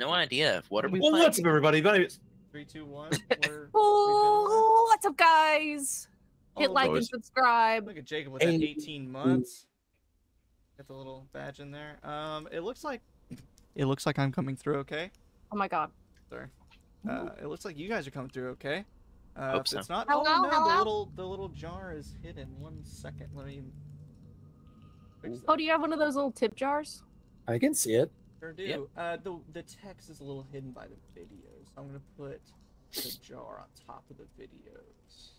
no idea. What are we Well, playing? what's up, everybody? My name is 3, 2, 1. Oh, what's up, guys? Hit Oh, like and boys. subscribe. Look at Jacob with that 18 months. Got the little badge in there. It looks like I'm coming through okay. Oh my god. Sorry. It looks like you guys are coming through okay. Hope If so. it's not, Hello, oh no, hello? the little jar is hidden. 1 second, let me fix that. Oh, do you have one of those little tip jars? I can see it. Sure do. Yep. The text is a little hidden by the videos. I'm gonna put the jar on top of the videos.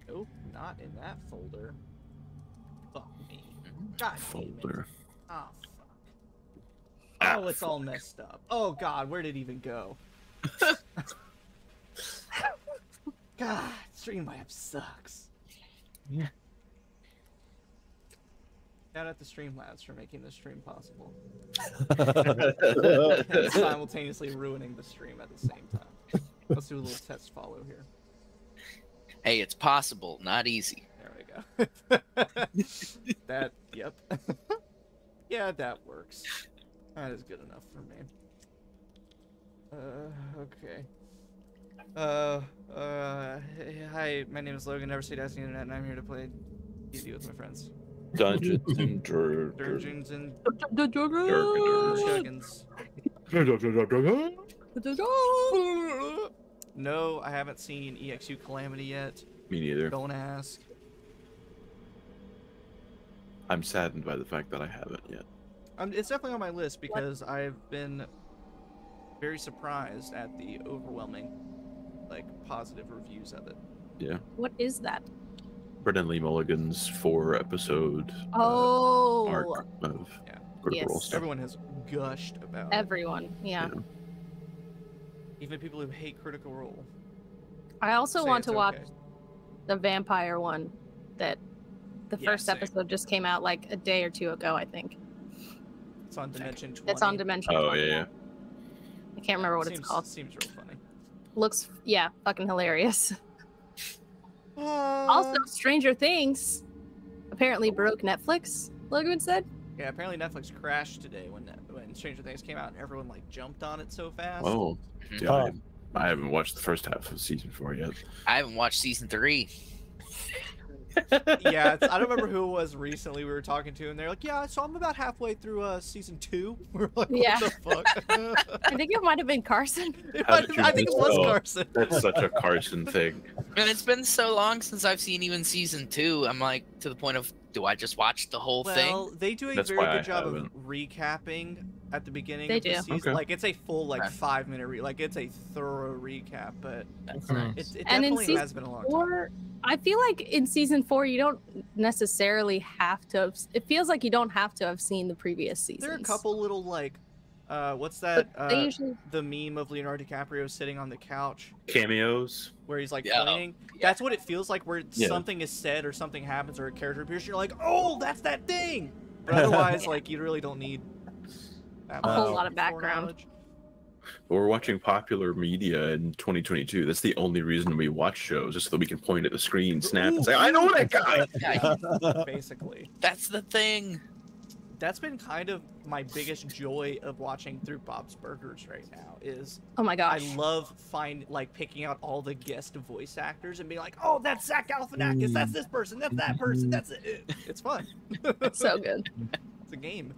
Nope, not in that folder. Fuck me. God Folder. Oh fuck. Oh, it's all messed up. Oh god, where did it even go? God, Streamlabs sucks. Yeah. Shout out to Streamlabs for making this stream possible. And simultaneously ruining the stream at the same time. Let's do a little test follow here. Hey, it's possible, not easy. There we go. That, yep. Yeah, that works. That is good enough for me. Okay. Hi, my name is Logan, never stayed asking the internet, and I'm here to play D&D with my friends. Dungeons and Dragons. Dungeons and Dragons. Dragons. No, I haven't seen EXU Calamity yet. Me neither. Don't ask. I'm saddened by the fact that I haven't yet. It's definitely on my list because I've been very surprised at the overwhelming, like, positive reviews of it. Yeah. What is that? Brendan Lee Mulligan's 4-episode Oh, arc of Yeah. Critical Role Yes. stuff. Everyone has gushed about it. everyone. Yeah. Yeah. Even people who hate Critical Role. I also say want it's to watch okay. the vampire one that the Yeah, first same. episode just came out like a day or two ago, I think. It's on Dimension 20. It's on Dimension. Oh, 20. yeah. I can't remember what Seems, it's called. Seems real funny. Looks, yeah, fucking hilarious. Also, Stranger Things apparently broke Netflix, Logan said. Yeah, apparently Netflix crashed today when Stranger Things came out and everyone like jumped on it so fast. Oh, Mhm. yeah. I haven't watched the first half of season 4 yet. I haven't watched season 3. Yeah, I don't remember who it was recently we were talking to, and they're like, "Yeah, so I'm about halfway through season 2." We're like, "What Yeah. the fuck?" I think it might have been Carson. How did you I think it miss was out? Carson. That's such a Carson thing. And it's been so long since I've seen even season 2. I'm like, to the point of, do I just watch the whole Well, thing? they do a That's very why I good job of haven't. recapping at the beginning They of the do. season. Okay. Like it's a full like Okay. 5-minute like it's a thorough recap, but That's Okay. nice. it And in definitely season has been a long time. 4, I feel like in season 4 you don't necessarily have to have, it feels like you don't have to have seen the previous seasons. There are a couple little like what's that But they usually, the meme of Leonardo DiCaprio sitting on the couch Cameos. where he's like Yeah. pointing. Yeah. That's what it feels like where Yeah. something is said or something happens or a character appears. You're like, oh, that's that thing. But otherwise, like you really don't need that A whole much lot of background. foreknowledge. We're watching popular media in 2022. That's the only reason we watch shows, just so that we can point at the screen, snap, and say, "I know that guy." Yeah, Basically, that's the thing. that's been kind of my biggest joy of watching through Bob's Burgers right now. Is oh my I gosh. love picking out all the guest voice actors and being like, oh, that's Zach Galifianakis, that's this person, that's that person, that's it. It's fun. It's so good. It's a game.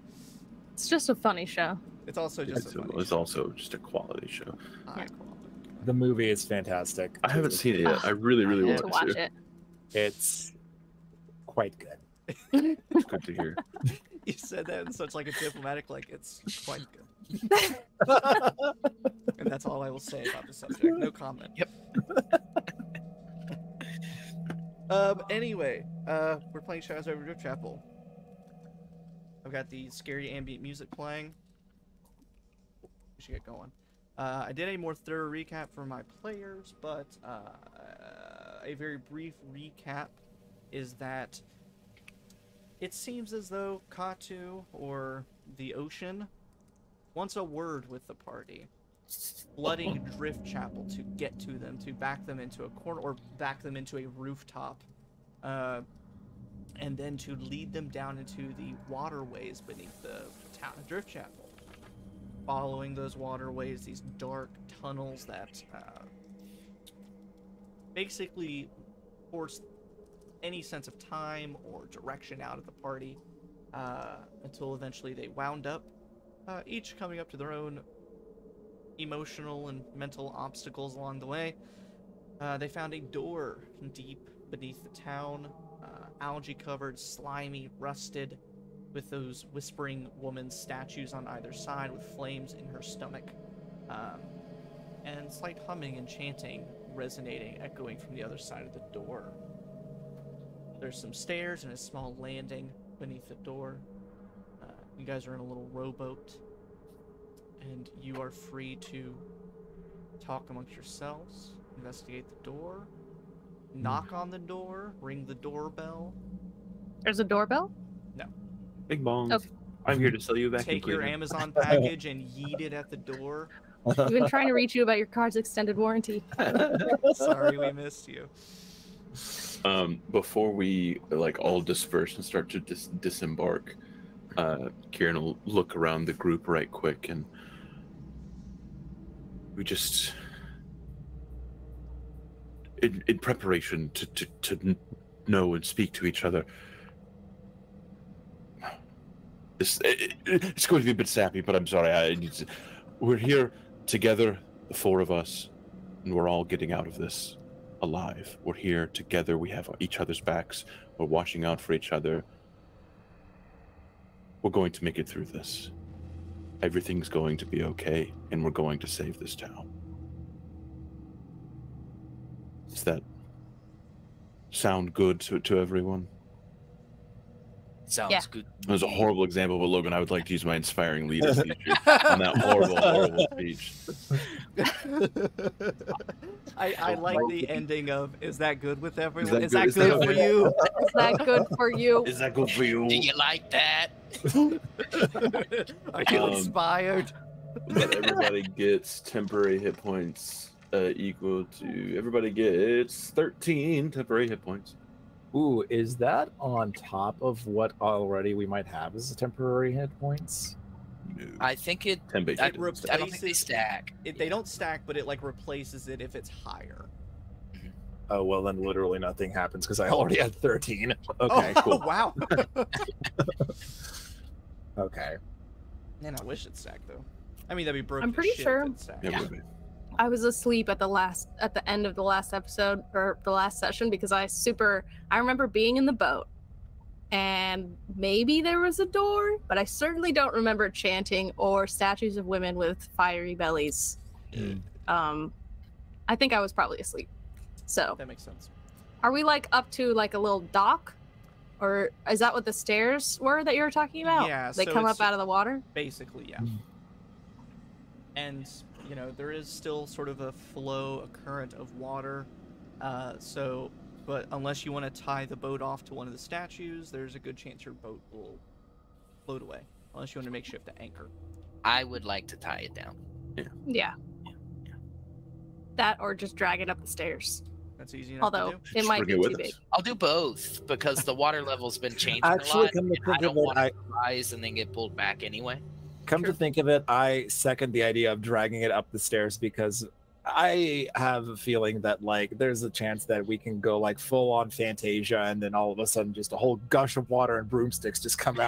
It's just a funny show. It's also just a funny It's show. also just a quality show. High quality. The movie is fantastic. I haven't seen it yet. I really, really I need want to watch to. it. It's quite good. It's good to hear. You said that in such like a diplomatic, like it's quite good. And that's all I will say about the subject. No comment. Yep. Anyway, we're playing Shadows Over Driftchapel. I've got the scary ambient music playing. We should get going. I did a more thorough recap for my players, but a very brief recap is that it seems as though Qatu, or the ocean, wants a word with the party, flooding Driftchapel to get to them, to back them into a corner, or back them into a rooftop. and then to lead them down into the waterways beneath the town of Driftchapel. Following those waterways, these dark tunnels that basically force any sense of time or direction out of the party until eventually they wound up, each coming up to their own emotional and mental obstacles along the way. They found a door deep beneath the town, algae-covered, slimy, rusted, with those whispering woman statues on either side with flames in her stomach, and slight humming and chanting resonating, echoing from the other side of the door. There's some stairs and a small landing beneath the door. You guys are in a little rowboat, and you are free to talk amongst yourselves, investigate the door, knock on the door, ring the doorbell. There's a doorbell? Big bong. Okay. I'm here to sell you a vacuum Take your cleaner. Amazon package and yeet it at the door. We've been trying to reach you about your car's extended warranty. Sorry we missed you. Before we like all disperse and start to disembark, Kieran will look around the group right quick, and we just, in preparation to know and speak to each other. It's going to be a bit sappy, but I'm sorry. I need to. We're here together, the four of us, and we're all getting out of this alive. We're here together. We have each other's backs. We're watching out for each other. We're going to make it through this. Everything's going to be okay, and we're going to save this town. Does that sound good to everyone? Sounds good. That was a horrible example, but Logan, I would like to use my inspiring leader feature on that horrible speech. I like the ending of, is that good with everyone? Is that that good for you? Is that good for you? Is that good for you? Do you like that? Are you inspired? But everybody gets temporary hit points equal to, everybody gets 13 temporary hit points. Ooh, is that on top of what already we might have as temporary hit points? No. I think it. 10 base I, hit points. I don't think they stack. They don't stack, but it like replaces it if it's higher. Oh, well, then literally nothing happens because I already had 13. Okay, Oh, cool. Wow. Okay. Man, I wish it stacked though. I mean, that'd be broken. I'm pretty as shit sure- if it stacked. Yeah, maybe. I was asleep at the end of the last episode or the last session because I remember being in the boat and maybe there was a door, but I certainly don't remember chanting or statues of women with fiery bellies. I think I was probably asleep. So That makes sense. are we like up to like a little dock? Or is that what the stairs were that you were talking about? Yeah, They so come it's- up out of the water? Basically, yeah. And you know, there is still sort of a current of water. But unless you want to tie the boat off to one of the statues, there's a good chance your boat will float away. Unless you want to make shift to anchor. I would like to tie it down. Yeah. That or just drag it up the stairs. That's easy enough Although to do. it might be bring it too with big. us. I'll do both because the water level's been changing Actually, a lot. come to And think I don't of it, want to rise and then get pulled back anyway. Come to think of it, I second the idea of dragging it up the stairs because I have a feeling that like there's a chance that we can go like full on Fantasia and then all of a sudden just a whole gush of water and broomsticks just comes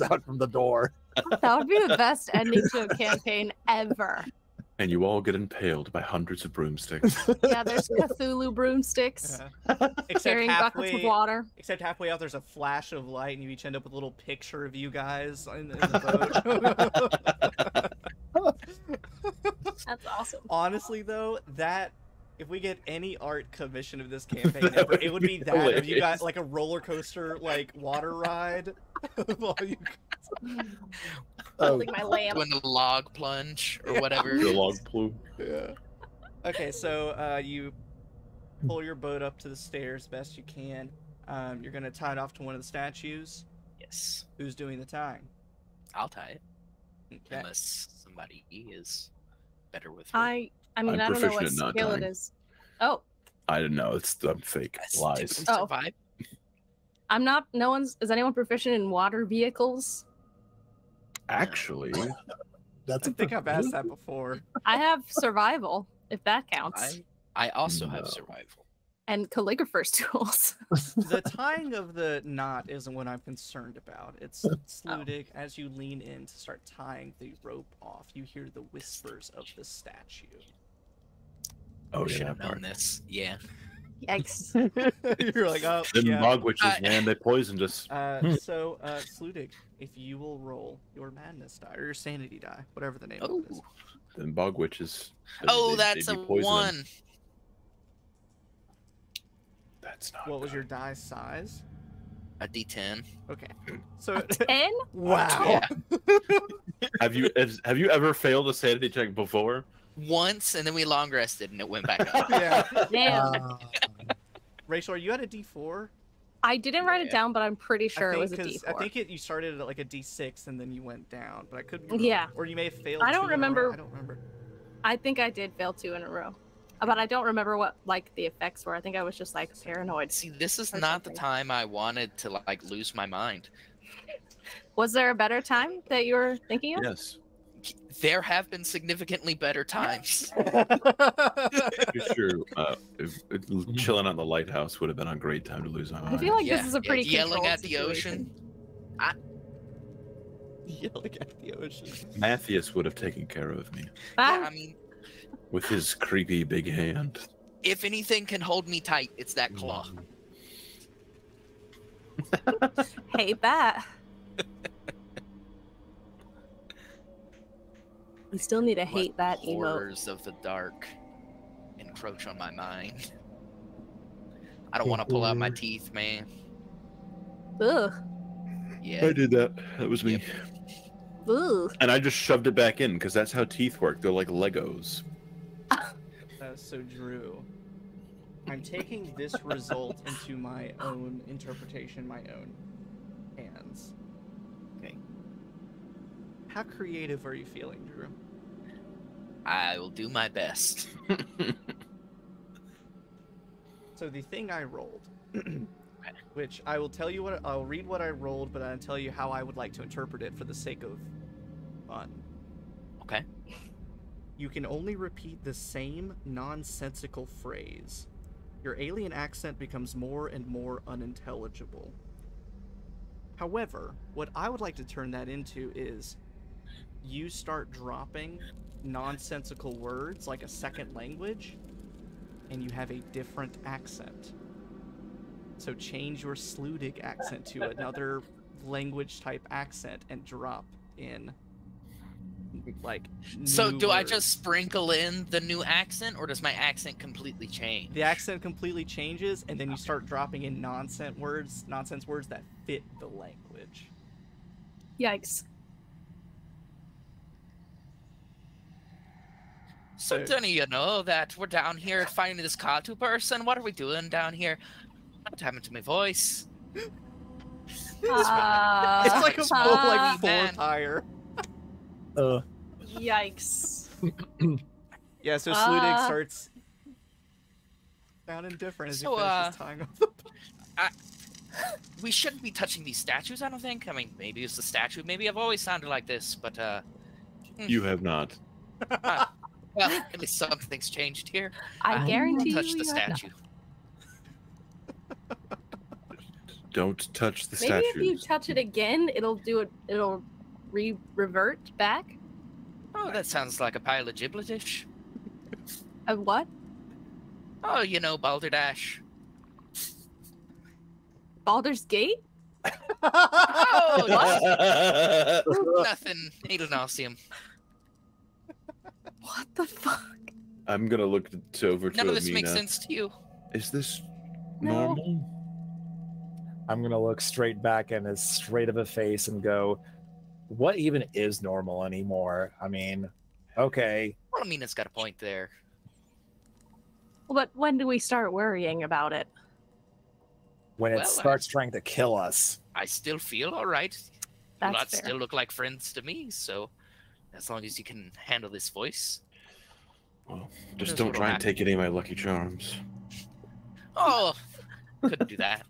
out from the door. That would be the best ending to a campaign ever. And you all get impaled by hundreds of broomsticks. Yeah, there's Cthulhu broomsticks Except carrying buckets of water. Except halfway out, there's a flash of light, and you each end up with a little picture of you guys in the boat. That's awesome. Honestly, though, if we get any art commission of this campaign ever, it would be that if you got like a roller coaster, like water ride. While you... Like my lamp. Doing the log plunge or whatever. Your log plume. Yeah. Okay, so you pull your boat up to the stairs best you can. You're gonna tie it off to one of the statues. Yes, Who's doing the tying? I'll tie it Okay. unless somebody is better with. I mean, I'm I don't know what proficient at not skill it dying. is. Oh, I don't know. I'm fake. Lies. Oh. Survive. I'm not. No one's. Is anyone proficient in water vehicles? Actually, That's I think I've asked that before. I have survival, if that counts, I also have No. survival. and calligrapher's tools. The tying of the knot isn't what I'm concerned about. It's Sludig, as you lean in to start tying the rope off, you hear the whispers of the statue. oh Should yeah, have that known part. this. Yeah. Yikes! You're like, oh, Them yeah. bog witches, man, they poisoned us. So, Sludig, if you will roll your madness die or your sanity die, whatever the name of Oh. it is. Them bog witches. Oh, they that's be a poisoning. 1. That's not. What was good. your die size? A D10. Okay. So, 10? wow. Have you ever failed a sanity check before? Once, and then we long rested, and it went back up. Yeah. Damn. Rachel, are you at a D4? I didn't write it Yeah. down, but I'm pretty sure it was a 'cause D4. I think you started at like a D6 and then you went down, but I could be wrong. Yeah. Or you may have failed. I don't 2 in a row. remember. I don't remember. I think I did fail 2 in a row, but I don't remember what like the effects were. I think I was just like paranoid. See, this is Or not the something. time I wanted to like lose my mind. Was there a better time that you were thinking of? Yes. There have been significantly better times. Sure. Chilling on the lighthouse would have been a great time to lose my mind. I feel like Yeah, this is a yeah, pretty yelling controlled at the situation. Yelling at the ocean. Matthias would have taken care of me Ah, Yeah, I mean, with his creepy big hand. if anything can hold me tight, it's that claw. hate that. We still need to hate What that emote. horrors of the dark encroach on my mind. I don't want to pull out my teeth, man. Ugh. Yeah. I did that. That was me. Ugh. And I just shoved it back in because that's how teeth work. They're like Legos. So Drew, I'm taking this result into my own interpretation, my own hands. Okay. How creative are you feeling, Drew? I will do my best. So the thing I rolled, which I will tell you I'll read what I rolled, but I'll tell you how I would like to interpret it for the sake of fun. Okay. You can only repeat the same nonsensical phrase. Your alien accent becomes more and more unintelligible. However, what I would like to turn that into is you start dropping nonsensical words like a second language, and you have a different accent. So change your Sludig accent to another language type accent and drop in like So new do I words. just sprinkle in the new accent, or does my accent completely change? The accent completely changes, and then you start dropping in nonsense words that fit the language. Yikes. So don't you know that we're down here finding this Qatu person? What are we doing down here? What happened to my voice? It's like a full like four man. tire. Yikes. Yeah, so Sludig Ah. starts sounding different as he So, finishes tying up the We shouldn't be touching these statues, I don't think. I mean, maybe it's the statue. Maybe I've always sounded like this, but You have not. well, at least something's changed here. I guarantee you. Touch the you have not. statue. Don't touch the Maybe statues. if you touch it again, it'll do it. It'll revert back. Oh, that sounds like a pile of gibletish. Of what? Oh, you know, Balderdash. Baldur's Gate? Oh, nothing. Edenosium. What the fuck? I'm gonna look over to None of this Aminah. makes sense to you. Is this No. normal? I'm gonna look straight back in as straight of a face and go, what even is normal anymore? I mean, okay. Well, Amina's got a point there. But when do we start worrying about it? When it Well, starts trying to kill us. I still feel all right. That's Lots fair. still look like friends to me, so as long as you can handle this voice. Well, just knows don't what'll try and happen. take any of my lucky charms. Oh, couldn't do that.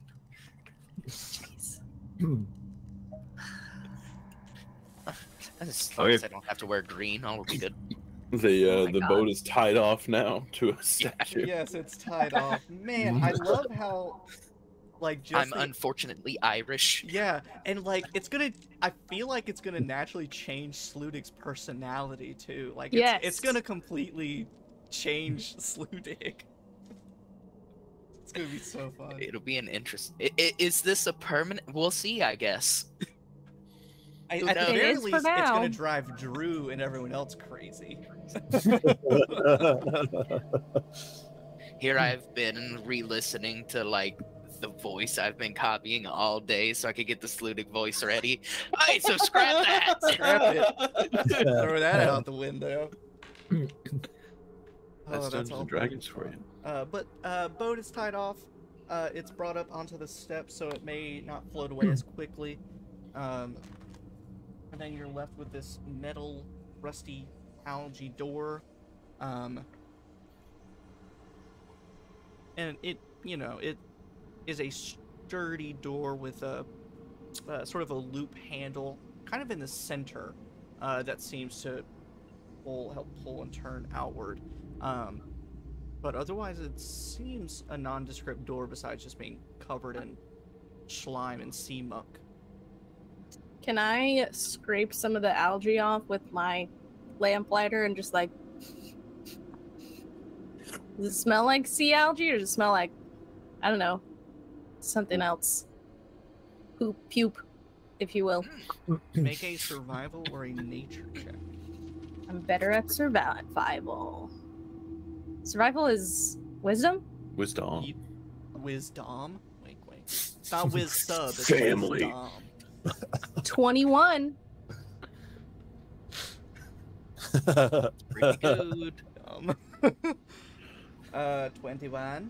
Jeez. As Oh, long yeah. as I don't have to wear green, all will be good. The my the God. boat is tied off now to a statue. Yes, it's tied off. Man, I love how, like, just I'm the unfortunately Irish. yeah, and like I feel like it's gonna naturally change Sludig's personality too. Like it's Yes. gonna completely change Sludig. It's gonna be so fun. It'll be an interest. Is this a permanent? We'll see, I guess. Who At the knows? very It is for least, it's gonna now. drive Drew and everyone else crazy. Here I've been re-listening to like the voice I've been copying all day, so I could get the Sludig voice ready. Hey, so scrap that. Scrap it. Throw that out the window. That's Dungeons all and Dragons for you. But boat is tied off. It's brought up onto the steps, so it may not float away as quickly. And then you're left with this metal, rusty, algae door. And it is a sturdy door with a sort of a loop handle, kind of in the center, that seems to help pull and turn outward. But otherwise, it seems a nondescript door besides just being covered in slime and sea muck. Can I scrape some of the algae off with my lamplighter and just like... Does it smell like sea algae or does it smell like, I don't know, something else? Pupe, if you will. Make a survival or a nature check. I'm better at survival. Survival is wisdom? Wisdom. Wisdom? Wink, wink. It's not whiz sub, it's Family. wisdom. 21. Pretty good. 21. 21.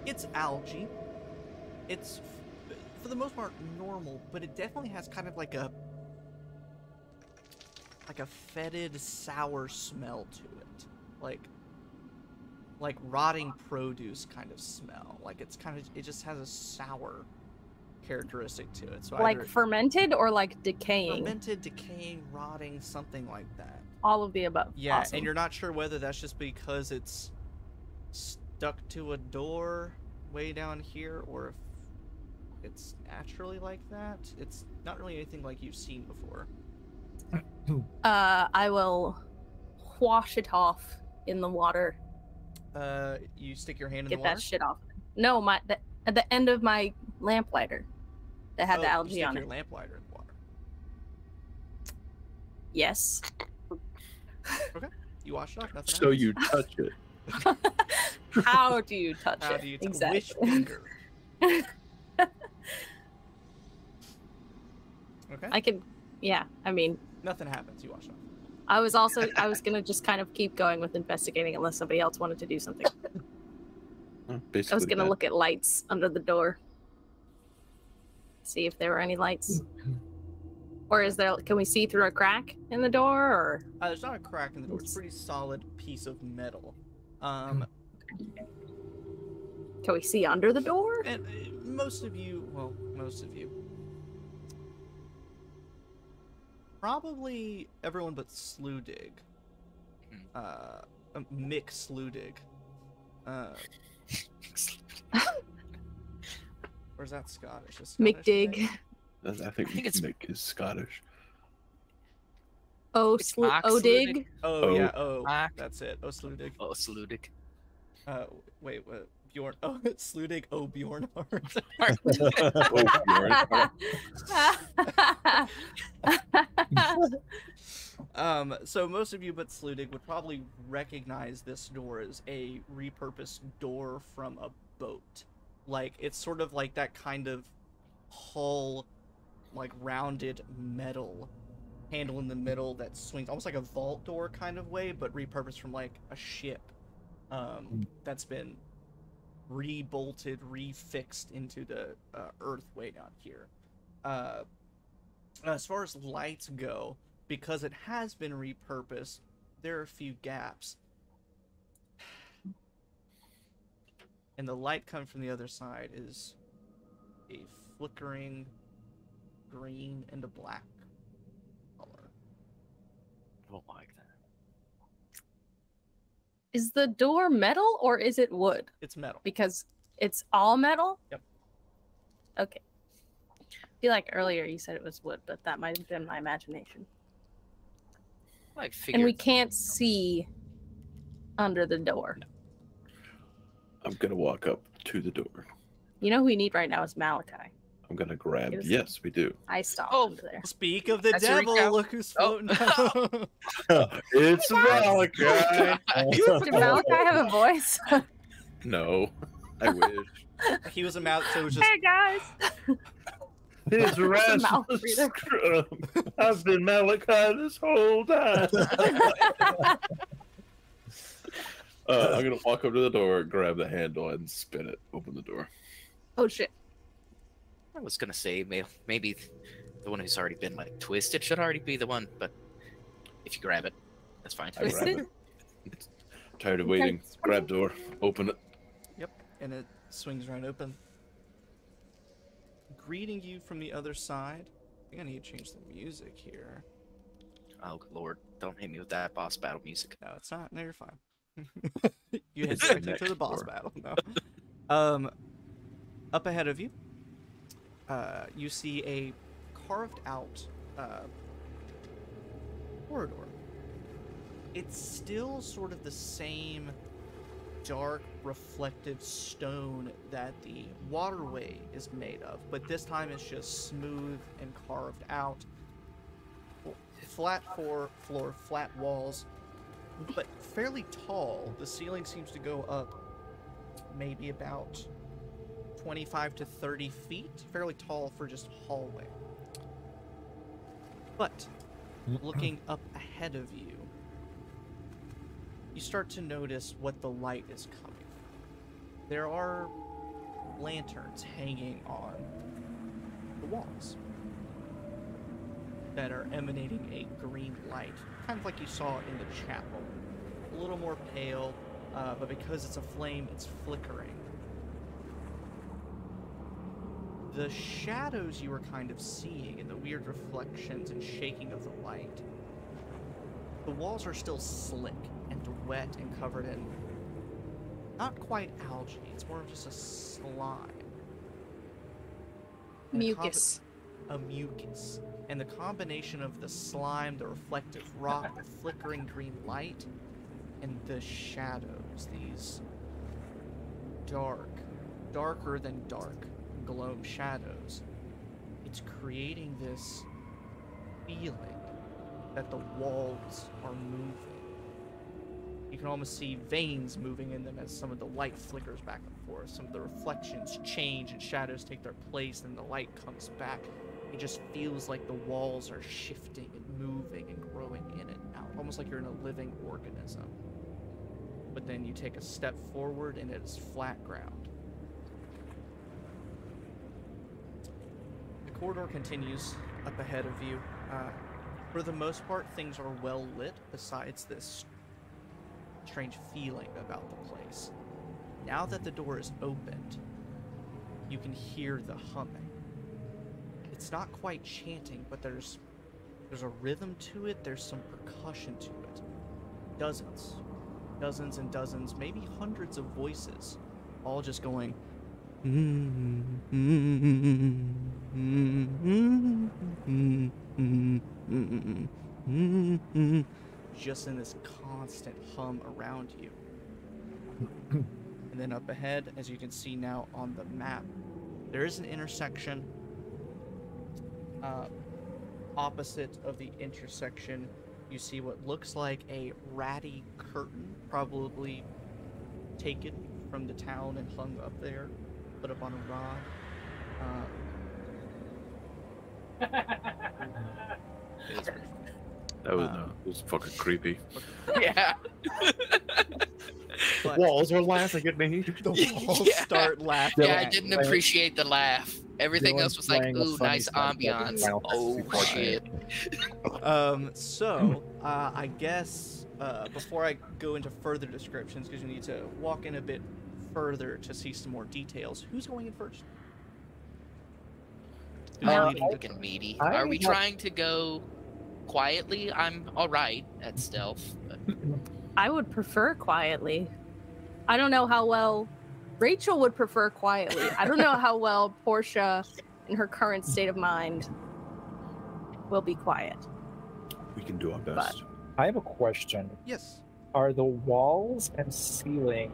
It's algae. It's for the most part normal, but it definitely has kind of like a fetid, sour smell to it, like rotting produce kind of smell. Like it just has a sour characteristic to it. So Like either fermented or like decaying? fermented, decaying, rotting, something like that. All of the above. Yeah, Awesome. and you're not sure whether that's just because it's stuck to a door way down here, or if it's naturally like that. It's not really anything like you've seen before. I will wash it off in the water. You stick your hand in Get the water? that shit off. No, at the end of my lamplighter that had the you algae stick on your it. lamplighter in the water. Yes. You wash it off, nothing So happens. you touch it. How do you touch How it? do you exactly. which finger? Okay. I could, yeah. I mean, Nothing happens. You wash it off. I was gonna just kind of keep going with investigating unless somebody else wanted to do something. Basically, I was gonna that. look at lights under the door, see if there were any lights, or is there? Can we see through a crack in the door? Or There's not a crack in the door. It's a pretty solid piece of metal. can we see under the door? And most of you, probably everyone but Sludig, Mick Sludig, or is that Scottish? Is Scottish McDig. thing? I think it's- Mick is Scottish. It's Max Odig. Oh yeah, Mac. that's it. Sludig. Oh, Sludig. Wait, what? Bjorn. Oh, Sludig. Oh, Bjornhard. So most of you but Sludig would probably recognize this door as a repurposed door from a boat. Like, it's sort of like that kind of hull, like rounded metal handle in the middle that swings almost like a vault door kind of way, but repurposed from like a ship that's been re-bolted, refixed into the earth way down here. As far as lights go, because it has been repurposed, there are a few gaps. And the light coming from the other side is a flickering green and a black color. I don't like that. Is the door metal or is it wood? It's metal. Because it's all metal? Yep. Okay. I feel like earlier you said it was wood, but that might have been my imagination. I figured. And we can't see under the door. No. I'm gonna walk up to the door. You know who we need right now is Malachi. I'm gonna grab. Yes. Yes, we do. I stopped Oh. under there. Speak of the That's a devil, recount. look who's Oh. floating down. It's Malachi. Did Malachi have a voice? No, I wish. He was a mouth, so it was just Hey guys! His mouth rascal breather. scrum. I've been Malachi this whole time. I'm gonna walk up to the door, grab the handle, and spin it. Open the door. Oh shit. I was gonna say maybe the one who's already been like twisted should already be the one, but if you grab it, that's fine. I grab Twisted? it. Tired of waiting. Grab door. Open it. and it swings right open. Greeting you from the other side. I think I need to change the music here. Oh Lord, don't hit me with that boss battle music. No, it's not. No, you're fine. You head It's straight next into the boss door. battle. No. Up ahead of you, you see a carved out corridor. It's still sort of the same dark, reflective stone that the waterway is made of, but this time it's just smooth and carved out. Flat floor, flat walls, but fairly tall. The ceiling seems to go up maybe about 25 to 30 feet. Fairly tall for just a hallway. But looking up ahead of you, you start to notice what the light is coming from. There are lanterns hanging on the walls that are emanating a green light, kind of like you saw in the chapel. A little more pale, but because it's a flame, it's flickering. The shadows you were kind of seeing and the weird reflections and shaking of the light, the walls are still slick and wet and covered in not quite algae, it's more of just a slime. And Mucus. a mucus. And the combination of the slime, the reflective rock, the flickering green light, and the shadows, these darker than dark, Gloam shadows, it's creating this feeling that the walls are moving. You can almost see veins moving in them as some of the light flickers back and forth. Some of the reflections change and shadows take their place and the light comes back. It just feels like the walls are shifting and moving and growing in and out, almost like you're in a living organism. But then you take a step forward and it is flat ground. The corridor continues up ahead of you. For the most part, things are well lit besides this strange feeling about the place. Now that the door is opened, you can hear the humming. It's not quite chanting, but there's a rhythm to it, there's some percussion to it. Dozens and dozens, maybe hundreds of voices, all just going just in this constant hum around you. And then up ahead, as you can see now on the map, there is an intersection. Opposite of the intersection, you see what looks like a ratty curtain, probably taken from the town and hung up there, put up on a rod. That was fucking creepy. Yeah. But Walls are laughing at me. the walls Yeah. start laughing. Yeah, I at didn't you. appreciate the laugh. Everything Dylan's else was like, playing a ooh, funny nice side ambiance. project. Oh shit. I guess before I go into further descriptions, because you need to walk in a bit further to see some more details. Who's going in first? Who's Now- leading the Fucking meaty. I Are we have- trying to go quietly? I'm all right at stealth. But I would prefer quietly. I don't know how well Rachel would prefer quietly. I don't know how well Portia, in her current state of mind, will be quiet. We can do our best. I have a question. Yes. Are the walls and ceiling,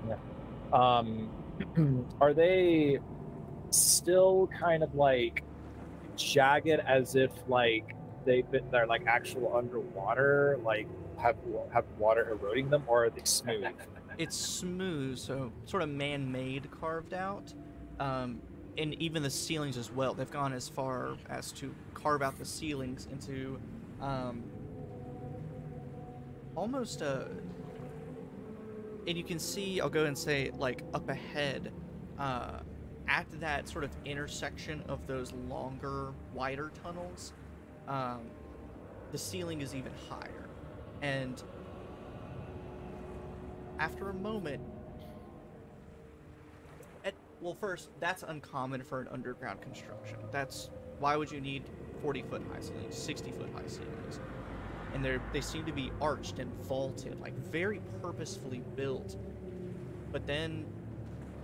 are they still kind of like jagged as if like they're like actual underwater, like have water eroding them, or are they smooth? It's smooth, so sort of man-made, carved out, and even the ceilings as well. They've gone as far as to carve out the ceilings into almost a. And you can see, I'll go and say, like up ahead, at that sort of intersection of those longer, wider tunnels, the ceiling is even higher, and after a moment, well, first, that's uncommon for an underground construction. That's why would you need 40-foot high ceilings, 60-foot high ceilings? And they seem to be arched and vaulted, like very purposefully built. But then,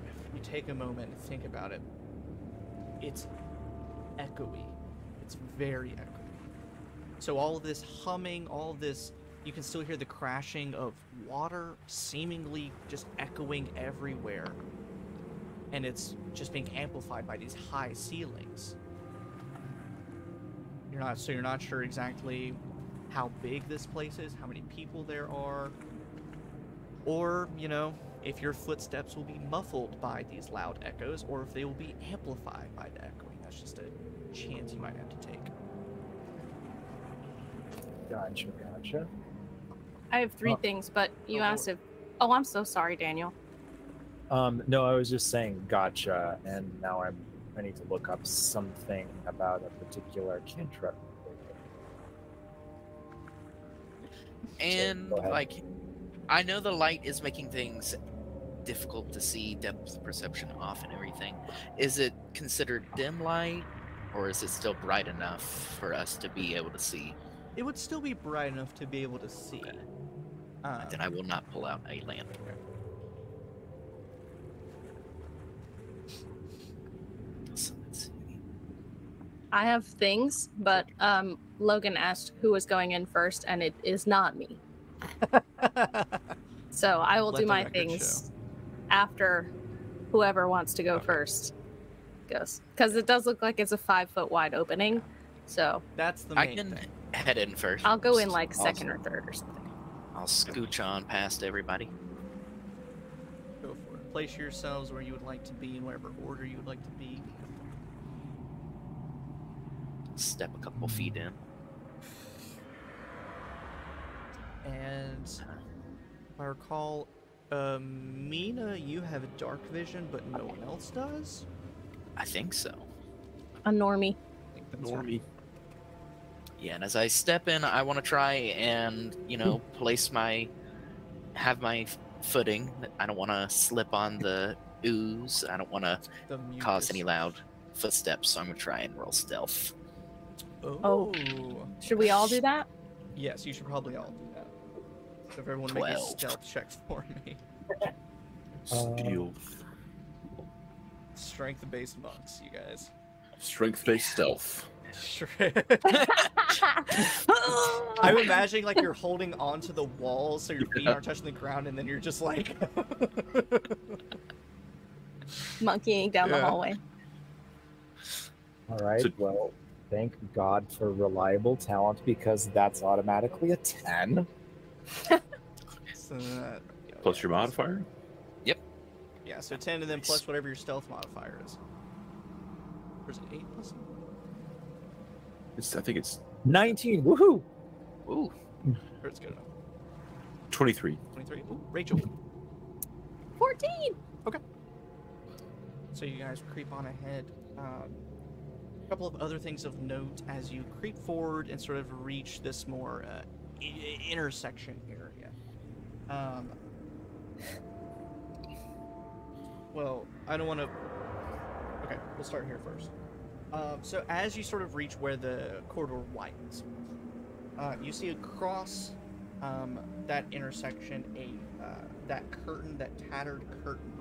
if you take a moment and think about it, it's echoey. It's very echoey. So all of this humming, all of this, you can still hear the crashing of water seemingly just echoing everywhere. And it's just being amplified by these high ceilings. You're not sure exactly how big this place is, how many people there are, or, you know, if your footsteps will be muffled by these loud echoes, or if they will be amplified by the echoing. That's just a chance you might have to take. Gotcha. I have three things, but you asked if. Oh, I'm so sorry, Daniel. No, I was just saying gotcha, and now I need to look up something about a particular cantrip. And go ahead. like, I know the light is making things difficult to see, depth perception off and everything. Is it considered dim light, or is it still bright enough for us to be able to see? It would still be bright enough to be able to see. Then I will not pull out a lantern. So let's see. I have things, but Logan asked who was going in first, and it is not me. So I will Let do the my record things after whoever wants to go first goes. Because it does look like it's a 5-foot wide opening. So That's the I main can thing. head in first. I'll go in like Awesome. second or third or something. I'll scooch on past everybody. Go for it. Place yourselves where you would like to be in whatever order you would like to be. Step a couple feet in. And if I recall, Mina, you have dark vision, but no one else does? I think so. A normie. I think that's right. Normie. Yeah, and as I step in, I want to try and, you know, have my footing. I don't want to slip on the ooze. I don't want to The cause mucus. any loud footsteps, so I'm going to try and roll stealth. Oh. Should we all do that? Yes, you should probably all do that. So if everyone make a 12. stealth check for me. Steal. Strength-based monks, you guys. Strength-based stealth. Sure. I'm imagining like you're holding onto the walls so your feet aren't touching the ground, and then you're just like Monkeying down the Yeah. hallway. All right. So- Well, thank God for reliable talent, because that's automatically a 10. so Plus your modifier? Yeah, so 10 and then plus whatever your stealth modifier is. Or is it 8 plus? I think it's 19. Woohoo! Ooh, Or it's good enough. 23. 23. Ooh, Rachel. 14! So you guys creep on ahead. A couple of other things of note as you creep forward and sort of reach this more intersection area. well, I don't want to. Okay, we'll start here first. So as you sort of reach where the corridor widens, you see across that intersection that curtain, that tattered curtain.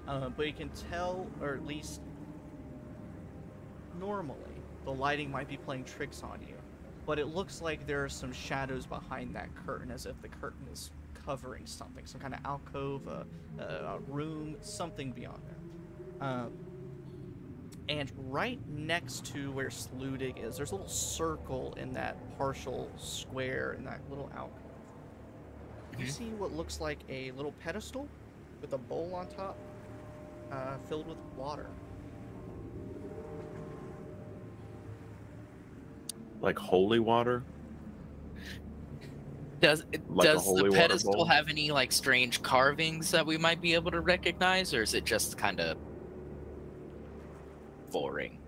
But you can tell, or at least normally, the lighting might be playing tricks on you. But it looks like there are some shadows behind that curtain, as if the curtain is covering something, some kind of alcove, a room, something beyond there. And right next to where Sludig is, there's a little circle in that partial square, in that little alcove. You see what looks like a little pedestal with a bowl on top, filled with water. Like holy water? Does Like a the holy water pedestal bowl? have any like strange carvings that we might be able to recognize, or is it just kind of boring?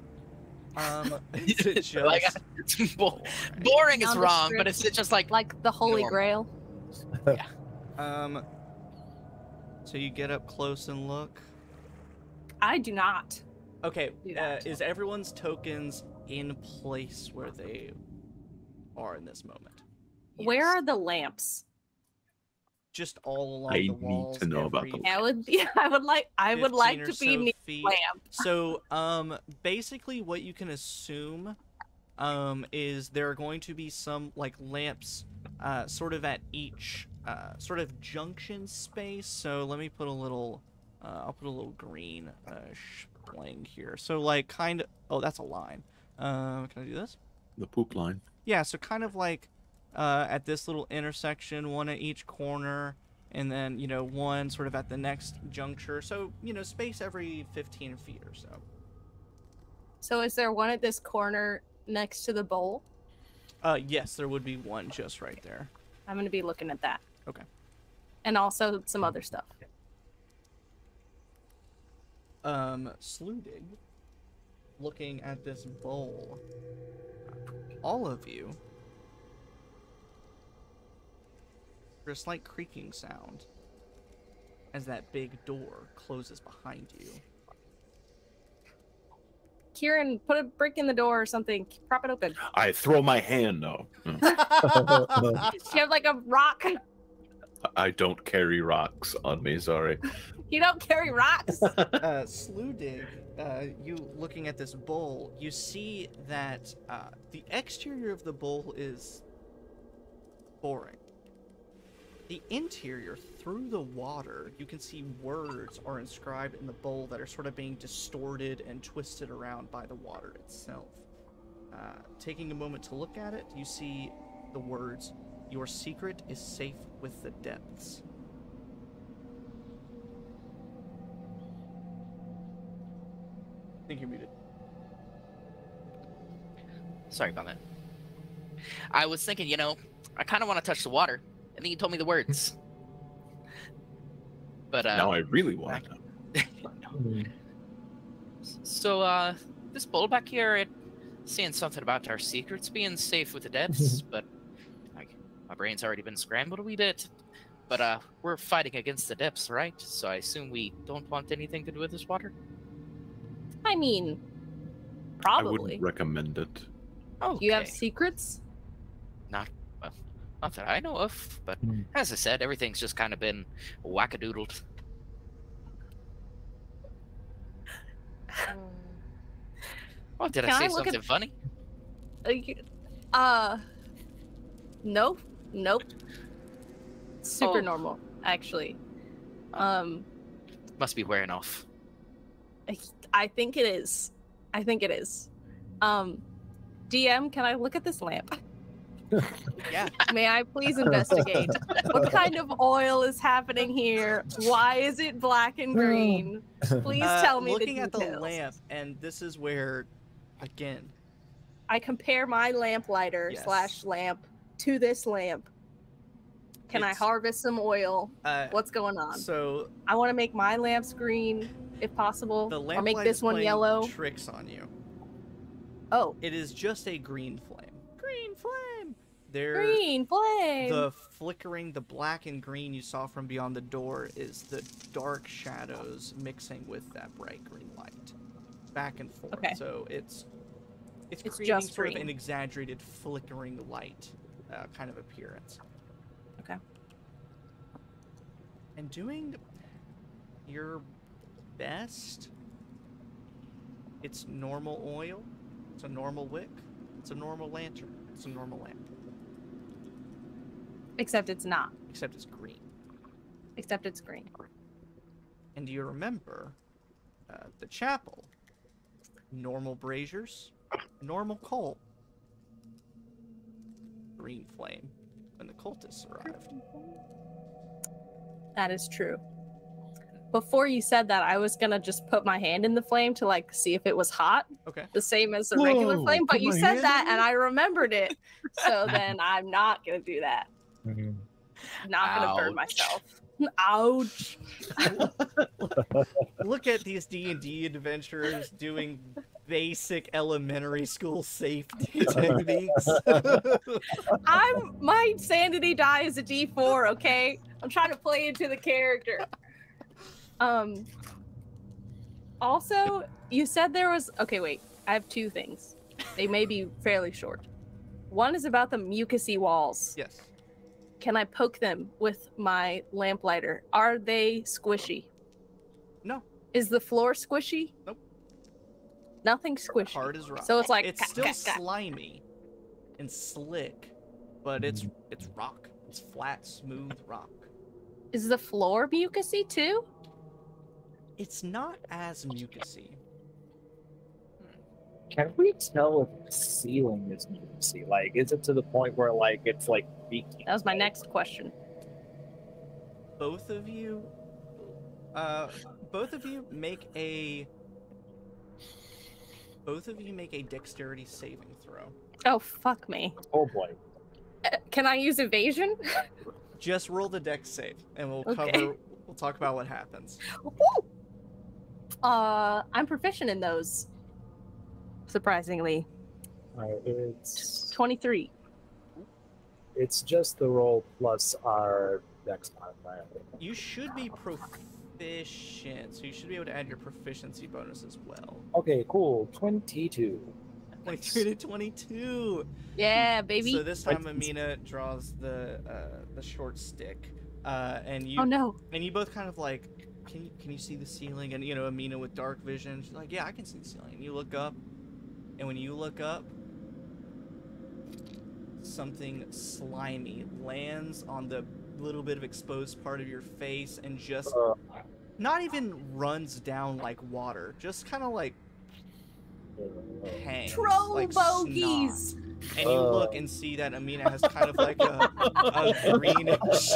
Is it just Like, boring is wrong, but is it just like the Holy normal? Grail. So you get up close and look. I do not. Okay, Do that. is everyone's tokens in place where they are in this moment? Where are the lamps? Just all along I the need walls. to know about every the I would. Yeah, I would like 15 or to be so near feet. the lamp. So, basically what you can assume, is there are going to be some, like, lamps, sort of at each, sort of junction space. So let me put a little, I'll put a little green, blank here. So, like, kind of, oh, that's a line. Can I do this? The poop line. Yeah, so kind of like, at this little intersection, one at each corner, and then, you know, one sort of at the next juncture. So, you know, space every 15 feet or so. So is there one at this corner next to the bowl? Yes, there would be one just right there. I'm going to be looking at that. Okay. And also some other stuff. Sludig, looking at this bowl, all of you, there's a slight creaking sound as that big door closes behind you. Kieran, put a brick in the door or something. Prop it open. I throw my hand though. You have like a rock. I don't carry rocks on me, sorry. You don't carry rocks. Sludig, you looking at this bowl, you see that the exterior of the bowl is boring. The interior, through the water, you can see words are inscribed in the bowl that are sort of being distorted and twisted around by the water itself. Taking a moment to look at it, you see the words, "Your secret is safe with the depths." I think you're muted. Sorry about that. I was thinking, you know, I kind of want to touch the water, and then you told me the words. But Now I really want to. So, this bowl back here, it's saying something about our secrets being safe with the depths, but like my brain's already been scrambled a wee bit. But we're fighting against the depths, right? So I assume we don't want anything to do with this water. I mean, I probably. wouldn't recommend it. Oh, You have secrets? not that I know of, but as I said, everything's just kind of been wackadoodled. Oh, did Can I say I look something at- funny? Nope. Super Oh. normal, actually. Must be wearing off. I think it is. DM, can I look at this lamp? Yeah. May I please investigate? What kind of oil is happening here? Why is it black and green? Please tell me Looking the at the details. lamp, and this is where, again, I compare my lamplighter Yes. / lamp to this lamp. Can I It's- harvest some oil? What's going on? so I want to make my lamps green, if possible, the or lamp make light this is one playing yellow. tricks on you. Oh, It is just a green flame. Green flame. Green flame. The flickering, the black and green you saw from beyond the door is the dark shadows mixing with that bright green light, back and forth. Okay. So it's creating just sort of green. an exaggerated flickering light kind of appearance. Okay. And doing your best. It's normal oil. It's a normal wick. It's a normal lantern. It's a normal lamp. Except it's not. Except it's green. Except it's green. And do you remember the chapel? Normal braziers, normal coal. Green flame when the cultists arrived. That is true. Before you said that, I was gonna just put my hand in the flame to like see if it was hot, Okay. the same as the regular Whoa, flame. But put you my said hand that, in and I remembered it. So then I'm not gonna do that. Mhm. Not gonna burn Ouch. myself. Ouch. Look at these D&D adventurers doing basic elementary school safety techniques. My sanity die is a D4. Okay, I'm trying to play into the character. Also, you said there was. Okay, wait. I have two things. They may be fairly short. One is about the mucousy walls. Yes. Can I poke them with my lamplighter? Are they squishy? No. Is the floor squishy? Nope. Nothing squishy. Hard as rock. So it's like it's still slimy and slick, but it's rock. It's flat, smooth rock. Is the floor mucousy too? It's not as mucousy. Can we tell if the ceiling is mucousy? Like, is it to the point where like it's like leaking? That was my next question. Both of you make a dexterity saving throw. Oh, fuck me. Oh boy. Can I use evasion? Just roll the dex save, and we'll Okay. we'll talk about what happens. I'm proficient in those. Surprisingly. It's 23. it's just the roll plus our dex modifier. You should be proficient, so you should be able to add your proficiency bonus as well. Okay, cool. 22. 23 to 22. Yeah, baby. So this time Aminah draws the short stick, and you Oh no. and you both kind of like, can you see the ceiling? And you know, Aminah with dark vision, she's like, yeah, I can see the ceiling. And you look up, and when you look up, something slimy lands on the little bit of exposed part of your face, and just not even runs down like water, just kind of like hangs. Troll like bogeys. snot. And you look and see that Aminah has kind of like a greenish.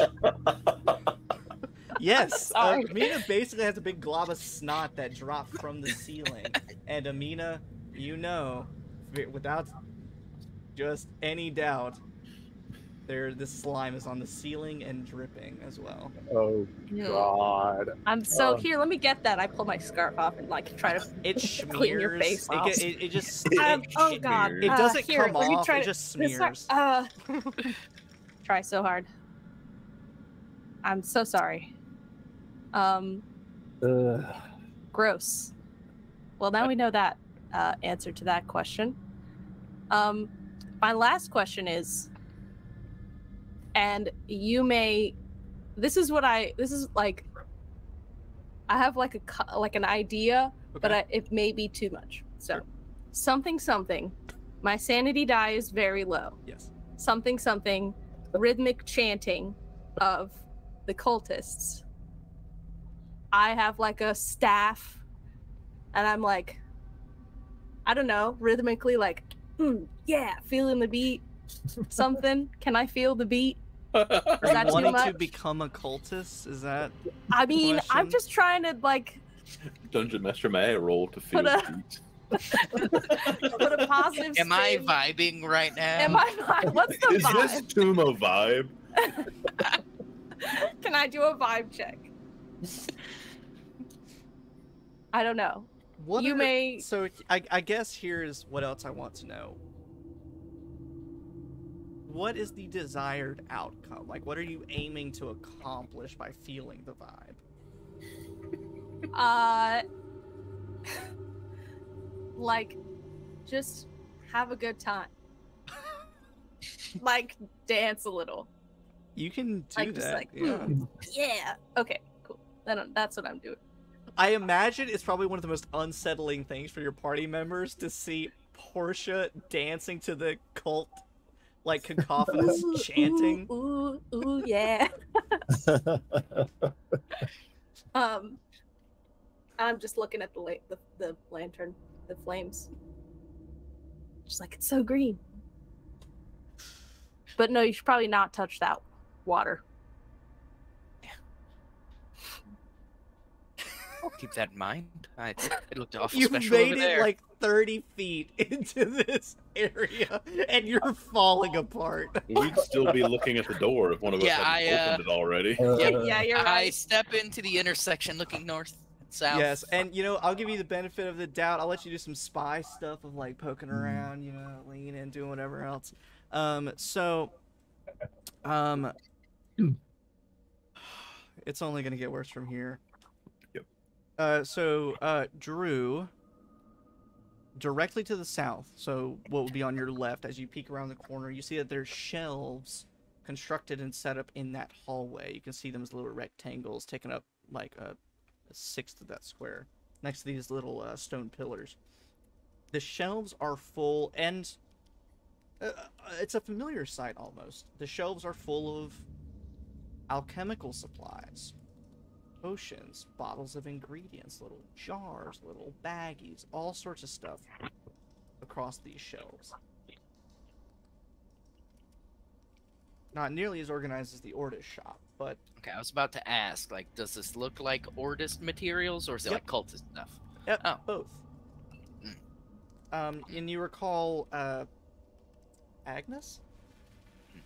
Yes, Sorry. Aminah basically has a big glob of snot that dropped from the ceiling, and Aminah, you know, without just any doubt, this slime is on the ceiling and dripping as well. Oh god. I'm so here. Let me get that. I pull my scarf off and like try to. It smears. Clean your face off. It just. Oh god. It doesn't here, come let me off. try It to- just this smears. Try so hard. I'm so sorry. Gross. Well, now we know that answer to that question. My last question is, and you may, this is like, I have like an idea, but it may be too much. So, Sure. something. My sanity die is very low. Yes. Something, rhythmic chanting of the cultists. I have like a staff, and I'm like, I don't know, rhythmically like, yeah, feeling the beat. Something. Can I feel the beat? Is Are that you too wanting to much? become a cultist? Is that? I mean, I'm question? just trying to like Dungeon Master, may I roll to feel Put a- the beat? put a positive Am I spin. vibing right now? Am I vibe? What's the Is this vibe? tomb a vibe? Can I do a vibe check? I don't know. What You may- So I guess here's what else I want to know. what is the desired outcome? Like, what are you aiming to accomplish by feeling the vibe? Like, just have a good time. Like, dance a little. You can do Like, just that. like, Yeah. Yeah. Okay, cool. That's what I'm doing. I imagine it's probably one of the most unsettling things for your party members to see Portia dancing to the cult, like, cacophonous chanting. Ooh, yeah. I'm just looking at the lantern, the flames. Just like, it's so green. But no, you should probably not touch that water. I'll keep that in mind. It looked awful You special made over it there. like 30 feet into this area, and you're falling apart. We'd still be looking at the door if one of us Yeah, hadn't opened it already. Yeah, you're I right. step into the intersection looking north, south. Yes, and I'll give you the benefit of the doubt. I'll let you do some spy stuff of like poking around, leaning in, doing whatever else. It's only gonna get worse from here. Yep. Drew, directly to the south, so what would be on your left, as you peek around the corner, you see that there's shelves constructed and set up in that hallway. You can see them as little rectangles taking up like a sixth of that square, next to these little stone pillars. The shelves are full, and it's a familiar sight almost. The shelves are full of alchemical supplies. Potions, bottles of ingredients, little jars, little baggies, all sorts of stuff across these shelves. Not nearly as organized as the Ordis shop, but... Okay, I was about to ask, like, does this look like Ordis materials, or is it like cultist stuff? Yep, Oh. both. And you recall, Agnes? I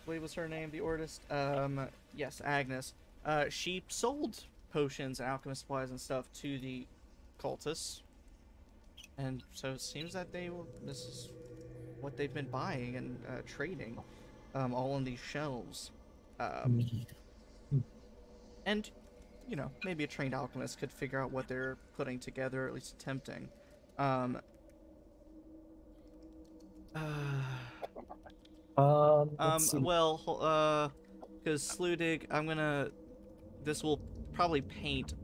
believe was her name, the Ordist. Yes, Agnes. She sold potions and alchemist supplies and stuff to the cultists. And so it seems that this is what they've been buying and trading, all on these shelves. And, maybe a trained alchemist could figure out what they're putting together, or at least attempting. Well, because Sludig, this will probably paint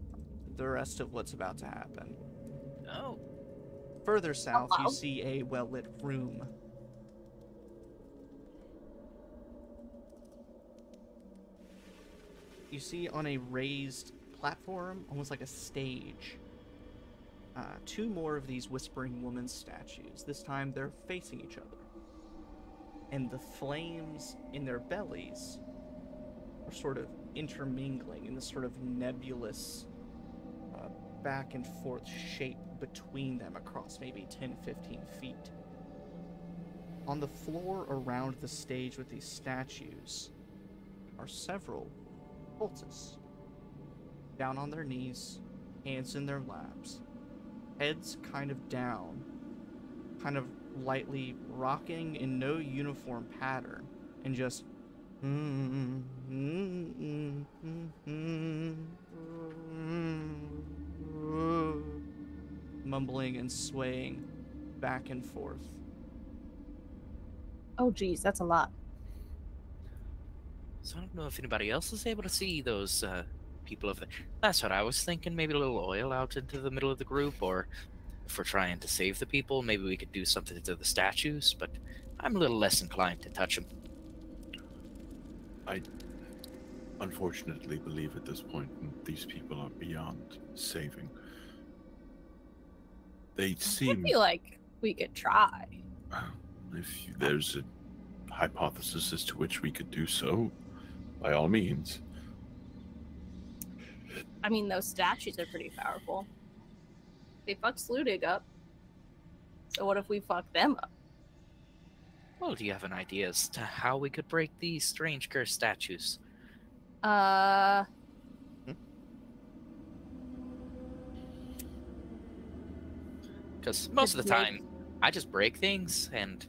the rest of what's about to happen. Oh. Further south, you see a well-lit room. You see on a raised platform, almost like a stage, two more of these Whispering Woman statues. This time they're facing each other. And the flames in their bellies are sort of intermingling in this sort of nebulous back and forth shape between them across maybe 10-15 feet. On the floor around the stage with these statues are several cultists, down on their knees, hands in their laps, heads kind of down, kind of lightly rocking in no uniform pattern, and just mumbling and swaying back and forth. Oh, geez, that's a lot. So I don't know if anybody else is able to see those people over there. That's what I was thinking. Maybe a little oil out into the middle of the group, or if we're trying to save the people, maybe we could do something to the statues, but I'm a little less inclined to touch them. I unfortunately believe at this point these people are beyond saving. They seem... I feel like we could try. If there's a hypothesis as to which we could do so, by all means. I mean, those statues are pretty powerful. They fucked Sludig up. So what if we fuck them up? Well, do you have an idea as to how we could break these strange cursed statues? Because most of the time, I just break things, and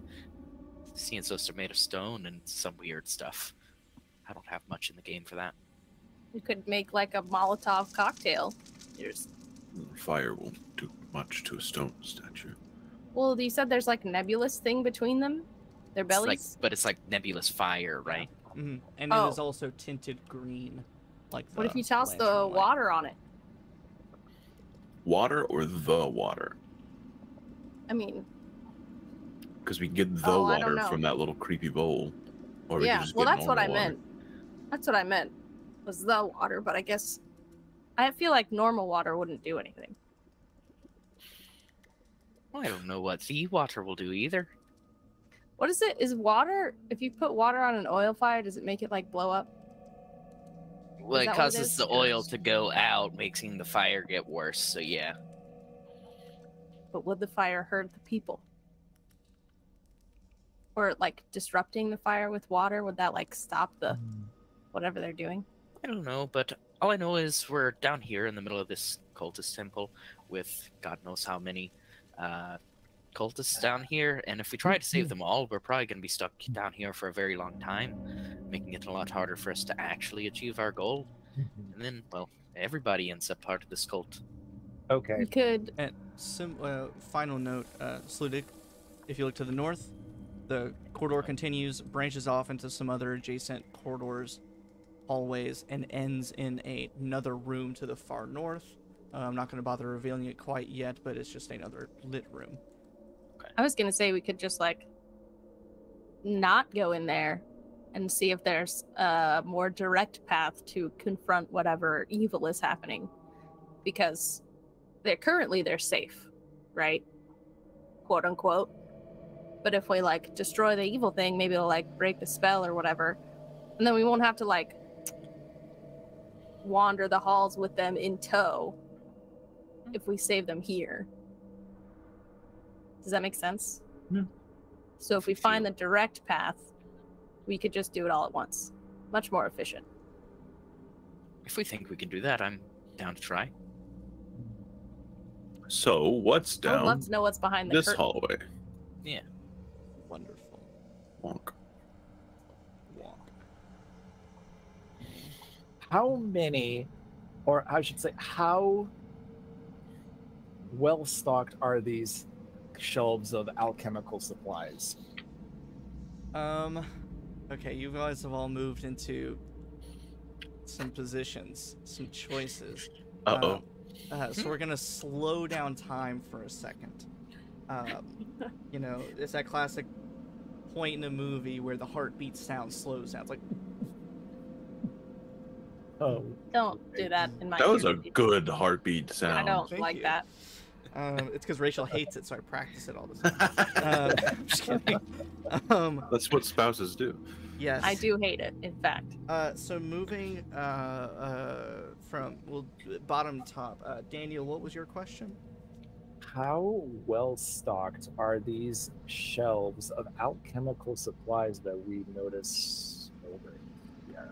seeing as those are made of stone and some weird stuff. I don't have much in the game for that. You could make like a Molotov cocktail. Fire won't do much to a stone statue. Well, you said there's like nebulous thing between them, their bellies. But it's like nebulous fire, right? Mm-hmm. And it is also tinted green. Like What if you toss the lantern light. water on it? Water or the water? I mean, Because we can get the Oh, I don't water know. from that little creepy bowl. Or we can yeah. just Well, get that's what I normal water. meant. That's what I meant. Was the water, but I guess I feel like normal water wouldn't do anything. Well, I don't know what the water will do either. What is it? Is water? If you put water on an oil fire, does it make it like blow up? Well, Is it that what it causes is? the oil to go out, making the fire get worse. So yeah. But would the fire hurt the people? Or like disrupting the fire with water? Would that like stop the whatever they're doing? I don't know, but all I know is we're down here in the middle of this cultist temple with God knows how many cultists down here, and if we try to save them all, we're probably going to be stuck down here for a very long time, making it a lot harder for us to actually achieve our goal. And then, well, everybody ends up part of this cult. Okay. You could. And final note, Sludig, if you look to the north, the corridor continues, branches off into some other adjacent corridors, hallways, and ends in another room to the far north. I'm not going to bother revealing it quite yet, but it's just another lit room. I was gonna say we could just like not go in there and see if there's a more direct path to confront whatever evil is happening, because they're safe, right? Quote unquote. But if we like destroy the evil thing, maybe it'll like break the spell or whatever, and then we won't have to like wander the halls with them in tow if we save them here. Does that make sense? Yeah. So if we find the direct path, we could just do it all at once. Much more efficient. If we think we can do that, I'm down to try. So, what's I would down love to know what's behind the this curtain. hallway? Yeah. Wonderful. Wonk. Walk. How many, or I should say, how well stocked are these shelves of alchemical supplies? Okay, you guys have all moved into some positions, some choices. Uh-oh. So we're gonna slow down time for a second. You know, it's that classic point in a movie where the heartbeat sound slows down. It's like, Oh. Don't do that in my That was a community. good heartbeat sound. I don't Thank like you. that. it's because Rachel hates it, so I practice it all the time. I'm just kidding. That's what spouses do. Yes. I do hate it, in fact. So moving from bottom top, Daniel, what was your question? How well stocked are these shelves of alchemical supplies that we notice over here?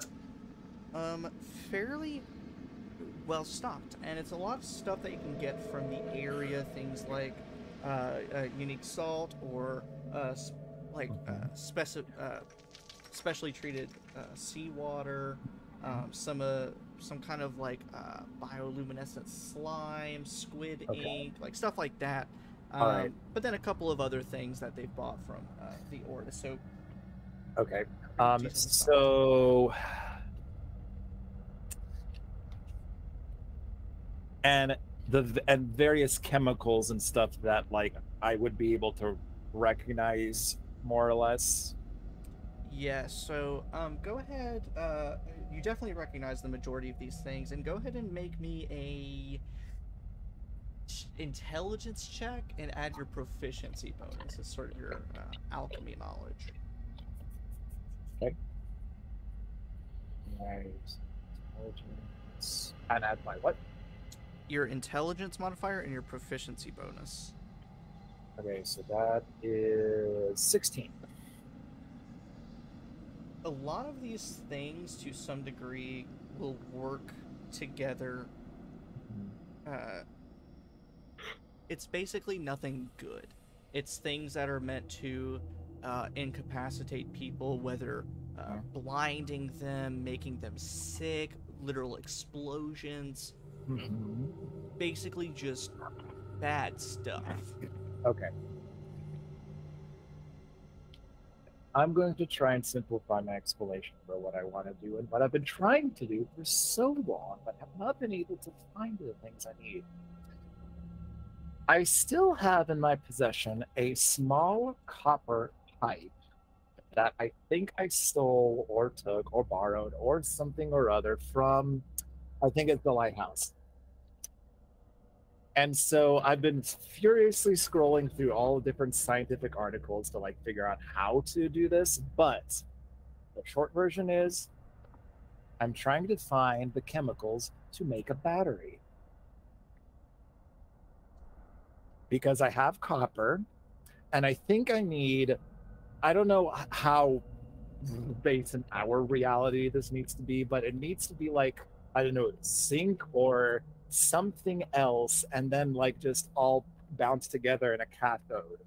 Fairly well stocked, and it's a lot of stuff that you can get from the area. Things like unique salt or specially treated seawater, some kind of like bioluminescent slime, squid ink, like stuff like that. Alright. But then a couple of other things that they've bought from the Order. So Okay. decent stock. So, and various chemicals and stuff that like I would be able to recognize more or less. Yeah, so go ahead. You definitely recognize the majority of these things, and go ahead and make me a intelligence check and add your proficiency bonus as sort of your alchemy knowledge. Okay. Nice. Intelligence. And add my what? Your intelligence modifier and your proficiency bonus. Okay, so that is 16. A lot of these things, to some degree, will work together. It's basically nothing good. It's things that are meant to incapacitate people, whether blinding them, making them sick, literal explosions, basically just bad stuff. Okay. I'm going to try and simplify my explanation for what I want to do and what I've been trying to do for so long, but have not been able to find the things I need. I still have in my possession a small copper pipe that I think I stole or took or borrowed or something or other from, I think it's the lighthouse. And so I've been furiously scrolling through all the different scientific articles to like figure out how to do this, but the short version is I'm trying to find the chemicals to make a battery. Because I have copper, and I think I need, I don't know how based in our reality this needs to be, but it needs to be like, I don't know, zinc or something else, and then like just all bounce together in a cathode.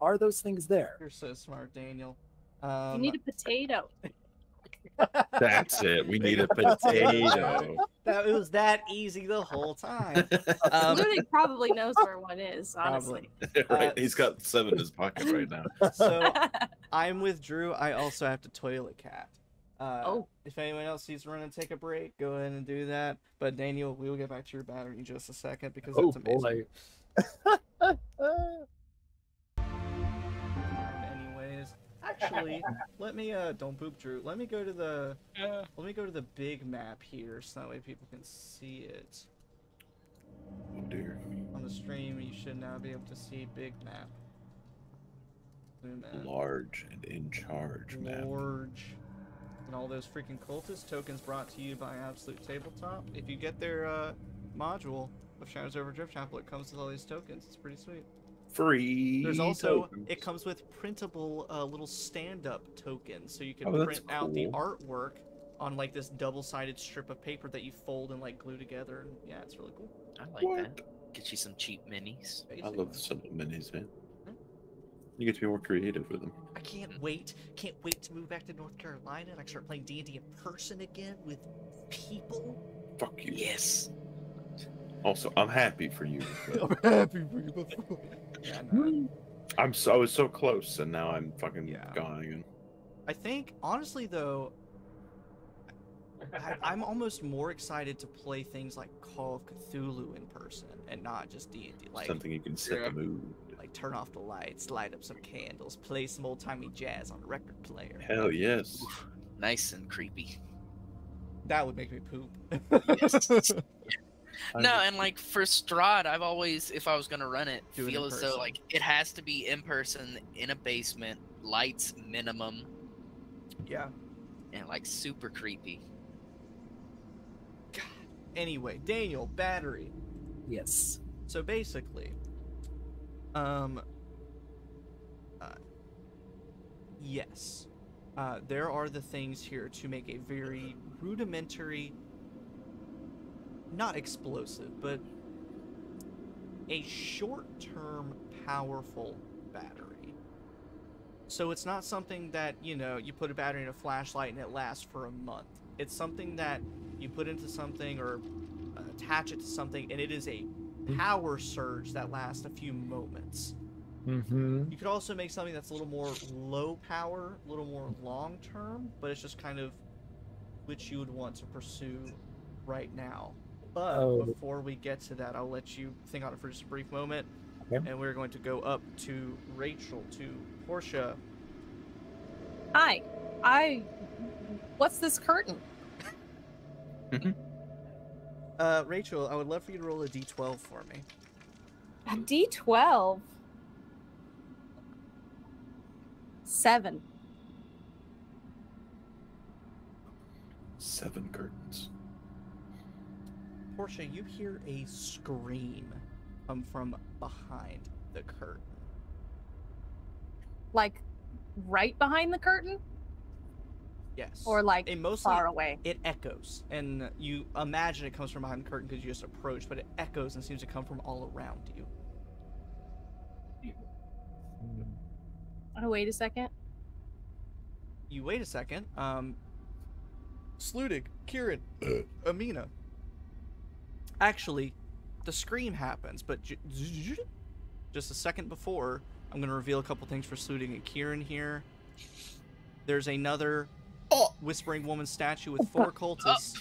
Are those things there? You're so smart, Daniel. You need a potato. That's it. We need a potato. It was that easy the whole time. Ludwig probably knows where one is, honestly. Right. He's got 7 in his pocket right now. So I'm with Drew. I also have to toilet cat. If anyone else needs to run and take a break, go ahead and do that. But Daniel, we will get back to your battery in just a second because it's amazing. Anyways, actually, let me don't poop, Drew. Let me go to the big map here so that way people can see it. Oh dear. On the stream, you should now be able to see big map. Zoom in. Large and in charge map. Large. And all those freaking cultist tokens brought to you by Absolute Tabletop. If you get their module of Shadows Over Driftchapel, it comes with all these tokens. It's pretty sweet. Free. There's also, tokens. it comes with printable little stand-up tokens, so you can that's print out the cool. artwork on like this double-sided strip of paper that you fold and like glue together. And yeah, it's really cool. I like that. Get you some cheap minis. I love the simple minis, man. You get to be more creative with them. I can't wait to move back to North Carolina and I can start playing D&D in person again with people. Fuck you. Yes. Also, I'm happy for you. I'm happy for you. Yeah, no. I was so close, and now I'm fucking going. I think, honestly, though, I'm almost more excited to play things like Call of Cthulhu in person and not just D&D. Like Something you can set the mood. Like turn off the lights, light up some candles, play some old-timey jazz on a record player. Hell yes. Nice and creepy. That would make me poop. Yes. No, and like for Strahd, I've always, if I was gonna run it, feel as though like it has to be in person, in a basement, lights minimum. Yeah. And like super creepy. God. Anyway, Daniel, battery. Yes. So basically, yes, there are the things here to make a very rudimentary, not explosive, but a short-term powerful battery. So it's not something that, you know, you put a battery in a flashlight and it lasts for a month. It's something that you put into something or attach it to something and it is a power surge that lasts a few moments. You could also make something that's a little more low power, a little more long term, but it's just kind of which you would want to pursue right now. But before we get to that, I'll let you think on it for just a brief moment. Okay. And we're going to go up to Rachel, to Portia. Hi. What's this curtain? Rachel, I would love for you to roll a d12 for me. A d12? 7. 7 curtains. Portia, you hear a scream come from behind the curtain. Like, right behind the curtain? Yes. Or like far away? It echoes, and you imagine it comes from behind the curtain because you just approached, but it echoes and seems to come from all around you. Oh, wait a second. You wait a second. Sludig, Kieran, Aminah. Actually, the scream happens, but just a second before, I'm going to reveal a couple things for Sludig and Kieran here. There's another whispering woman statue with 4 cultists,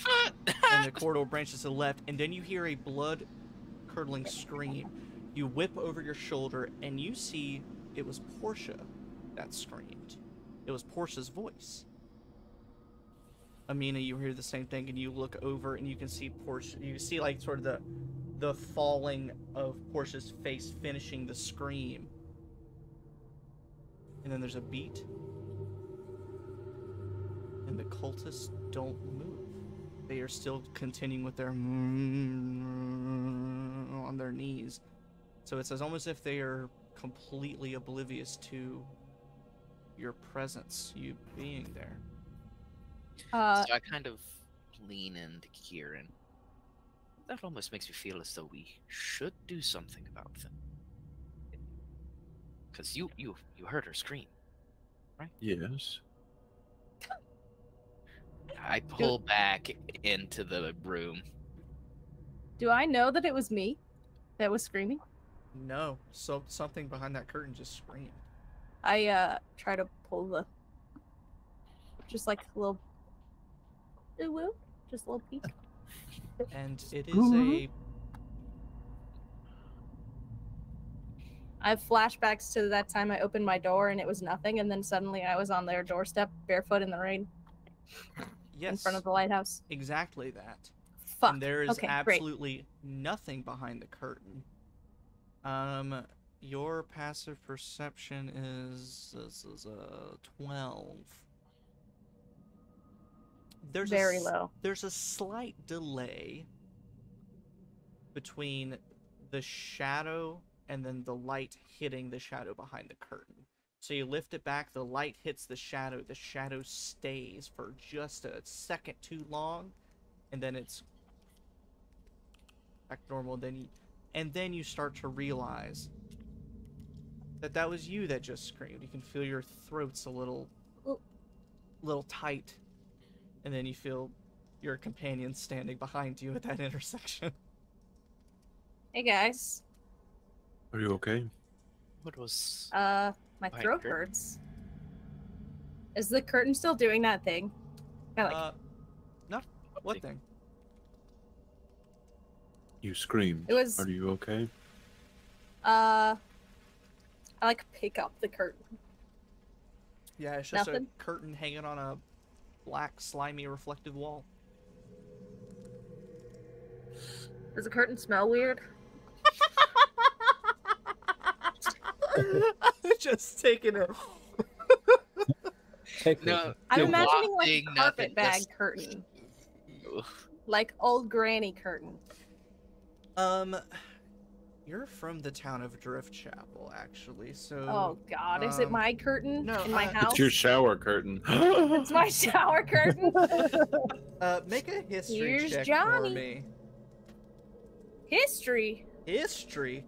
and the corridor branches to the left, and then you hear a blood-curdling scream. You whip over your shoulder, and you see it was Portia that screamed. It was Portia's voice. Aminah, you hear the same thing, and you look over, and you can see Portia. You see, like, sort of the falling of Portia's face finishing the scream. And then there's a beat. And the cultists don't move. They are still continuing with their on their knees. So it's almost if they are completely oblivious to your presence, you being there. So I kind of lean into Kieran. That almost makes me feel as though we should do something about them. Because you heard her scream, right? Yes. I pull back into the room. Do I know that it was me that was screaming? No, so something behind that curtain just screamed. I try to pull the just like a little woo, just a little peek. And it is a I have flashbacks to that time I opened my door and it was nothing, and then suddenly I was on their doorstep, barefoot in the rain, in front of the lighthouse. Exactly that. Fuck. And there is Okay, absolutely nothing behind the curtain. Your passive perception is 12. There's very low. There's a slight delay between the shadow and then the light hitting the shadow behind the curtain. So you lift it back, the light hits the shadow stays for just a second too long, and then it's back to normal. And then you start to realize that was you that just screamed. You can feel your throat's a little tight, and then you feel your companion standing behind you at that intersection. Hey guys. Are you okay? What was... My throat hurts. Is the curtain still doing that thing? Not what thing? You screamed. It was... Are you okay? I like pick up the curtain. Yeah, it's just Nothing? a curtain hanging on a black, slimy, reflective wall. Does the curtain smell weird? Just taking it. No, I'm the imagining like a wafting, carpet nothing, bag just- curtain. Ugh. Like old granny curtain. You're from the town of Driftchapel, actually, so... Oh god, is it my curtain no, in my house? It's your shower curtain. It's my shower curtain. Make a history Here's check Johnny. for me. History. History?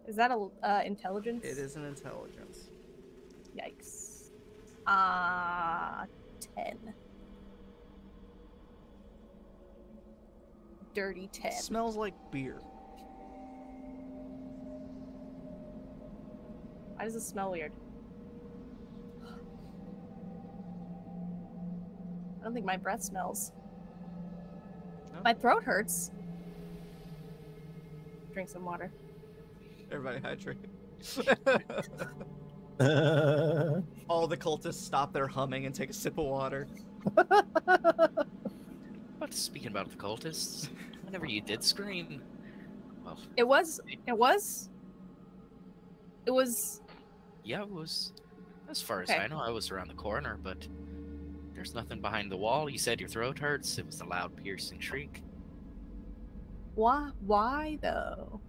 Is that a intelligence? It is an intelligence. Yikes. 10. Dirty 10. Smells like beer. Why does it smell weird? I don't think my breath smells. No? My throat hurts. Drink some water. Everybody hydrate. All the cultists stop their humming and take a sip of water. But speaking about the cultists, whenever you did scream, well, It was. yeah, it was. As far as Okay. I know, I was around the corner, but there's nothing behind the wall. You said your throat hurts. It was a loud, piercing shriek. Why though?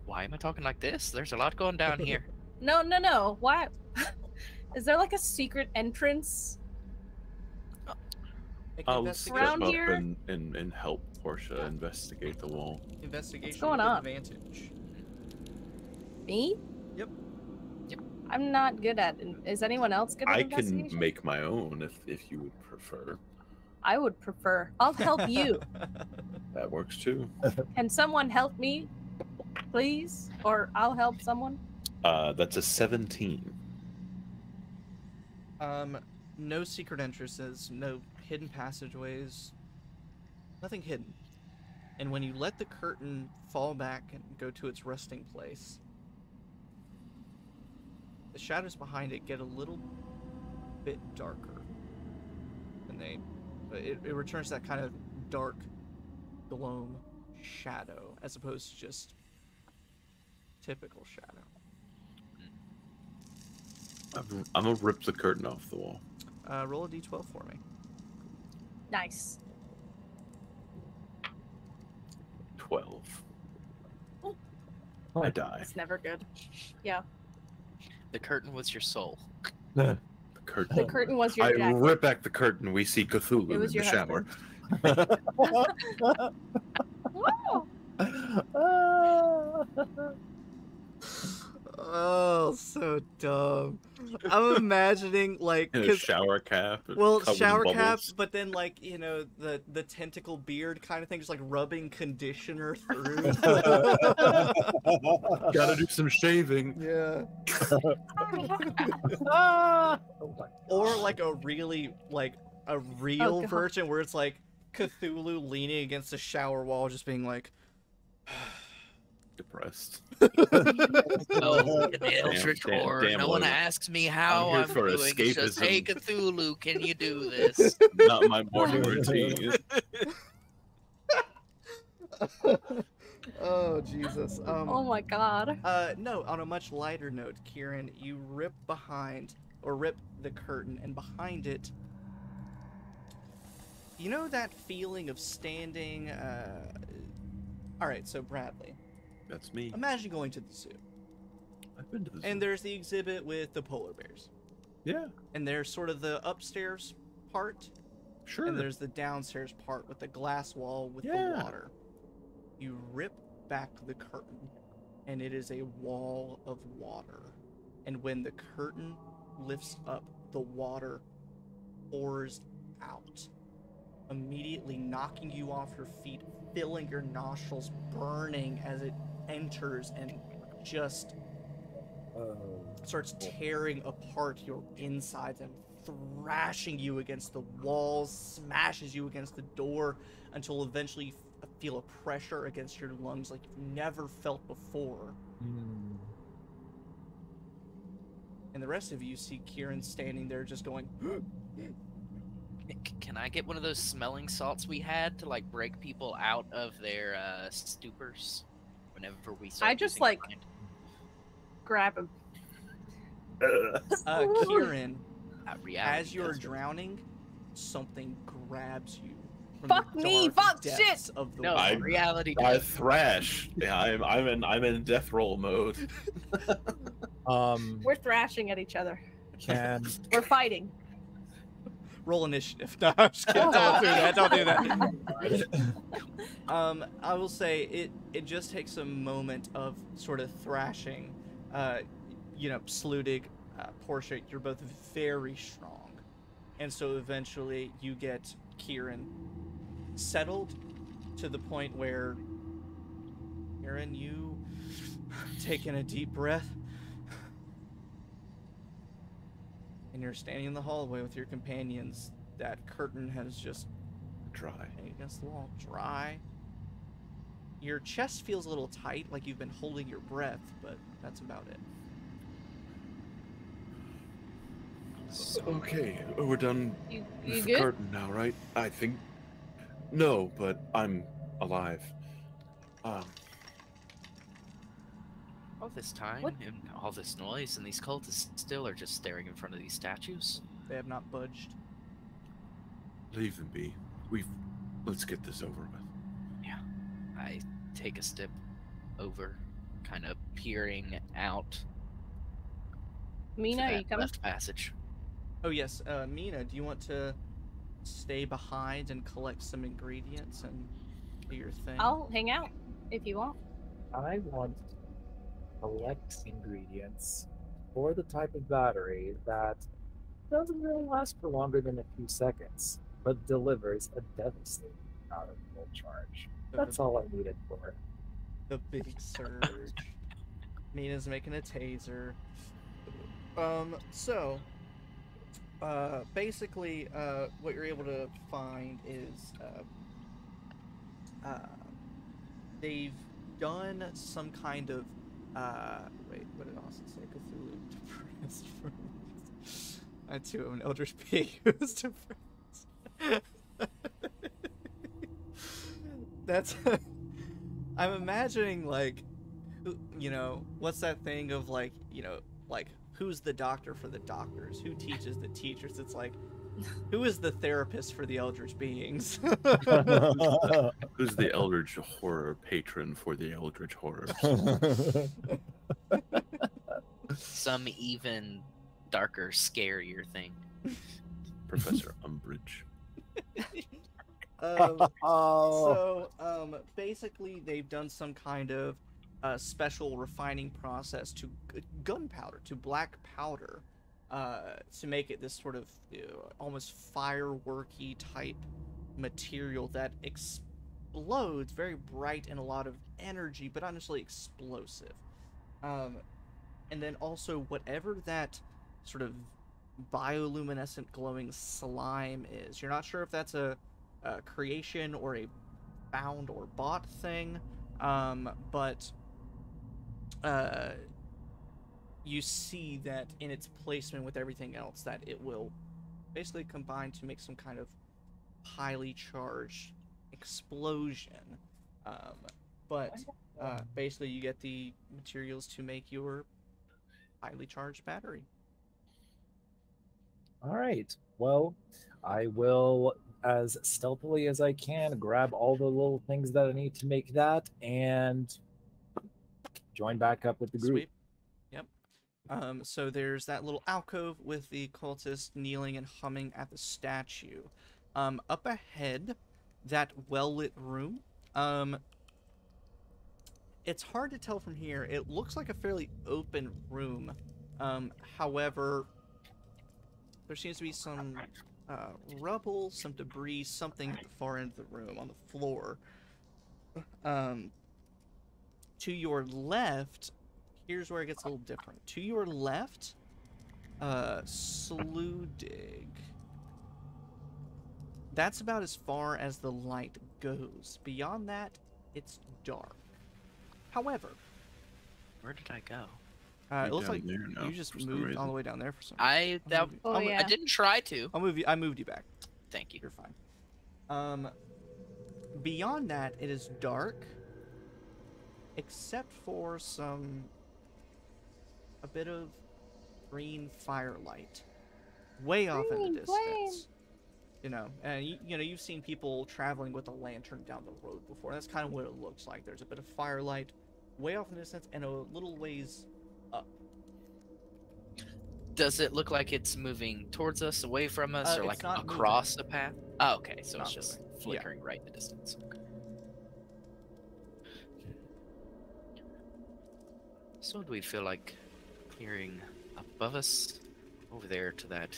Why am I talking like this? There's a lot going down here. No. Why? Is there like a secret entrance? Make an I'll investigation. step Around up here? and help Portia investigate the wall. Investigation What's going with on? advantage. Me? Yep. I'm not good at it. Is anyone else good at I can investigation? make my own if you would prefer. I would prefer. I'll help you. That works too. Can someone help me, please? Or I'll help someone. That's a 17. No secret entrances, no hidden passageways, nothing hidden. And when you let the curtain fall back and go to its resting place, the shadows behind it get a little bit darker. And it returns that kind of dark gloam shadow as opposed to just typical shadow. I'm gonna rip the curtain off the wall. Roll a d12 for me. Nice. 12. Oh. I die. It's never good. Yeah. The curtain was your soul. The curtain. The curtain was your I jacket. rip back the curtain. We see Cthulhu It in was the your shower. Woo! Oh, so dumb. I'm imagining like In a 'cause- shower cap. well, covered in shower cap, bubbles. but then like the tentacle beard kind of thing, just like rubbing conditioner through. Gotta do some shaving. Yeah. Or like a really a real God. version where it's like Cthulhu leaning against a shower wall, just being like. Depressed. Oh, an eldritch damn, horror. damn No one Logan. asks me how here I'm for doing. It's just, hey, escapism. Cthulhu, can you do this? Not my morning routine. Oh Jesus. Oh my god. No, on a much lighter note, Kieran, you rip the curtain, and behind it, you know that feeling of standing, alright, so Bradley, That's me. imagine going to the zoo, I've been to the zoo. and there's the exhibit with the polar bears, Yeah, and there's sort of the upstairs part, sure. and there's the downstairs part with the glass wall with the Yeah. water. You rip back the curtain, and it is a wall of water. And when the curtain lifts up, the water pours out, immediately knocking you off your feet, filling your nostrils, burning as it enters, and just starts tearing apart your insides and thrashing you against the walls, smashes you against the door, until eventually you feel a pressure against your lungs like you've never felt before. And the rest of you see Kieran standing there just going, Can I get one of those smelling salts we had to like break people out of their stupors whenever we start? I just, using like- mind? Grab him. Kieran, Reality as you're does it. drowning, something grabs you. From Fuck the me, dark fuck depths shit. Of the No, water. reality I does. thrash. Yeah, I'm in death roll mode. We're thrashing at each other. Can We're fighting. Roll initiative. No, I'm just kidding. Don't do that. Don't do that. I will say it just takes a moment of sort of thrashing. Sludig, Portia, you're both very strong, and so eventually you get Kieran settled to the point where, Kieran, you taking a deep breath. And you're standing in the hallway with your companions. That curtain has just Dry. banged against the wall. Dry. Your chest feels a little tight, like you've been holding your breath, but that's about it. Okay, we're done You with the good? curtain now, right? I think. No, but I'm alive. All this time What? and all this noise, and these cultists still are just staring in front of these statues. They have not budged. Leave them be. Let's get this over with. I take a step over, kind of peering out. to Mina, are that you coming? left passage. Oh yes, Mina, do you want to stay behind and collect some ingredients and do your thing? I'll hang out if you want. I want to collect ingredients for the type of battery that doesn't really last for longer than a few seconds, but delivers a devastating amount of full charge. That's all I needed for it. The big surge. Mina's making a taser. Basically, what you're able to find is, they've done some kind of, wait, what did Austin say? Cthulhu depressed from... I too am an Eldritch Pig who's depressed. That's... I'm imagining, like, you know, what's that thing of, like, you know, like, who's the doctor for the doctors? Who teaches the teachers? It's like, who is the therapist for the Eldritch beings? Who's the Eldritch horror patron for the Eldritch horrors? Some even darker, scarier thing. Professor Umbridge. Basically, they've done some kind of special refining process to gunpowder, to black powder, to make it this sort of almost fireworky type material that explodes, very bright and a lot of energy, but honestly explosive. And then also whatever that sort of bioluminescent glowing slime is, you're not sure if that's a creation or a found or bought thing, but you see that in its placement with everything else that it will basically combine to make some kind of highly charged explosion. Basically you get the materials to make your highly charged battery. All right. Well, I will, as stealthily as I can, grab all the little things that I need to make that and join back up with the group. Sweet. Yep. So there's that little alcove with the cultist kneeling and humming at the statue. Up ahead, that well-lit room. It's hard to tell from here. It looks like a fairly open room. However, there seems to be some rubble, some debris, something far into the room on the floor. To your left, here's where it gets a little different. To your left, Slough Dig. That's about as far as the light goes. Beyond that, it's dark. However, Where did I go? it looks like there now, you just for some moved all reason. the way down there for some I yeah. didn't try to. I'll move you. I moved you back. Thank you. You're fine. Beyond that, it is dark, except for a bit of green firelight, way off in the Green distance. flame. You know, and you've seen people traveling with a lantern down the road before. That's kind of what it looks like. There's a bit of firelight, way off in the distance, and a little ways up. Does it look like it's moving towards us, away from us, or It's like not across a path? Oh, okay, so Not it's just moving. Yeah. flickering right in the distance. Okay. So do we feel like clearing above us, over there to that?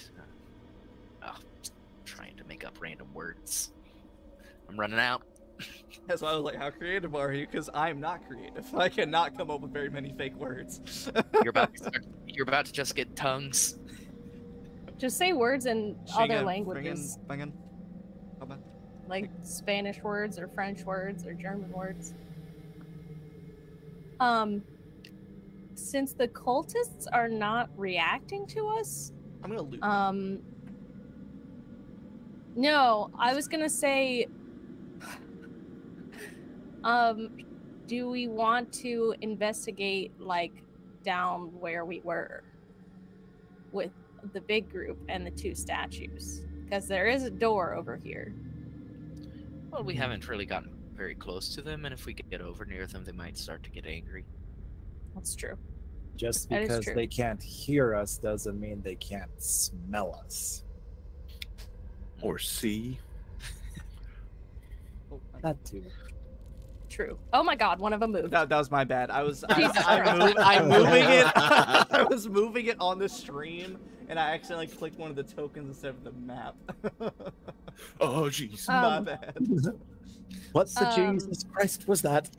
Trying to make up random words. I'm running out. That's why I was like, how creative are you? Because I'm not creative. I cannot come up with very many fake words. You're about to just get tongues. Just say words in other Shingen, languages, Fringen, how about- like Spanish words or French words or German words. Since the cultists are not reacting to us, I'm gonna loot. no, I was gonna say, do we want to investigate, like, down where we were with the big group and the two statues? Because there is a door over here. Well, we haven't really gotten very close to them, and if we get over near them, they might start to get angry. That's true. Just That is because true. they can't hear us doesn't mean they can't smell us. Or see. Oh, That too. True. Oh my god, one of them moved. That was my bad. I'm moving it. I was moving it on the stream, and I accidentally clicked one of the tokens instead of the map. Oh, jeez. My bad. What the Jesus Christ was that?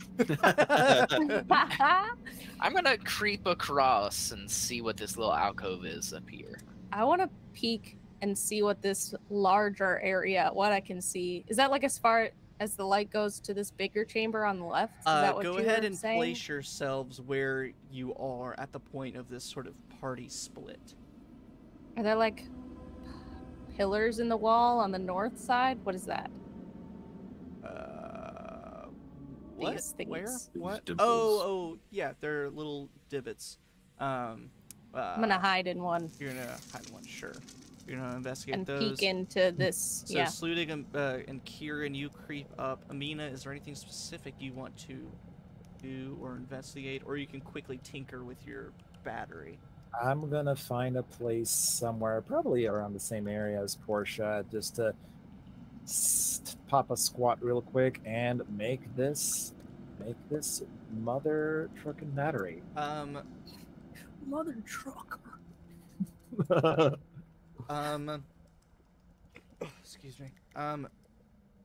I'm gonna creep across and see what this little alcove is up here. I want to peek and see what this larger area, what I can see. Is that like as far as the light goes to this bigger chamber on the left? Is that what Go you ahead were and saying? place yourselves where you are at the point of this sort of party split. Are there like pillars in the wall on the north side? What is that? What? These things. Where? What? dimples. Oh, yeah, they're little divots. I'm gonna hide in one You're gonna hide one, sure. You're gonna investigate and those. peek into this. So Yeah. Sludig and Kieran, you creep up. Aminah, is there anything specific you want to do or investigate, or you can quickly tinker with your battery? I'm gonna find a place somewhere, probably around the same area as Portia, just to pop a squat real quick and make this mother trucking battery. Mother trucker. Excuse me. I'm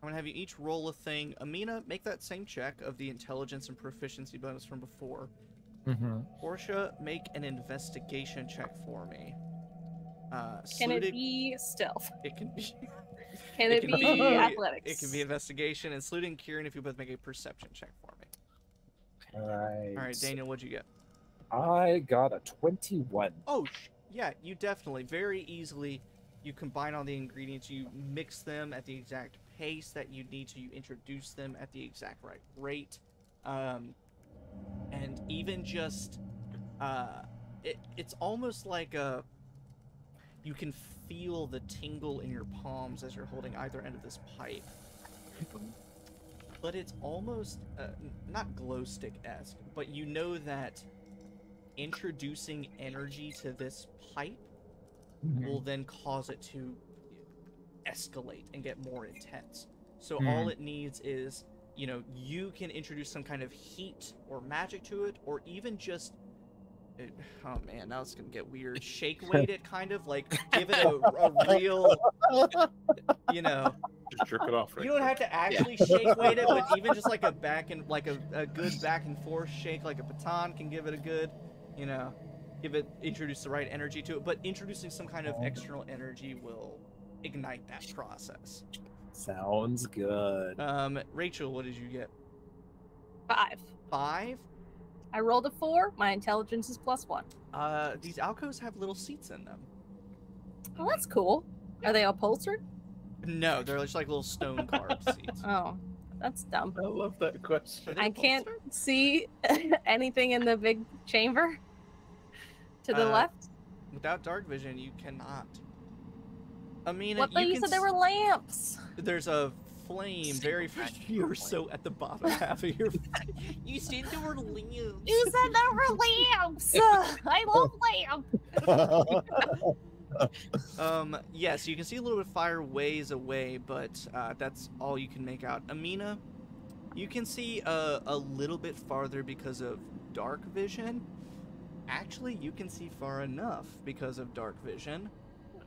gonna have you each roll a thing. Aminah, make that same check of the intelligence and proficiency bonus from before. Portia, make an investigation check for me. Can it Sludig- be stealth? It can be. Can it be athletics? It can be investigation, and Sludig and Kieran, if you both make a perception check for me. All right. All right, Daniel, what'd you get? I got a 21. Oh, yeah, you definitely, very easily, you combine all the ingredients, you mix them at the exact pace that you need to, you introduce them at the exact right rate, and even just, it's almost like you can feel the tingle in your palms as you're holding either end of this pipe. But it's almost, not glow stick-esque, but you know that introducing energy to this pipe will then cause it to escalate and get more intense. So all it needs is, you know, you can introduce some kind of heat or magic to it, or even just, oh man, now it's gonna get weird. Shake weight it, kind of like give it a real, you know. Just jerk it off, right? You don't have to actually shake weight it, but even just like a good back and forth shake, like a baton, can give it a good, you know, introduce the right energy to it. But introducing some kind of external energy will ignite that process. Sounds good. Rachel, what did you get? 5. 5? I rolled a 4. My intelligence is +1. These alcoves have little seats in them. Oh, that's cool. Are they upholstered? No, they're just like little stone carved seats. Oh, that's dumb. I love that question. Are they I can't upholstered? see anything in the big chamber to the left. Without dark vision, you cannot. Aminah, What? But you said there were lamps. There's a flame very you're so at the bottom half of your you said there were lamps. You said there were lamps. I love lamps. Yes, you can see a little bit of fire ways away, but that's all you can make out. Aminah, you can see a little bit farther because of dark vision. Actually, you can see far enough because of dark vision.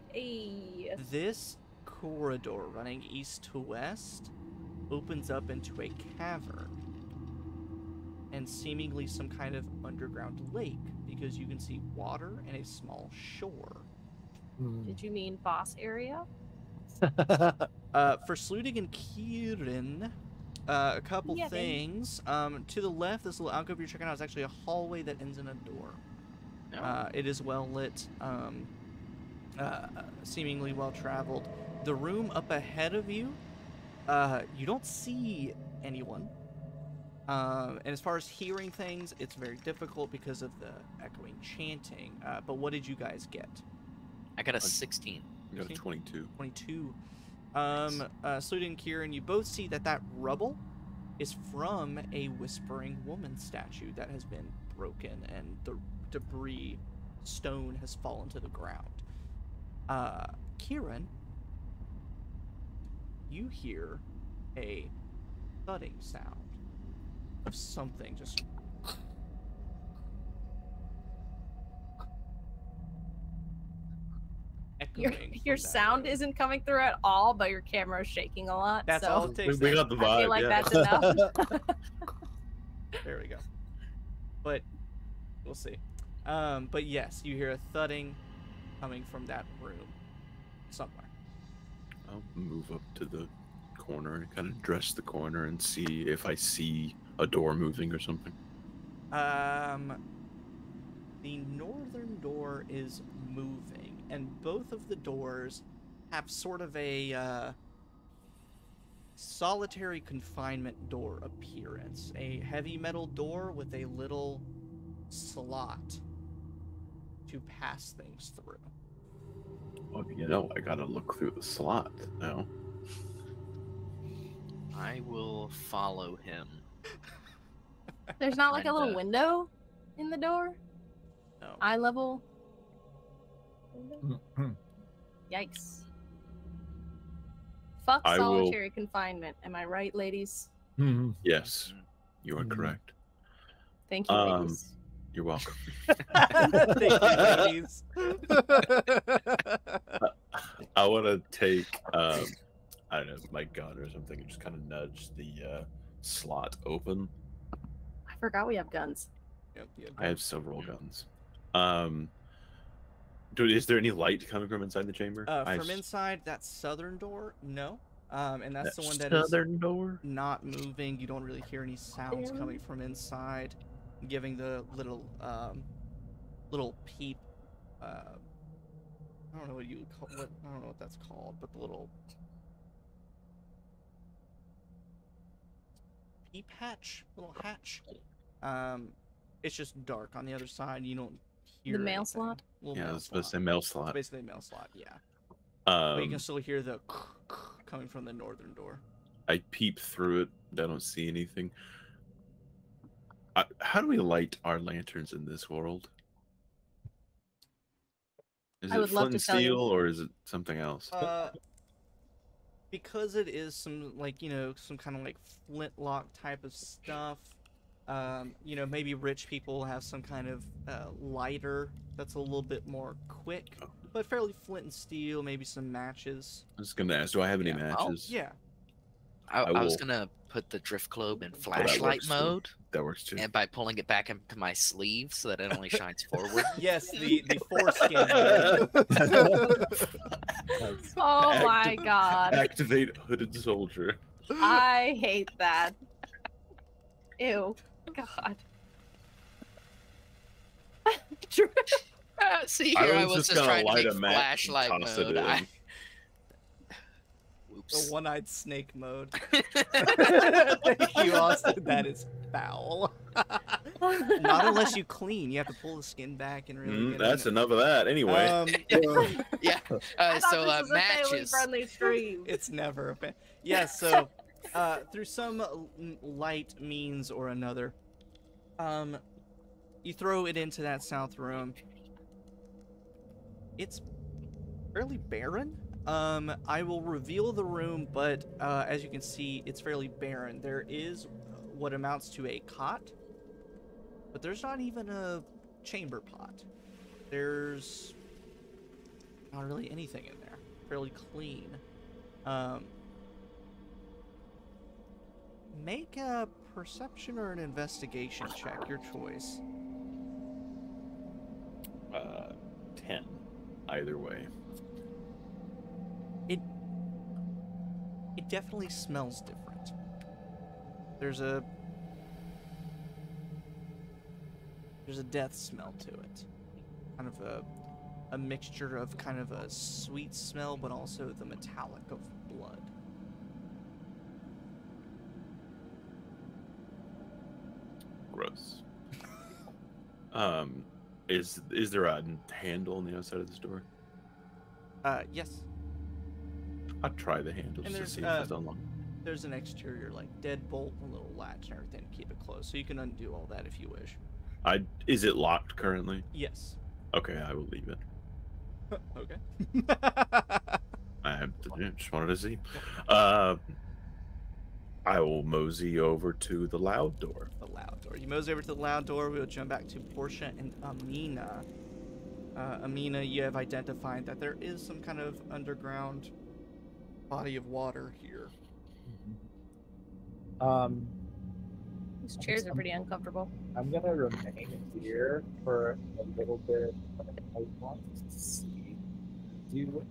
Hey. This corridor running east to west opens up into a cavern and seemingly some kind of underground lake, because you can see water and a small shore. Did you mean boss area? For Sludig and Kieran, a couple Yeah, baby. things. To the left, this little alcove you're checking out is actually a hallway that ends in a door. It is well lit, seemingly well traveled. The room up ahead of you, you don't see anyone. And as far as hearing things, it's very difficult because of the echoing chanting. But what did you guys get? I got a 16. I got a 22. 22. Nice. Sludig and Kieran, you both see that rubble is from a whispering woman statue that has been broken, and the debris stone has fallen to the ground. Kieran, you hear a thudding sound of something just. echoing Your from that sound room. isn't coming through at all, but your camera is shaking a lot. That's so all it takes. We got the vibe. I feel like yeah. that's enough. There we go. But we'll see. But yes, you hear a thudding coming from that room somewhere. I'll move up to the corner and kind of dress the corner and see if I see a door moving or something. The northern door is moving, and both of the doors have sort of a solitary confinement door appearance. A heavy metal door with a little slot to pass things through. Well, you know, I gotta look through the slot now. I will follow him. There's not like a little Kinda. window in the door? No. Eye level? Yikes. Fuck I will- solitary confinement. Am I right, ladies? Yes, you are Mhm. correct. Thank you, ladies. You're welcome. Thank you, ladies. I want to take, I don't know, my gun or something and just kind of nudge the slot open. I forgot we have guns. Yep, yep. I have several guns. Dude, is there any light coming from inside the chamber? From inside that southern door, no. And that's the one that is southern door. not moving. You don't really hear any sounds coming from inside, giving the little little peep. I don't know what you would call what. I don't know what that's called, but the little peep hatch, little hatch. It's just dark on the other side. You don't hear The mail anything. slot? Little Yeah, I mail was supposed to slot. say mail It's slot. basically a mail slot, yeah. But you Um, can still hear the coming from the northern door. I peep through it. I don't see anything. How do we light our lanterns in this world? Is I it would love flint and to tell you. steel or is it something else? Because it is some some kind of like flintlock type of stuff. Maybe rich people have some kind of lighter that's a little bit more quick, but fairly flint and steel. Maybe some matches. I was gonna ask, do I have any Yeah. matches? Yeah. I was will- gonna put the drift globe in that flashlight works too. mode, That works too. and by pulling it back into my sleeve so that it only shines forward. Yes, the foreskin. Oh my Active- god. Activate hooded soldier. I hate that. Ew. God. See, I here I was was just just gonna trying to light make a match and flashlight toss it mode. in. The Whoops. one-eyed snake mode. Thank you, Austin. That is foul. Not unless you clean. You have to pull the skin back and really. get That's in it. enough of that. Anyway, Yeah. I thought So this was a matches. family-friendly stream. It's never a fan. Yeah, so through some light means or another, you throw it into that south room. It's fairly barren. I will reveal the room, but as you can see, it's fairly barren. There is what amounts to a cot, but there's not even a chamber pot. There's not really anything in there. Fairly clean. Make a perception or an investigation check, your choice. 10. Either way. It definitely smells different. There's a death smell to it. Kind of a mixture of kind of a sweet smell, but also the metallic of blood. Gross. Is there a handle on the outside of this door? Yes. I'll try the handle And just to there's, see if it's unlocked. There's an exterior like deadbolt, and a little latch and everything to keep it closed, so you can undo all that if you wish. Is it locked currently? Yes. Okay, I will leave it. Okay. I just wanted to see. I will mosey over to the loud door. The loud door. You mosey over to the loud door. We'll jump back to Portia and Aminah. Aminah, you have identified that there is some kind of underground body of water here. These chairs are pretty uncomfortable. I'm gonna remain here for a little bit. I want to see. Do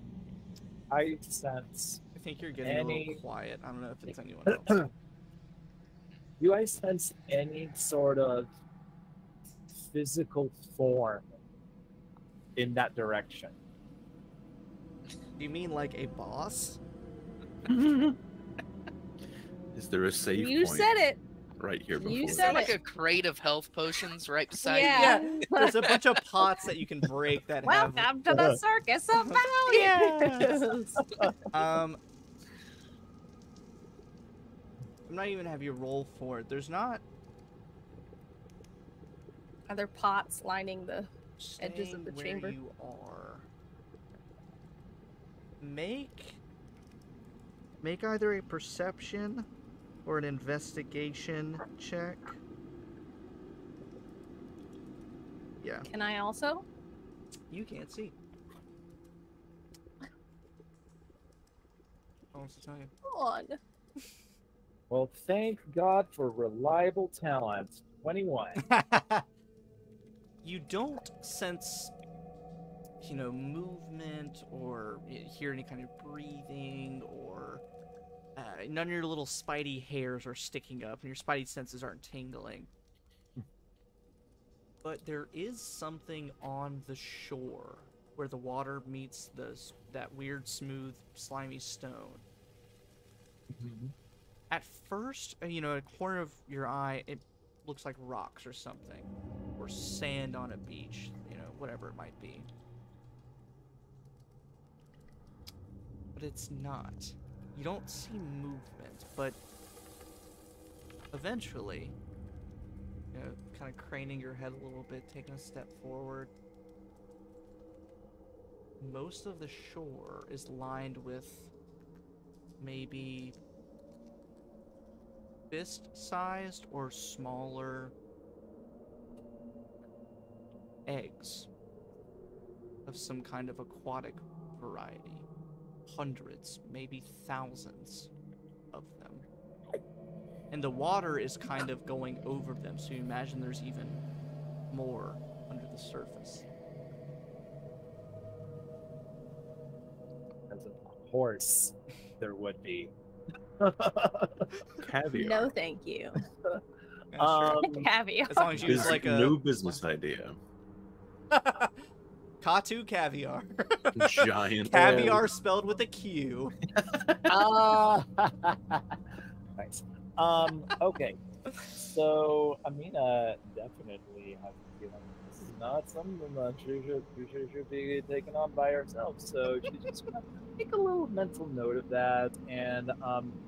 I sense? I think you're getting a little quiet. I don't know if it's anyone else. Do I sense any sort of physical form in that direction? Do you mean like a boss? Is there a safe You point said it. right here before? You Is said there like it. a crate of health potions right beside Yeah. you? There's a bunch of pots that you can break that have. Welcome to the circus of values. I'm not even have you roll for it. There's not. Are there pots lining the edges of the Staying where chamber? You are. Make either a perception or an investigation check. Yeah, Can I also? you can't see. I want to tell you. On. Well, thank God for reliable talent. 21. You don't sense, movement or hear any kind of breathing or none of your little spidey hairs are sticking up and your spidey senses aren't tingling. But there is something on the shore where the water meets that weird, smooth, slimy stone. At first, a corner of your eye, it looks like rocks or something, or sand on a beach, whatever it might be. But it's not. You don't see movement, but eventually, kind of craning your head a little bit, taking a step forward, most of the shore is lined with maybe fist-sized or smaller eggs of some kind of aquatic variety. Hundreds, maybe thousands of them. And the water is kind of going over them, so you imagine there's even more under the surface. As a horse, there would be. Caviar. No, thank you. Yeah, sure. Caviar. As long as you use like a New business idea. Qatu caviar. Giant. Caviar spelled with a Q. Nice. Okay. So Aminah definitely has a feeling this is not something that she should be taken on by herself. So she's just gonna make a little mental note of that. And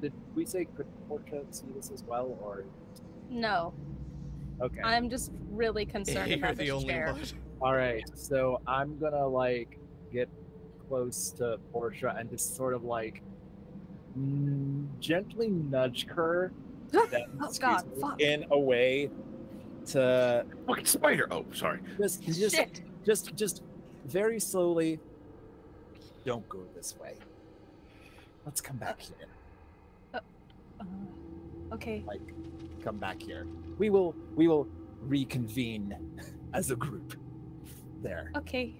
did we say could Portia see this as well, or No, okay? I'm just really concerned You're about the this only chair. one. All right. So I'm gonna get close to Portia and just sort of gently nudge her. Then, Oh excuse God, me, fuck. in a way to Fucking spider. Oh, sorry. Shit. just very slowly. Don't go this way. Let's come back here. Okay. Come back here. We will reconvene as a group. There. Okay.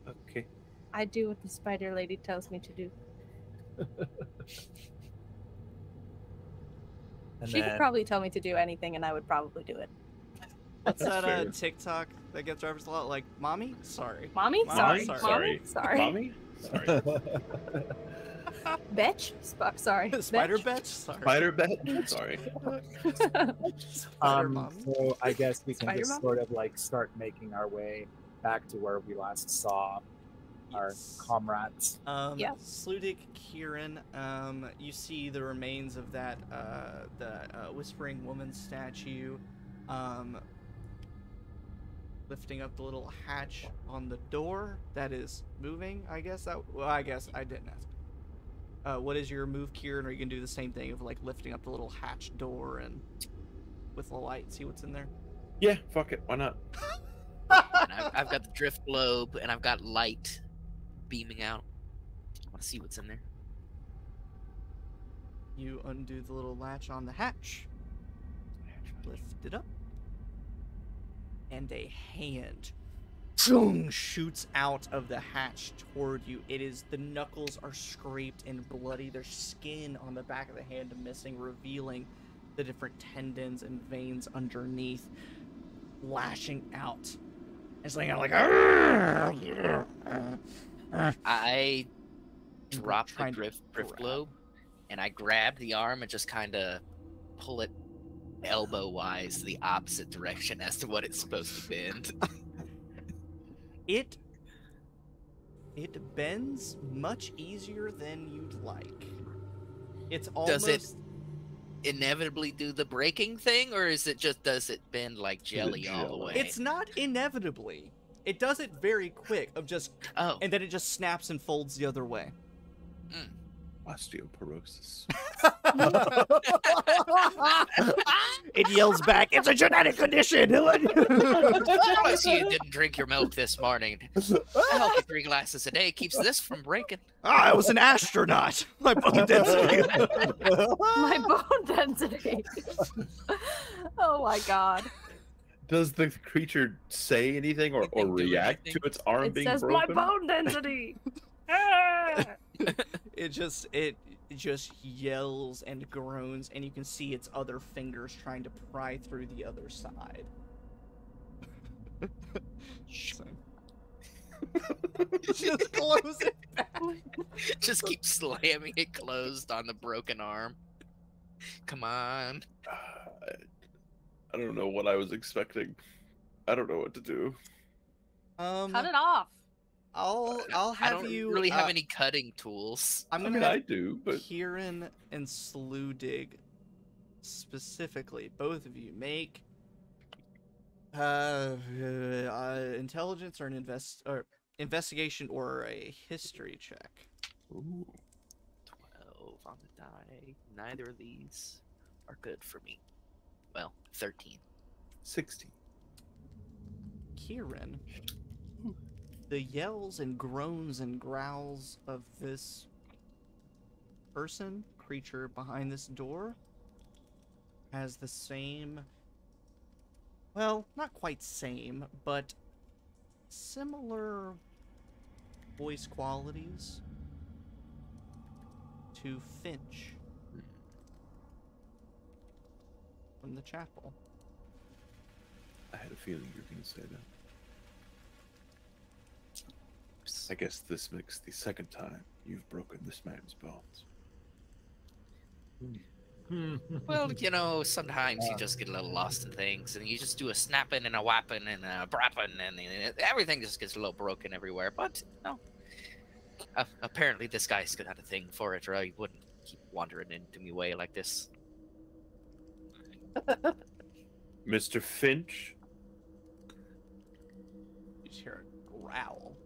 Okay. I do what the spider lady tells me to do. And She then, could probably tell me to do anything, and I would probably do it. What's That's fair. that TikTok that gets referenced a lot? Like, mommy? Sorry. Mommy? Mommy? Sorry. Sorry. Mommy? Sorry. Mommy? Sorry. Bitch? Sorry. Spider Bitch. bitch? Sorry. Spider bet? Sorry. Spider mommy? so I guess we can Spider just Mom? sort of start making our way back to where we last saw our Yes. comrades. Yeah. Sludik, Kieran, you see the remains of that, the Whispering Woman statue, lifting up the little hatch on the door that is moving, I guess. I guess I didn't ask. What is your move, Kieran? Or are you gonna do the same thing of like lifting up the little hatch door and with the light, see what's in there? Yeah, fuck it. Why not? And I've got the drift globe, and I've got light beaming out. I want to see what's in there. You undo the little latch on the hatch, lift it up, and a hand shoots out of the hatch toward you. The knuckles are scraped and bloody. There's skin on the back of the hand missing, revealing the different tendons and veins underneath, lashing out. It's like I drop the trying to drift grab. globe, and I grab the arm and just kind of pull it elbow-wise the opposite direction as to what it's supposed to bend. It bends much easier than you'd like. It's almost... Does it inevitably do the breaking thing, or does it bend like jelly all the way? It's not inevitably. It does it very quick, of just... Oh. And then it just snaps and folds the other way. Osteoporosis. It yells back, it's a genetic condition! I see you didn't drink your milk this morning. A healthy 3 glasses a day keeps this from breaking. I was an astronaut! My bone density! My bone density. Oh my god. Does the creature say anything or Anything, do react to anything? its arm It being says broken? my bone density. Ah! It just yells and groans, and you can see its other fingers trying to pry through the other side. Just close it back. Just keep slamming it closed on the broken arm. Come on. I don't know what I was expecting. I don't know what to do. Cut it off. I'll I have don't you really have any cutting tools. I'm I gonna mean, have I do, but Kieran and Sludig specifically, both of you, make intelligence or investigation or a history check. ooh, 12 on the die. Neither of these are good for me. Well, 13. 16. Kieran, the yells and groans and growls of this creature behind this door has the same, well, not quite same, but similar voice qualities to Finch from the chapel. I had a feeling you were going to say that. I guess this makes the second time you've broken this man's bones. Well, you know, sometimes you just get a little lost in things, and you just do a snapping and a whapping and a brapping, and everything just gets a little broken everywhere. But, no. Apparently this guy's got a thing for it, or I wouldn't keep wandering into me way like this. Mr. Finch? You just hear a growl.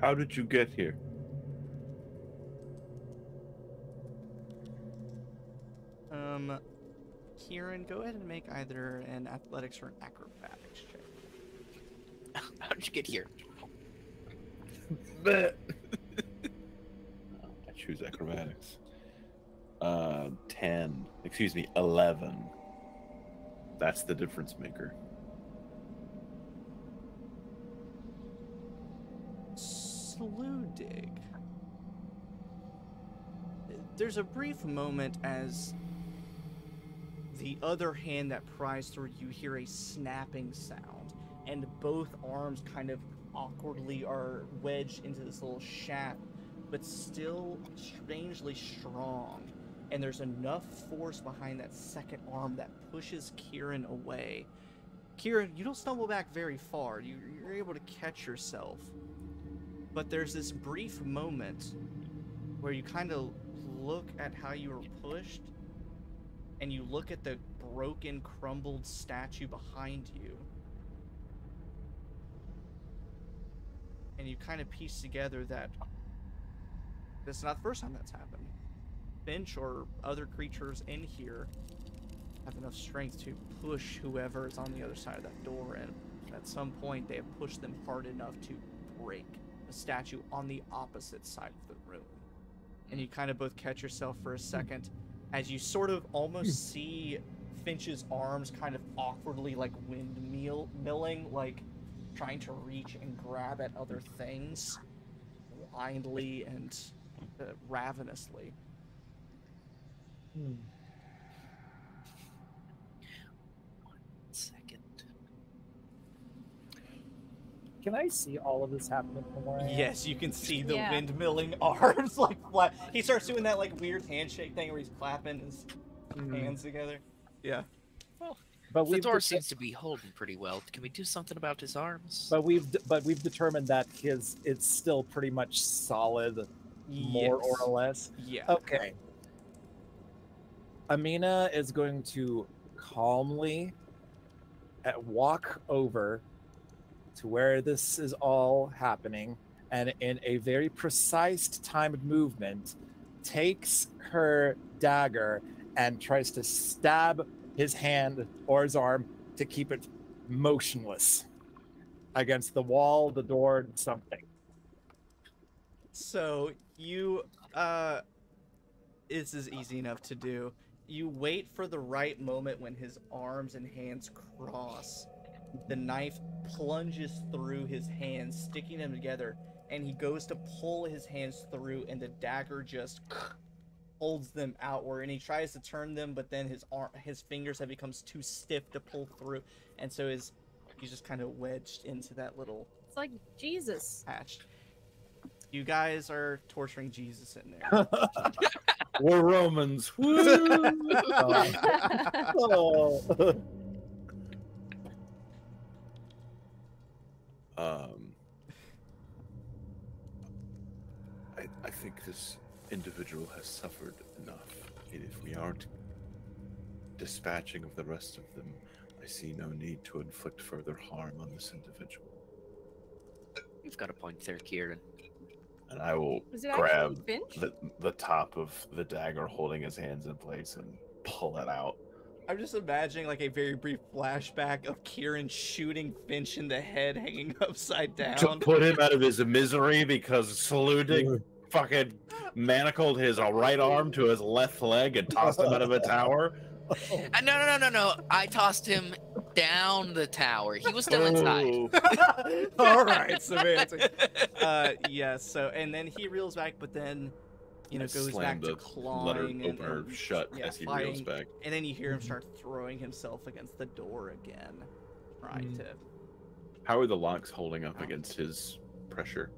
How did you get here? Kieran, go ahead and make either an athletics or an acrobatics check. How did you get here? I choose acrobatics. 10. Excuse me, 11. That's the difference maker. Sludig. There's a brief moment as the other hand that pries through, you hear a snapping sound, and both arms kind of awkwardly are wedged into this little shaft, but still strangely strong. And there's enough force behind that second arm that pushes Kieran away. Kieran, you don't stumble back very far. You're able to catch yourself. But there's this brief moment where you kind of look at how you were pushed, and you look at the broken, crumbled statue behind you. and you kind of piece together that this is not the first time that's happened. Finch or other creatures in here have enough strength to push whoever is on the other side of that door, and at some point they have pushed them hard enough to break a statue on the opposite side of the room. And you kind of both catch yourself for a second as you sort of almost see Finch's arms kind of awkwardly like windmilling, like trying to reach and grab at other things blindly and ravenously. One second. Can I see all of this happening from where I am? Yes, you can see the Yeah. windmilling arms like flat. He starts doing that like weird handshake thing where he's clapping his hands together. Yeah. But The door seems to be holding pretty well. Can we do something about his arms? But we've determined that it's still pretty much solid, more Yes. or less. Yeah. Okay. Aminah is going to calmly walk over to where this is all happening, and in a very precise timed movement, takes her dagger and tries to stab his hand or his arm to keep it motionless against the wall, the door, something. So you this is easy enough to do. You wait for the right moment when his arms and hands cross. The knife plunges through his hands, sticking them together, and he goes to pull his hands through, and the dagger just holds them outward, and he tries to turn them, but then his fingers have become too stiff to pull through, and so he's just kind of wedged into that little It's like Jesus. patch. You guys are torturing Jesus in there. We're Romans. Woo! Oh. I think this individual has suffered enough. And if we aren't dispatching of the rest of them, I see no need to inflict further harm on this individual. You've got a point there, Kieran. And I will Was it grab actually Finch? the top of the dagger holding his hands in place and pull it out. I'm just imagining like a very brief flashback of Kieran shooting Finch in the head, hanging upside To down. put him out of his misery because Saludig fucking manacled his right arm to his left leg and tossed him out of a tower. No. I tossed him down the tower. He was still inside. Ooh. All right, semantics. Yes. So, and then he reels back, but then, goes Slam back to the letter clawing opener shut yeah, as he reels fighting. back. And then you hear him start throwing himself against the door again, trying to. How are the locks holding up against his pressure?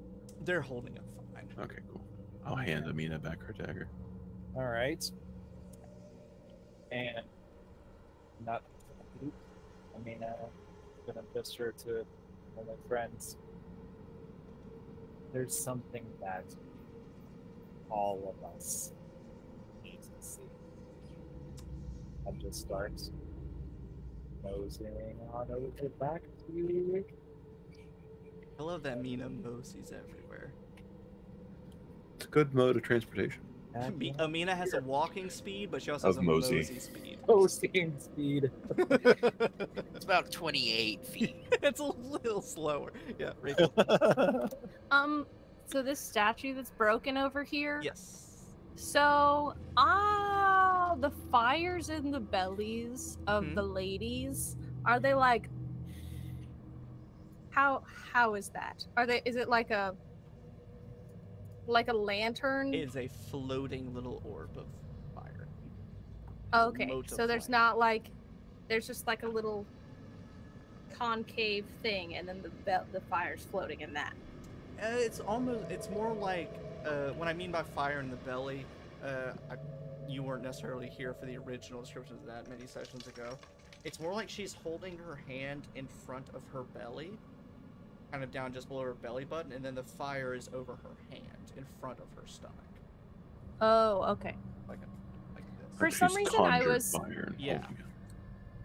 They're holding up fine. Okay, cool. I'll hand Aminah back her dagger. All right. And not. I mean, I'm gonna gesture to one of my friends. There's something that all of us need to see. And just starts moseying on over back to you. I love that Mina mosies everywhere. It's a good mode of transportation. Aminah has a walking speed, but she also Of has a mosey. mosey speed. Moseying speed. It's about 28 feet. It's a little slower. Yeah, Rachel. So this statue that's broken over here. Yes. So, the fires in the bellies of Mhm. the ladies, are they like? How is that? Is it like a lantern? It's a floating little orb of fire. Okay, mote of so there's flame. not like, there's just like a little concave thing, and then the fire's floating in that. It's more like, what I mean by fire in the belly, you weren't necessarily here for the original descriptions of that many sessions ago. It's more like she's holding her hand in front of her belly, kind of down just below her belly button, and then the fire is over her hand, in front of her stomach. Oh, okay. Like this. For some She's reason, I conjured was- fire and Yeah. holding it.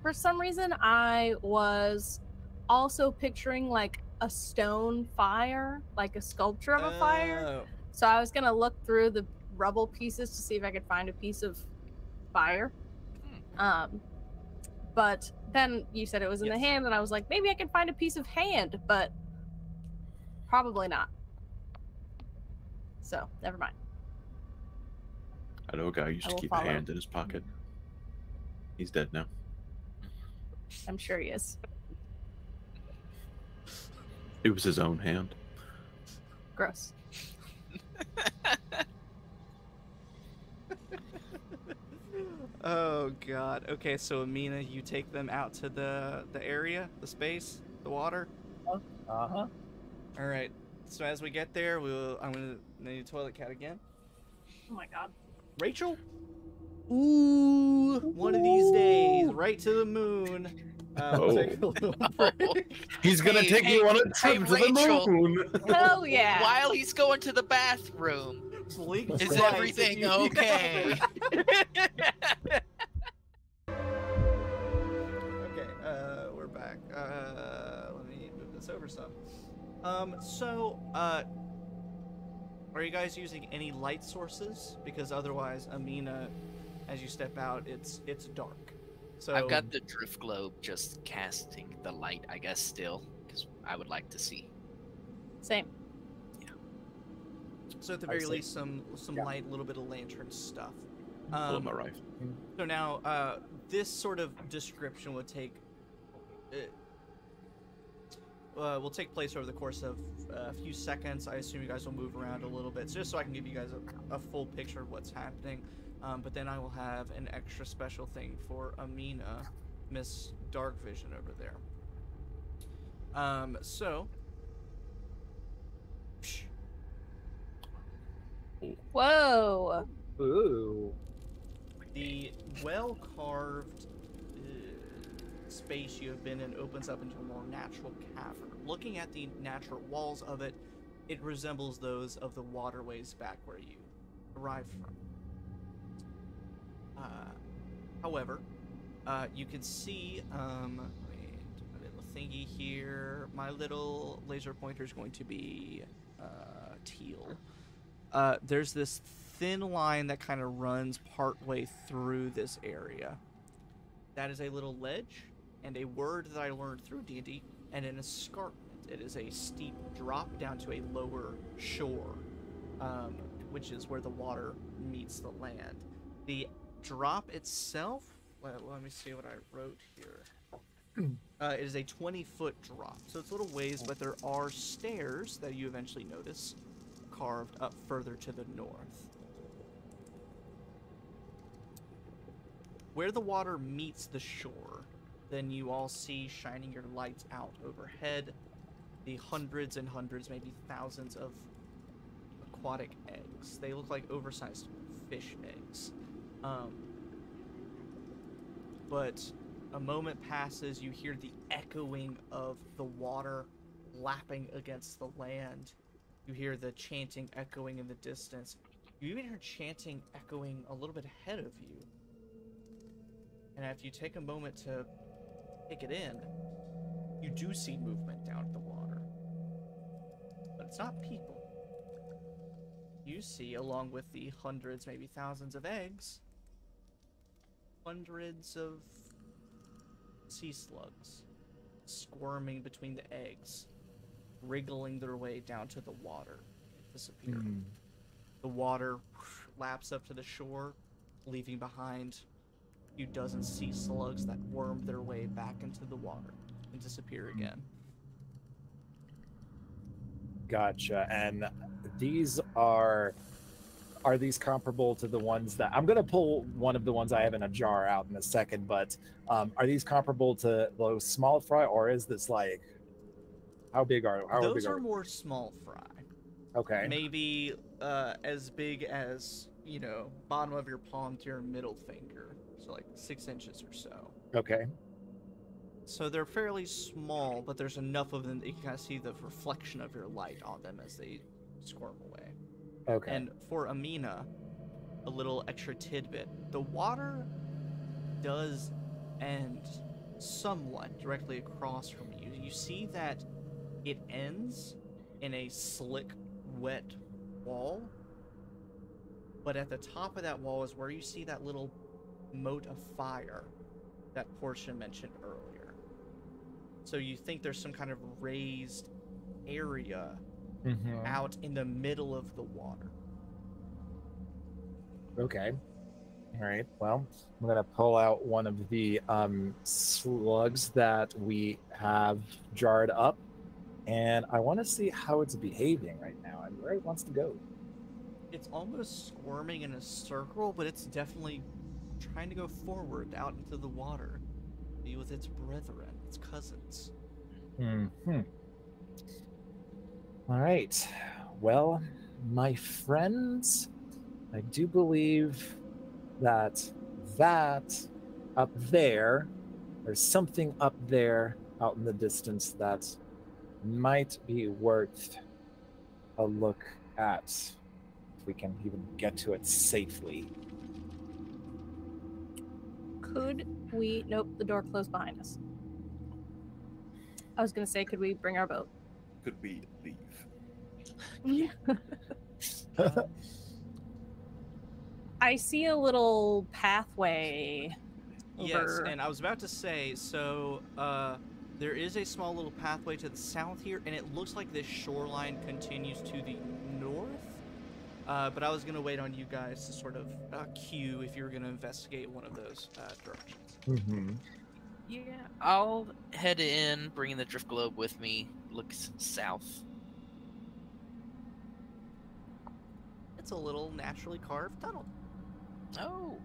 For some reason, I was also picturing like a stone fire, like a sculpture of a fire. Oh. So I was gonna look through the rubble pieces to see if I could find a piece of fire. But then you said it was in the Yes. hand, and I was like, maybe I can find a piece of hand, but probably not. So never mind. I know a guy who used I to will keep follow. a hand in his pocket. He's dead now. I'm sure he is. It was his own hand. Gross. Oh god. Okay, so Aminah, you take them out to the area, the space, the water. Uh-huh. All right. So as we get there, I'm gonna need a toilet cat again. Oh my god. Rachel. Ooh, one of these days, right to the moon. We'll take a little break. He's gonna Hey, take hey, you on a hey, trip to Rachel. the moon. Hell yeah. While he's going to the bathroom, Blink is twice everything if you- okay? Okay, we're back. Let me move this over some. Are you guys using any light sources? Because otherwise, Aminah, as you step out, it's dark. So I've got the drift globe just casting the light, I guess, still, because I would like to see. Same. So at the I very see. least, some Yeah. light, a little bit of lantern stuff. Pull up my rifle. So now, this sort of description would take will take place over the course of a few seconds. I assume you guys will move around a little bit, just so I can give you guys a full picture of what's happening. But then I will have an extra special thing for Aminah, Miss Dark Vision over there. Whoa. Ooh. The well-carved space you have been in opens up into a more natural cavern. Looking at the natural walls of it, it resembles those of the waterways back where you arrived from. However, you can see, wait, a little thingy here. My little laser pointer is going to be teal. There's this thin line that kind of runs partway through this area. That is a little ledge, and a word that I learned through D&D, and an escarpment. It is a steep drop down to a lower shore, which is where the water meets the land. The drop itself, let me see what I wrote here. It is a 20-foot drop, so it's a little ways, but there are stairs that you eventually notice carved up further to the north. Where the water meets the shore, then you all see shining your lights out overhead the hundreds and hundreds, maybe thousands of aquatic eggs. They look like oversized fish eggs. But a moment passes, you hear the echoing of the water lapping against the land. You hear the chanting echoing in the distance. You even hear chanting echoing a little bit ahead of you. And if you take a moment to take it in, you do see movement down at the water. But it's not people. You see, along with the hundreds, maybe thousands of eggs, hundreds of sea slugs squirming between the eggs, wriggling their way down to the water, disappearing. The water laps up to the shore, leaving behind a few dozen sea slugs that worm their way back into the water and disappear again. Gotcha. And these are these comparable to the ones that I'm gonna pull one of the ones I have in a jar out in a second, but are these comparable to those small fry, or is this like how big are Those are more small fry. okay? Maybe as big as, you know, bottom of your palm to your middle finger. So like 6 inches or so. Okay. So they're fairly small, but there's enough of them that you can kind of see the reflection of your light on them as they squirm away. Okay. And for Aminah, a little extra tidbit. The water does end somewhat directly across from you. You see that it ends in a slick, wet wall. But at the top of that wall is where you see that little moat of fire that Portia mentioned earlier. So you think there's some kind of raised area out in the middle of the water. Okay. All right. Well, I'm gonna pull out one of the slugs that we have jarred up, and I want to see how it's behaving right now and where it wants to go. It's almost squirming in a circle, but it's definitely trying to go forward out into the water, be with its brethren, its cousins. All right. Well, my friends, I do believe that up there, there's something up there out in the distance that might be worth a look at, if we can even get to it safely. Could we? Nope, the door closed behind us. I was gonna say, could we bring our boat? Could we leave? I see a little pathway. Yes, over- and I was about to say, so there is a small little pathway to the south here, and it looks like this shoreline continues to the north. But I was going to wait on you guys to sort of cue if you were going to investigate one of those directions. Yeah, I'll head in, bringing the drift globe with me. Looks south. It's a little naturally carved tunnel. Oh,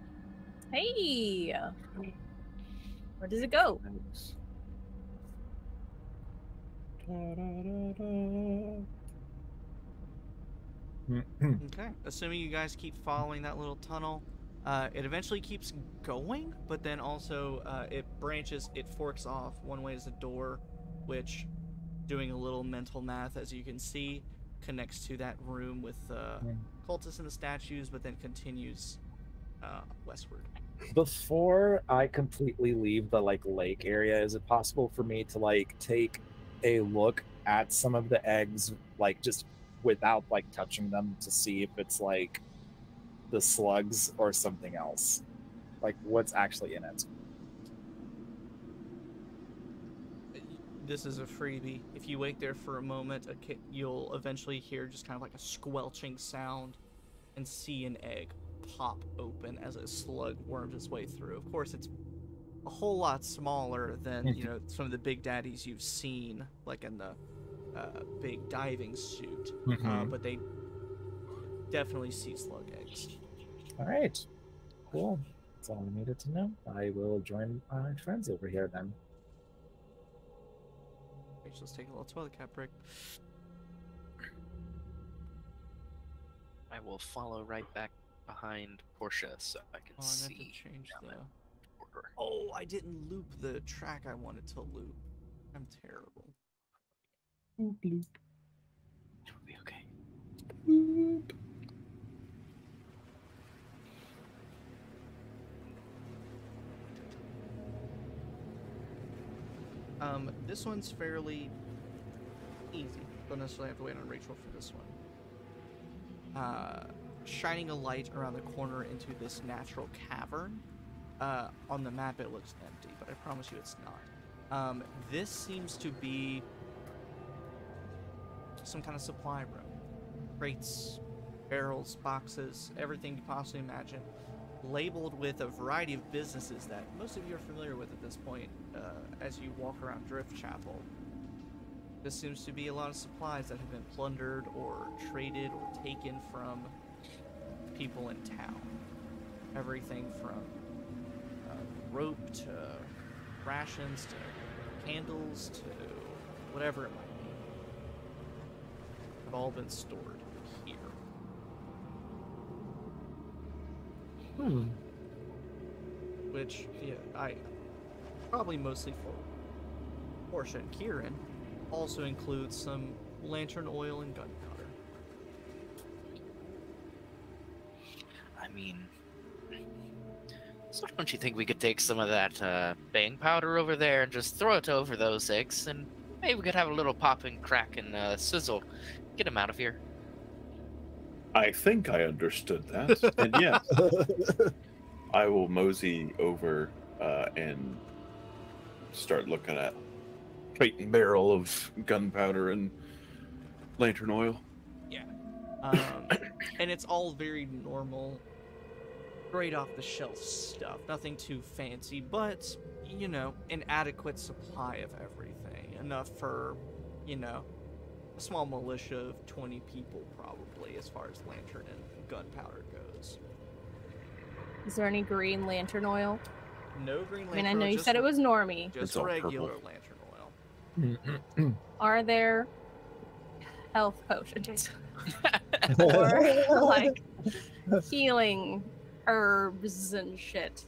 Hey, where does it go? Okay. Assuming you guys keep following that little tunnel, it eventually keeps going, but then also it branches, it forks off. One way is a door, which, doing a little mental math, as you can see, connects to that room with cultists and the statues, but then continues westward. Before I completely leave the lake area, is it possible for me to take a look at some of the eggs, just without touching them, to see if it's the slugs or something else, what's actually in it? This is a freebie. If you wait there for a moment, you'll eventually hear just kind of a squelching sound and see an egg pop open as a slug worms its way through. Of course, it's a whole lot smaller than some of the big daddies you've seen, in the big diving suit, but they definitely sea slug eggs. All right, cool. That's all I needed to know. I will join our friends over here then. Let's take a little toilet cap break. I will follow right back behind Portia so I can Oh, I meant see. to change down the... that border. Oh, I didn't loop the track I wanted to loop. I'm terrible. It'll be okay. This one's fairly easy. Don't necessarily have to wait on Rachel for this one. Shining a light around the corner into this natural cavern. On the map it looks empty, but I promise you it's not. This seems to be some kind of supply room. Crates, barrels, boxes, everything you possibly imagine. Labeled with a variety of businesses that most of you are familiar with at this point as you walk around Driftchapel. This seems to be a lot of supplies that have been plundered or traded or taken from people in town. Everything from rope to rations to candles to whatever it might be have all been stored here. Which, yeah, I probably mostly for Portia and Kieran, also includes some lantern oil and gunpowder. I mean, so don't you think we could take some of that bang powder over there and just throw it over those eggs and Maybe we could have a little pop and crack and sizzle. Get him out of here. I think I understood that. And yes, I will mosey over and start looking at crate and barrel of gunpowder and lantern oil. And it's all very normal, straight off the shelf stuff. Nothing too fancy, but, you know, an adequate supply of everything. Enough for, you know, a small militia of 20 people, probably, as far as lantern and gunpowder goes. Is there any green lantern oil? No green lantern I mean, I know oil, you said it was normie. just It's all regular purple. lantern oil. Are there health potions? Or like healing herbs and shit?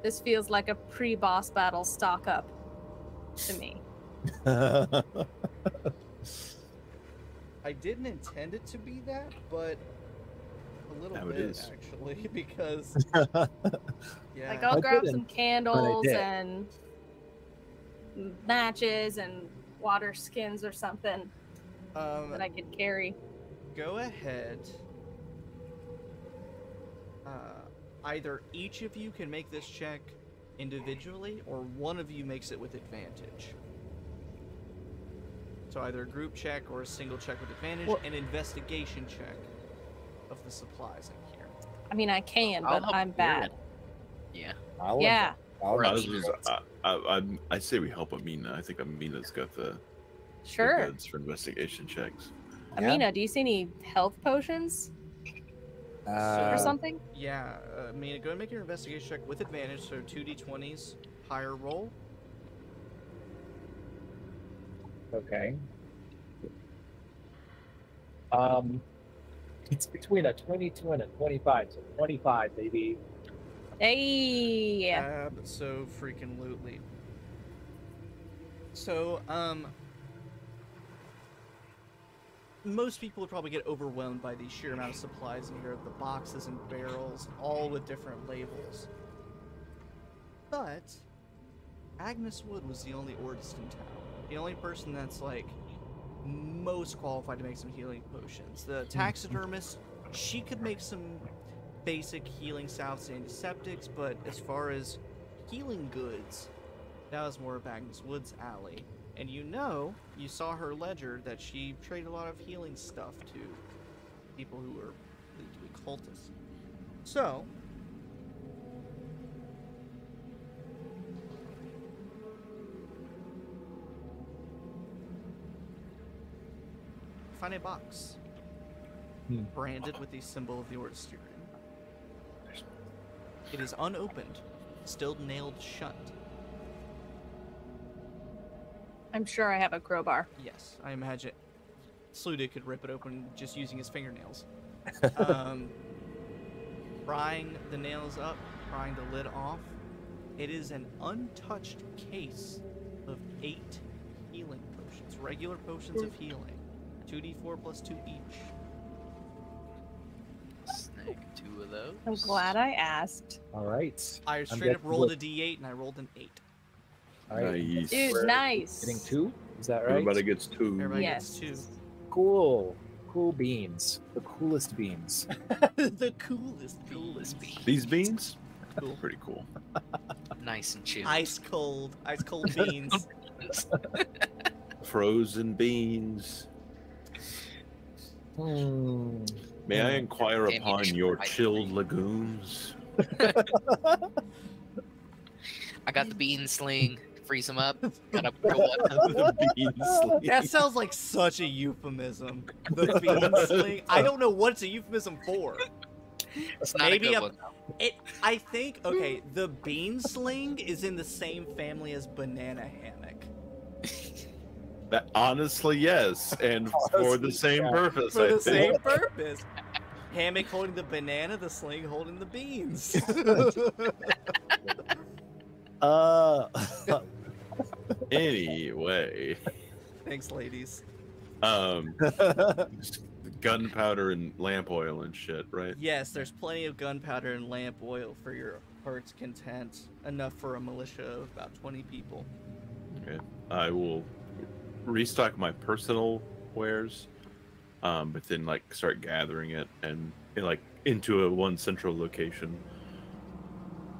This feels like a pre-boss battle stock up to me. I didn't intend it to be that, but a little Now it bit, is. actually, because, yeah. Like I'll I grab didn't, some candles did. and matches and water skins or something that I could carry. Go ahead. Either each of you can make this check individually, or one of you makes it with advantage. So either a group check or a single check with advantage, Well- an investigation check of the supplies in here. I mean, I can, I'll but help I'm Kieran. bad. Yeah. Yeah. Or I, Aminah. I say we help Aminah. I think Aminah's got the Sure. goods for investigation checks. Amina, do you see any health potions or something? Yeah, go ahead and make your investigation check with advantage, so 2d20s, higher roll. Okay. It's between a 22 and a 25, so 25, baby. Hey. So freaking lootly. So, most people would probably get overwhelmed by the sheer amount of supplies in here, the boxes and barrels, all with different labels. But Agnes Wood was the only Ordist in town. The only person that's, like, most qualified to make some healing potions. The taxidermist, she could make some basic healing salves and antiseptics, but as far as healing goods, that was more of Agnes Wood's alley. And you know, you saw her ledger that she traded a lot of healing stuff to people who were believed to be cultists. So, find a box branded with the symbol of the Ordisturian. It is unopened, still nailed shut. I'm sure I have a crowbar. Yes, I imagine Sluda could rip it open just using his fingernails. Prying the nails up, prying the lid off. It is an untouched case of 8 healing potions, regular potions of healing. 2d4 plus 2 each. Snag 2 of those. I'm glad I asked. All right. I straight up getting rolled with- a d8 and I rolled an 8. All right. Nice. Dude, We're nice. Getting 2? Is that right? Everybody gets 2. Everybody Yes. gets Cool. Cool beans. The coolest beans. 2. The coolest beans. These beans? Cool. Pretty cool. Nice and chill. Ice cold beans. Frozen beans. May I inquire Ammunition upon your for chilled hydrating. legumes? I got the bean sling. Freeze them up. Gotta throw one. The bean sling. That sounds like such a euphemism. The bean sling. I don't know what it's a euphemism for. It's not Maybe a good a- one. I think, okay, the bean sling is in the same family as banana hammock. That honestly, yes, and for the same purpose. For I the think. same purpose. Hammock holding the banana, the sling holding the beans. Anyway, Thanks, ladies. um, gunpowder and lamp oil and shit, right? Yes, there's plenty of gunpowder and lamp oil for your heart's content. Enough for a militia of about 20 people. Okay. I will restock my personal wares, but then like start gathering it and like into one central location.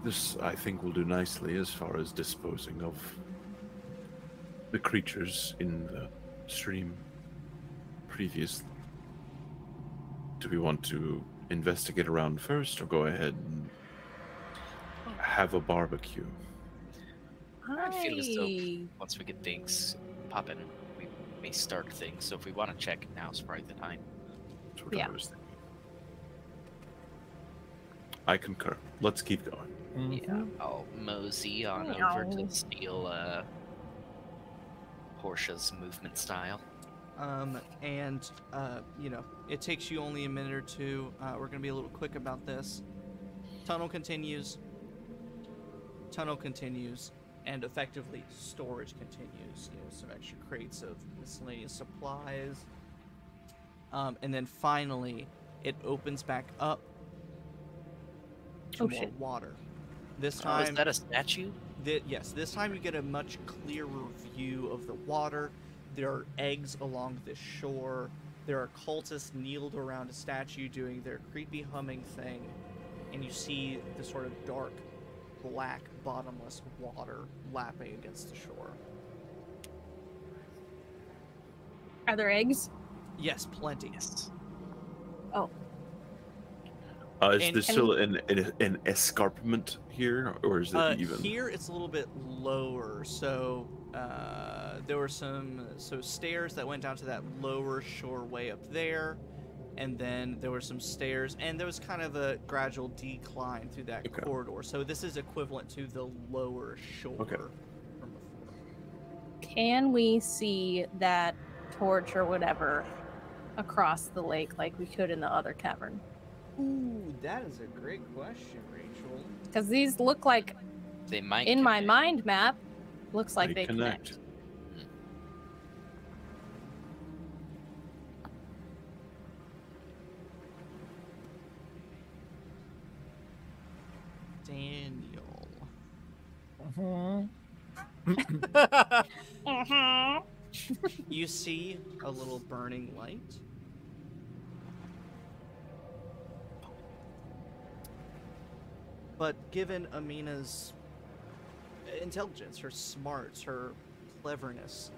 This, I think, will do nicely as far as disposing of the creatures in the stream previously. Do we want to investigate around first, or go ahead and have a barbecue? I feel as though once we get things popping, we may start things. So if we want to check, now's probably the time. That's what I was thinking. I concur. Let's keep going. Yeah, I'll mosey on over to steal Portia's movement style. You know, it takes you only a minute or two. We're gonna be a little quick about this. Tunnel continues, and effectively storage continues. You know, some extra crates of miscellaneous supplies, and then finally it opens back up to more water. This time, is that a statue? Yes, this time you get a much clearer view of the water. There are eggs along the shore. There are cultists kneeled around a statue doing their creepy humming thing. And you see the sort of dark, black, bottomless water lapping against the shore. Are there eggs? Yes, plenty. Yes. Oh. Is there still an escarpment here, or is it even? Here it's a little bit lower. So there were some stairs that went down to that lower shore way up there, and then there were some stairs, and there was kind of a gradual decline through that corridor. So this is equivalent to the lower shore from before. Can we see that torch or whatever across the lake like we could in the other cavern? Ooh, that is a great question, Rachel. Because these look like, they might in my mind map, looks like they connect. Daniel. You see a little burning light. But given Aminah's intelligence, her smarts, her cleverness,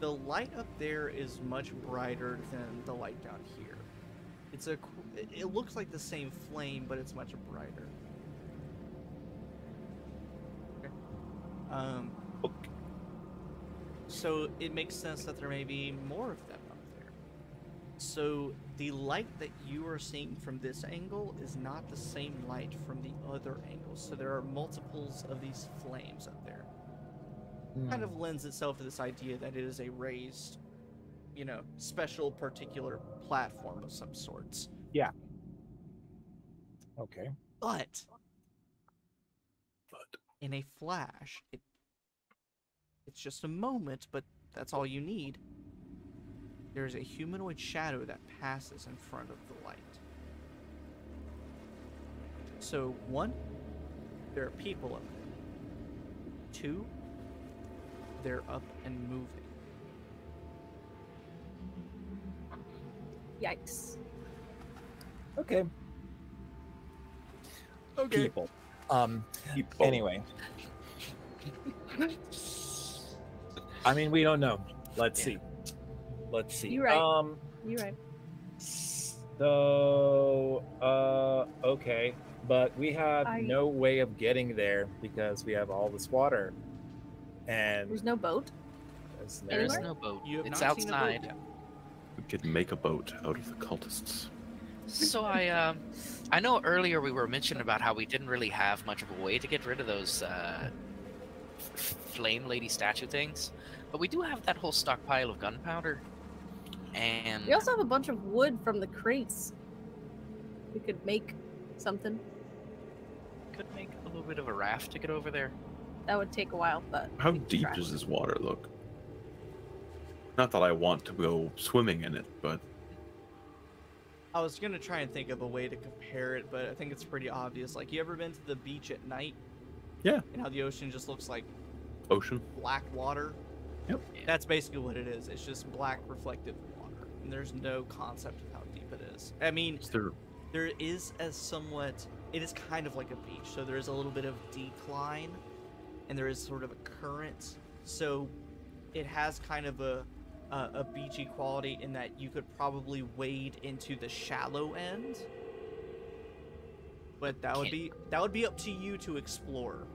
the light up there is much brighter than the light down here. It looks like the same flame, but it's much brighter. Okay. So it makes sense that there may be more of them up there. So the light that you are seeing from this angle is not the same light from the other angles. So there are multiples of these flames up there. Kind of lends itself to this idea that it is a raised, you know, special particular platform of some sorts. Yeah. Okay. But in a flash, it's just a moment, but that's all you need. There's a humanoid shadow that passes in front of the light. So, 1, there are people up there. 2, they're up and moving. Yikes. Okay. People. People. Anyway. I mean, we don't know. Let's see. You're right. You're right. So, okay. But we have no way of getting there because we have all this water. And there's no boat? There is no boat. It's outside. We could make a boat out of the cultists. So I know earlier we were mentioning about how we didn't really have much of a way to get rid of those flame lady statue things, but we do have that whole stockpile of gunpowder, and we also have a bunch of wood from the crates. We could make something. Could make a little bit of a raft to get over there. That would take a while, but how deep does this water look? Not that I want to go swimming in it, but I was gonna try and think of a way to compare it, but I think it's pretty obvious. Like, you ever been to the beach at night? Yeah. And how the ocean just looks like Ocean. black water? Yep. That's basically what it is. It's just black reflective water. And there's no concept of how deep it is. I mean, there is a somewhat... It is kind of like a beach, so there is a little bit of decline, and there is sort of a current. So it has kind of a beachy quality in that you could probably wade into the shallow end, but that would be up to you to explore.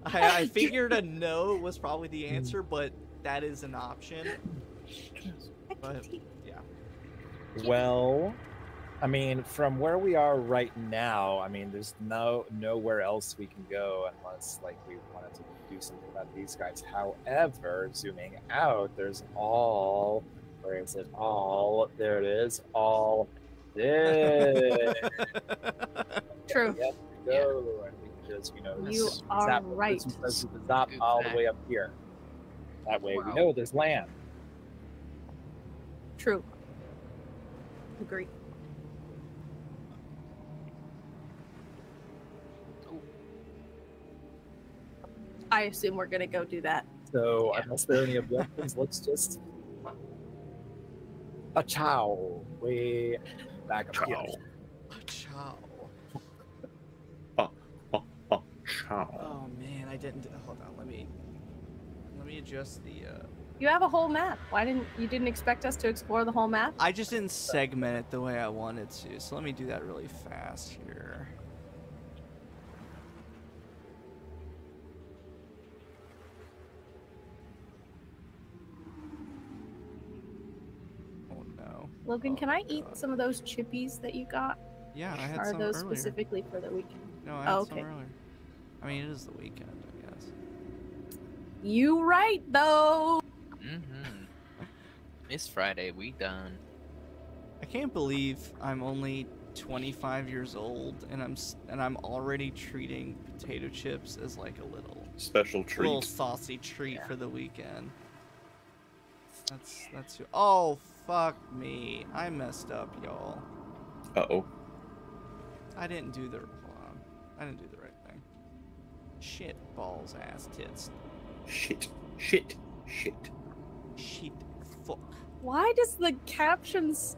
I figured a no was probably the answer, but that is an option. But yeah. Well, I mean, from where we are right now, I mean, there's nowhere else we can go unless, like, we wanted to do something about these guys. However, zooming out, there's all... Where is it? All... There it is. All this. True. Yep, go. And we can just, you know, You are zap right. Zap all the way up here. That way we know there's land. True. Agree. I assume we're gonna go do that. So, unless there are any objections, let's just... A chow. Way back up here. Ciao. Chow. Oh man, I didn't. Hold on, let me adjust the. You have a whole map. Why didn't you expect us to explore the whole map? I just didn't segment it the way I wanted to, so let me do that really fast here. Oh no. Logan, Oh, can I eat God. some of those chippies that you got? Yeah, I had Are some those earlier. specifically for the weekend? No, I had Oh, some okay. earlier. I mean, it is the weekend, I guess. You right though. It's Friday. We done. I can't believe I'm only 25 years old and I'm already treating potato chips as like a little Special treat. saucy treat for the weekend. That's oh fuck me. I messed up, y'all. Uh-oh. I didn't do the hold on. I didn't do the right thing. Shit, balls, ass, tits. Shit. Fuck. Why does the captions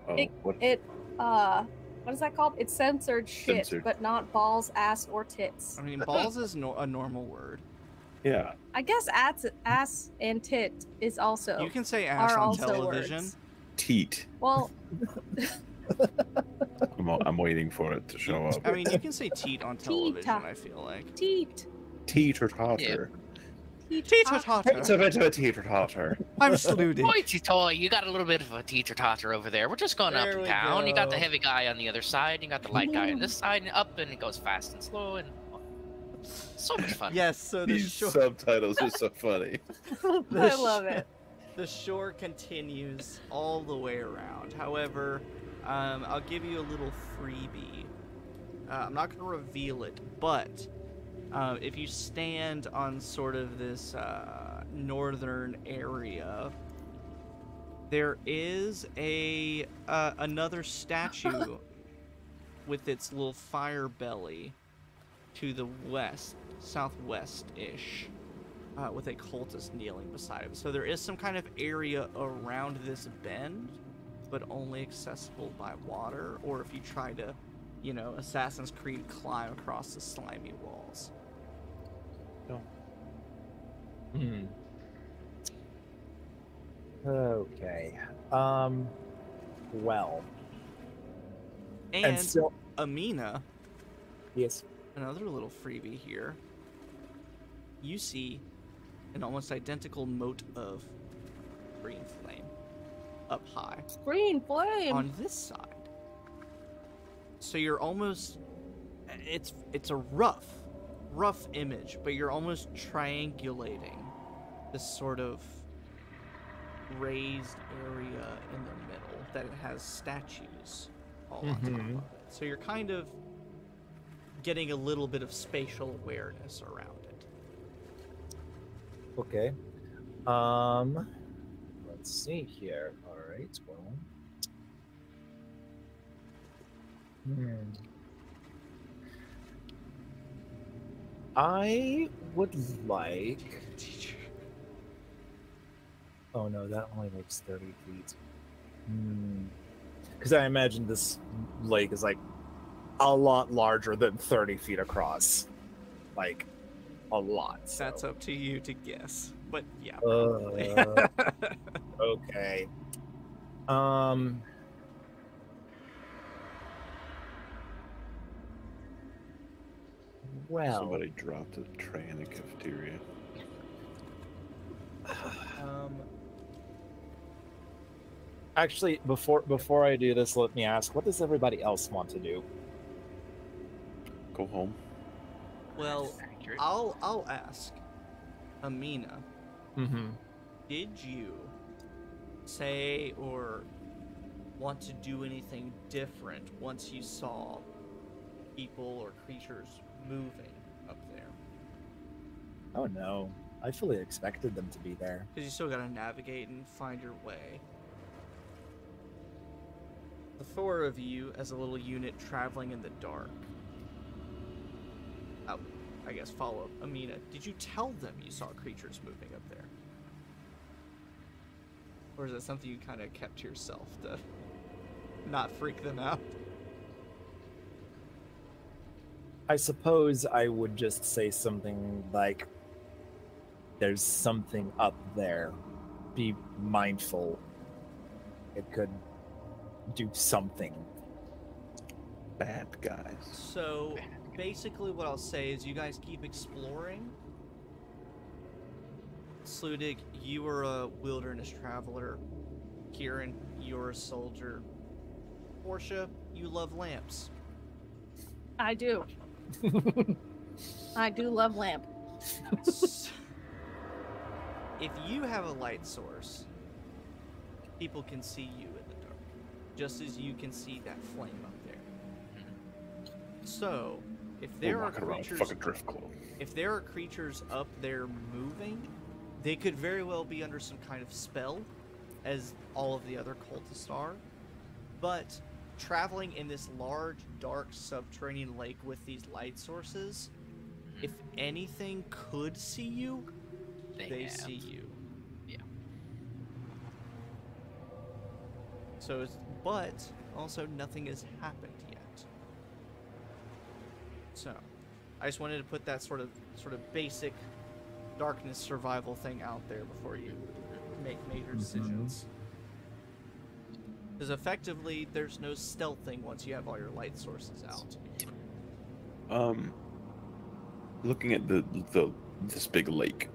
Oh, what? what is that called? It's censored shit, Censored. but not balls, ass, or tits. I mean, balls is a normal word. Yeah. I guess ass and tit is also You can say ass are on also television. words. Teat. Well, I'm waiting for it to show up. I mean, you can say teat on television, Teeta. I feel like. teat. Teeter-totter. Teeter-totter. It's a bit of a teeter-totter. I'm Sluddy. Boy, toy, you got a little bit of a teeter totter over there. We're just going up There and we down. You got the go. heavy guy on the other side. You got the light guy on this side, and up, and it goes fast and slow, and so much fun. Yes, so the These shore, subtitles are so funny. I love it. the shore continues all the way around. However, I'll give you a little freebie. I'm not going to reveal it, but if you stand on sort of this northern area, there is another statue with its little fire belly to the west, southwest-ish, with a cultist kneeling beside him. So there is some kind of area around this bend, but only accessible by water, or if you try to, you know, Assassin's Creed climb across the slimy walls. Okay. Well. And still, Aminah, yes. another little freebie here. You see an almost identical mote of green flame up high Green flame. on this side. So you're almost it's a rough image, but you're almost triangulating this sort of raised area in the middle that it has statues all on top of it. So you're kind of getting a little bit of spatial awareness around it. Okay. let's see here. All right, well. I would like. Oh no, that only makes 30 feet. Because I imagine this lake is like a lot larger than 30 feet across. Like, a lot. So. That's up to you to guess. But yeah. Okay. Well. Somebody dropped a tray in the cafeteria. Actually, before I do this, let me ask: what does everybody else want to do? Go home. Well, Accurate. I'll ask Aminah. Mm-hmm. Did you say or want to do anything different once you saw people or creatures moving up there? Oh no, I fully expected them to be there. Because you still gotta navigate and find your way. The four of you, as a little unit traveling in the dark. Oh, I guess follow up. Aminah, did you tell them you saw creatures moving up there? Or is that something you kind of kept to yourself to not freak them out? I suppose I would just say something like, there's something up there. Be mindful. It could do something. Bad guys. So, basically what I'll say is you guys keep exploring. Sludig, you are a wilderness traveler. Kieran, you're a soldier. Portia, you love lamps. I do. I do love lamp. If you have a light source, people can see you in the dark, just as you can see that flame up there. So, if there are creatures, fucking drift cloak. if there are creatures up there moving, they could very well be under some kind of spell, as all of the other cultists are. But traveling in this large, dark, subterranean lake with these light sources, if anything could see you, they have. see you. Yeah. So, but also nothing has happened yet. So, I just wanted to put that sort of basic darkness survival thing out there before you make major decisions. Because effectively, there's no stealthing once you have all your light sources out. Looking at this big lake,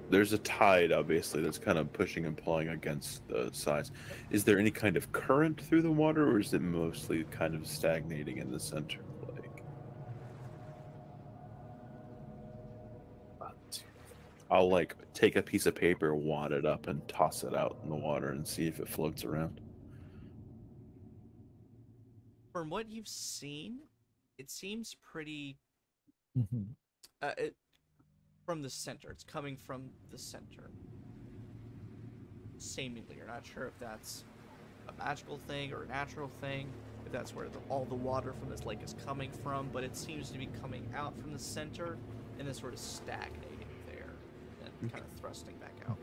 there's a tide obviously that's kind of pushing and pulling against the sides. Is there any kind of current through the water, or is it mostly kind of stagnating in the center of the lake? I'll like take a piece of paper, wad it up, and toss it out in the water and see if it floats around. From what you've seen, it seems pretty... from the center. It's coming from the center. Seemingly. You're not sure if that's a magical thing or a natural thing, if that's where all the water from this lake is coming from, but it seems to be coming out from the center and then sort of stagnating there and kind of thrusting back out.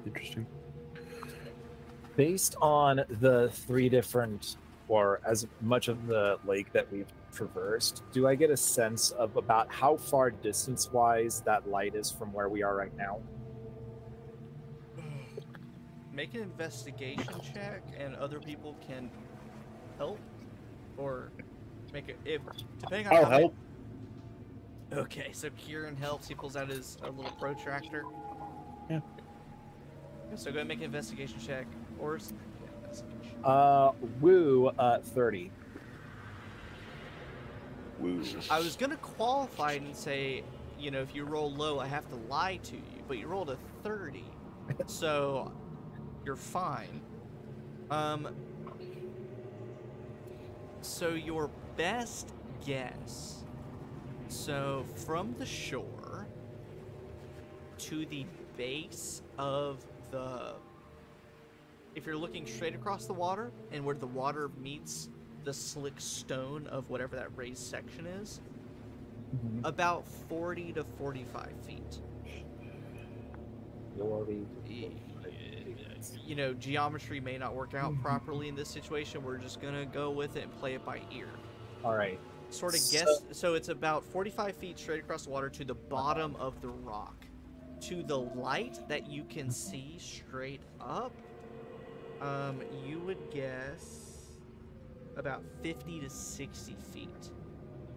Interesting. Based on the three different, or as much of the lake that we've traversed, do I get a sense of about how far distance-wise that light is from where we are right now? Make an investigation check, and other people can help, or make it if depending on I'll how many- help. Okay, so Kieran helps. He pulls out his little protractor. Yeah. So go ahead and make an investigation check, or investigation. Woo, 30. Woo. I was gonna qualify it and say, you know, if you roll low, I have to lie to you, but you rolled a 30, so you're fine. So your best guess, so from the shore to the base of if you're looking straight across the water and where the water meets the slick stone of whatever that raised section is, about 40 to 45 feet. 40. You know, geometry may not work out properly in this situation. We're just gonna go with it and play it by ear. All right. Sort of guess. So it's about 45 feet straight across the water to the bottom of the rock. To the light that you can see straight up, you would guess about 50 to 60 feet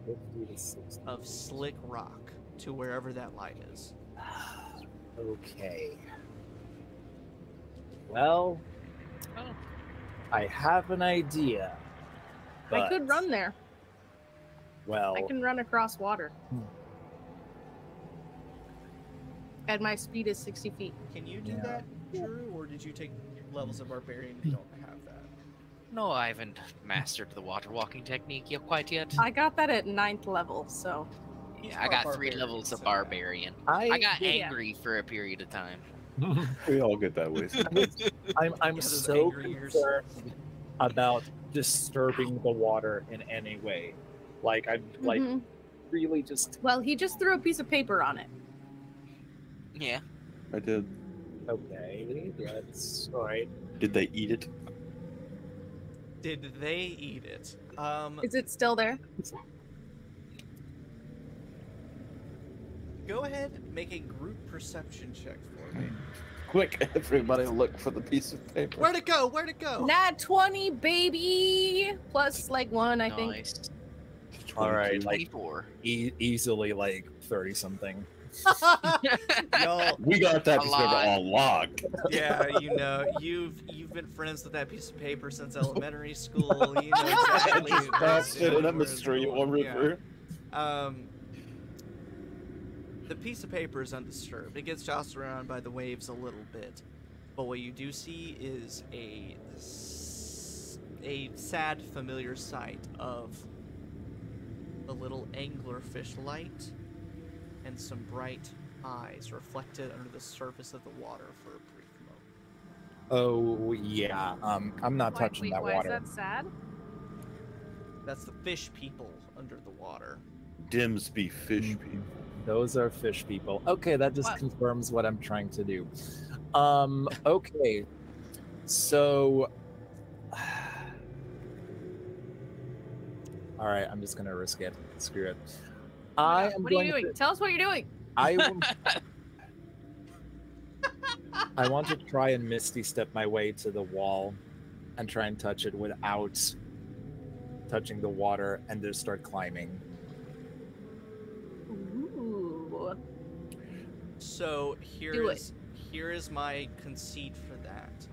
50 to 60. of slick rock to wherever that light is. Okay. Well, Oh. I have an idea. I could but- run there. Well, I can run across water. And my speed is 60 feet. Can you do Yeah. that, Drew, or did you take levels of barbarian and don't have that? No, I haven't mastered the water walking technique yet quite yet. I got that at 9th level, so Yeah, I got 3 barbarian, levels of so- barbarian. I I got Yeah. angry for a period of time. We all get that way. I'm those so angry ears. concerned about disturbing the water in any way. Like I'm like Mhm. really just Well, he just threw a piece of paper on it. Yeah. I did. okay. That's all right. Did they eat it? Did they eat it? Is it still there? Go ahead and make a group perception check for me. Quick, everybody look for the piece of paper. Where'd it go? Where'd it go? Nat 20, baby! Plus like 1, I think. Nice. All right, 22. like 24. easily like 30 something. Y'all, We got that A piece of paper lot. on lock. yeah, you know, you've been friends with that piece of paper since elementary school. You know exactly. Just what's passed it in a where it's mystery going. one river. Yeah. The piece of paper is undisturbed. It gets jostled around by the waves a little bit, but what you do see is a sad, familiar sight of a little anglerfish light and some bright eyes reflected under the surface of the water for a brief moment. Oh yeah. I'm not touching that why water. is that sad? That's the fish people under the water. Dimsby fish people. Those are fish people. Okay, that just What? confirms what I'm trying to do. Okay. So all right, I'm just gonna risk it. Screw it. I am What are going you doing? to Tell us what you're doing. I want to try and misty step my way to the wall and try and touch it without touching the water and just start climbing. Ooh. So Do it. here is my conceit for that.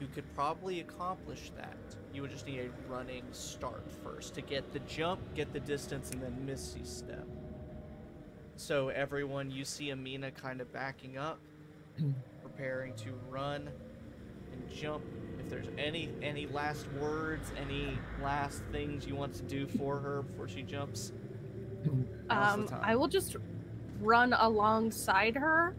You could probably accomplish that. You would just need a running start first to get the jump, get the distance, and then misty step. So everyone, you see Aminah kind of backing up, preparing to run and jump. If there's any last words, any last things you want to do for her before she jumps, now's the time. I will just run alongside her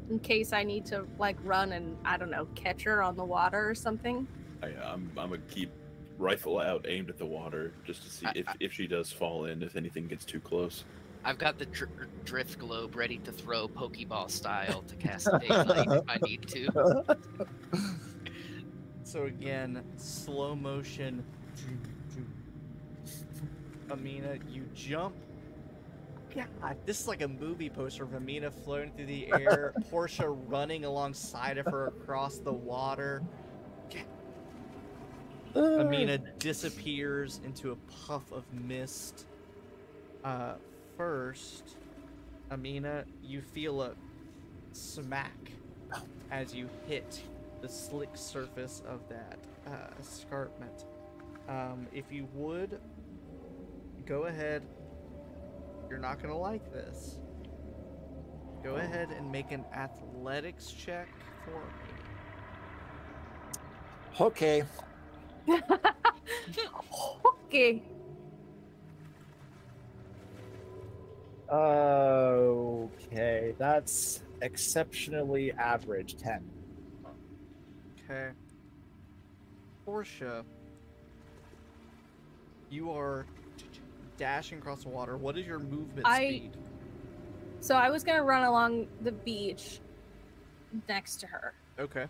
in case I need to like run and I don't know, catch her on the water or something. I'm gonna keep rifle out, aimed at the water, just to see if she does fall in, if anything gets too close. I've got the drift globe ready to throw Pokeball style to cast daylight if I need to. So again, slow motion. Aminah, you jump. God, this is like a movie poster of Aminah floating through the air, Portia running alongside of her across the water. Aminah disappears into a puff of mist. First, Aminah, you feel a smack as you hit the slick surface of that escarpment. If you would, go ahead. You're not gonna like this. Go ahead and make an athletics check for me. Okay. Okay. Okay, that's exceptionally average 10. Okay. Portia, you are dashing across the water. What is your movement speed? So I was gonna run along the beach next to her. Okay.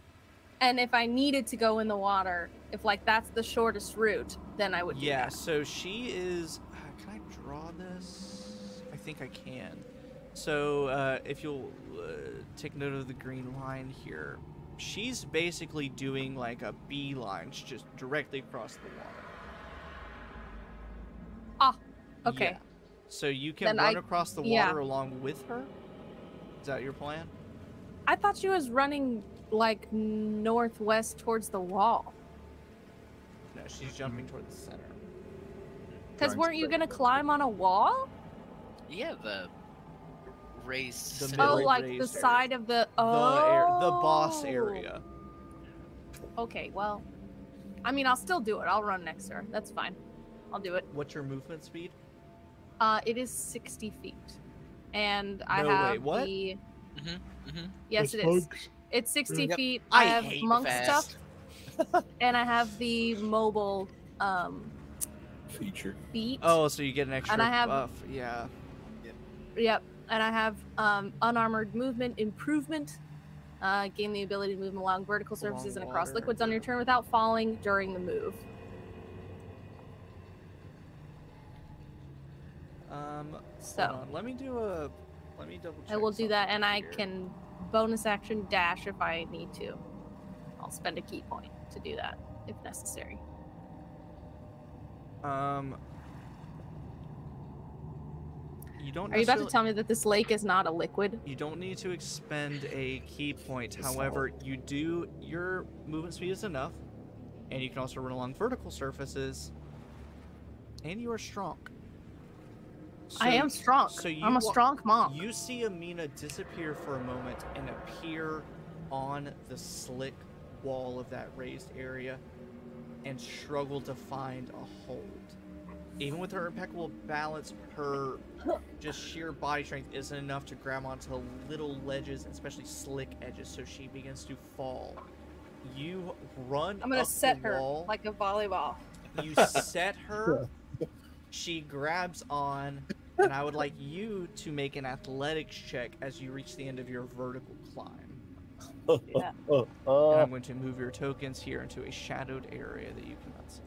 And if I needed to go in the water, if like that's the shortest route, then I would do Yeah, that. so she is... can I draw this? I think I can. So if you'll take note of the green line here, she's basically doing like a beeline just directly across the water. Ah, okay. Yeah. So you can Then run across the yeah. water along with her? Is that your plan? I thought she was running like northwest towards the wall. No, she's jumping toward the center. Because weren't you gonna climb on a wall? Yeah, the raised. The center. Oh, middle like raised the area. side of the The boss area. Okay, well, I mean, I'll still do it. I'll run next to her. That's fine. I'll do it. What's your movement speed? It is 60 feet, and I No have way, what? the. Mm-hmm. Yes, it is. It's 60 Yep. feet. I I have hate monk fast. stuff, and I have the mobile Feature. feet. Oh, so you get an extra And I have- buff. Yeah. Yep, and I have unarmored movement improvement. Gain the ability to move along vertical surfaces and across water. liquids on your turn without falling during the move. So Hold on. Let me double check. I will do that, something and I here. can bonus action dash if I need to. I'll spend a key point to do that if necessary. You don't. Are you about to necessarily- tell me that this lake is not a liquid? You don't need to expend a key point. It's However, you do. Your movement speed is enough, and you can also run along vertical surfaces. And you are strong. I am strong. So you I'm a wa- strong monk. You see Aminah disappear for a moment and appear on the slick wall of that raised area and struggle to find a hold. Even with her impeccable balance, her just sheer body strength isn't enough to grab onto little ledges, especially slick edges, so she begins to fall. You run I'm gonna up set the her wall, like a volleyball. you set her, she grabs on, and I would like you to make an athletics check as you reach the end of your vertical climb. Yeah. And I'm going to move your tokens here into a shadowed area that you cannot see.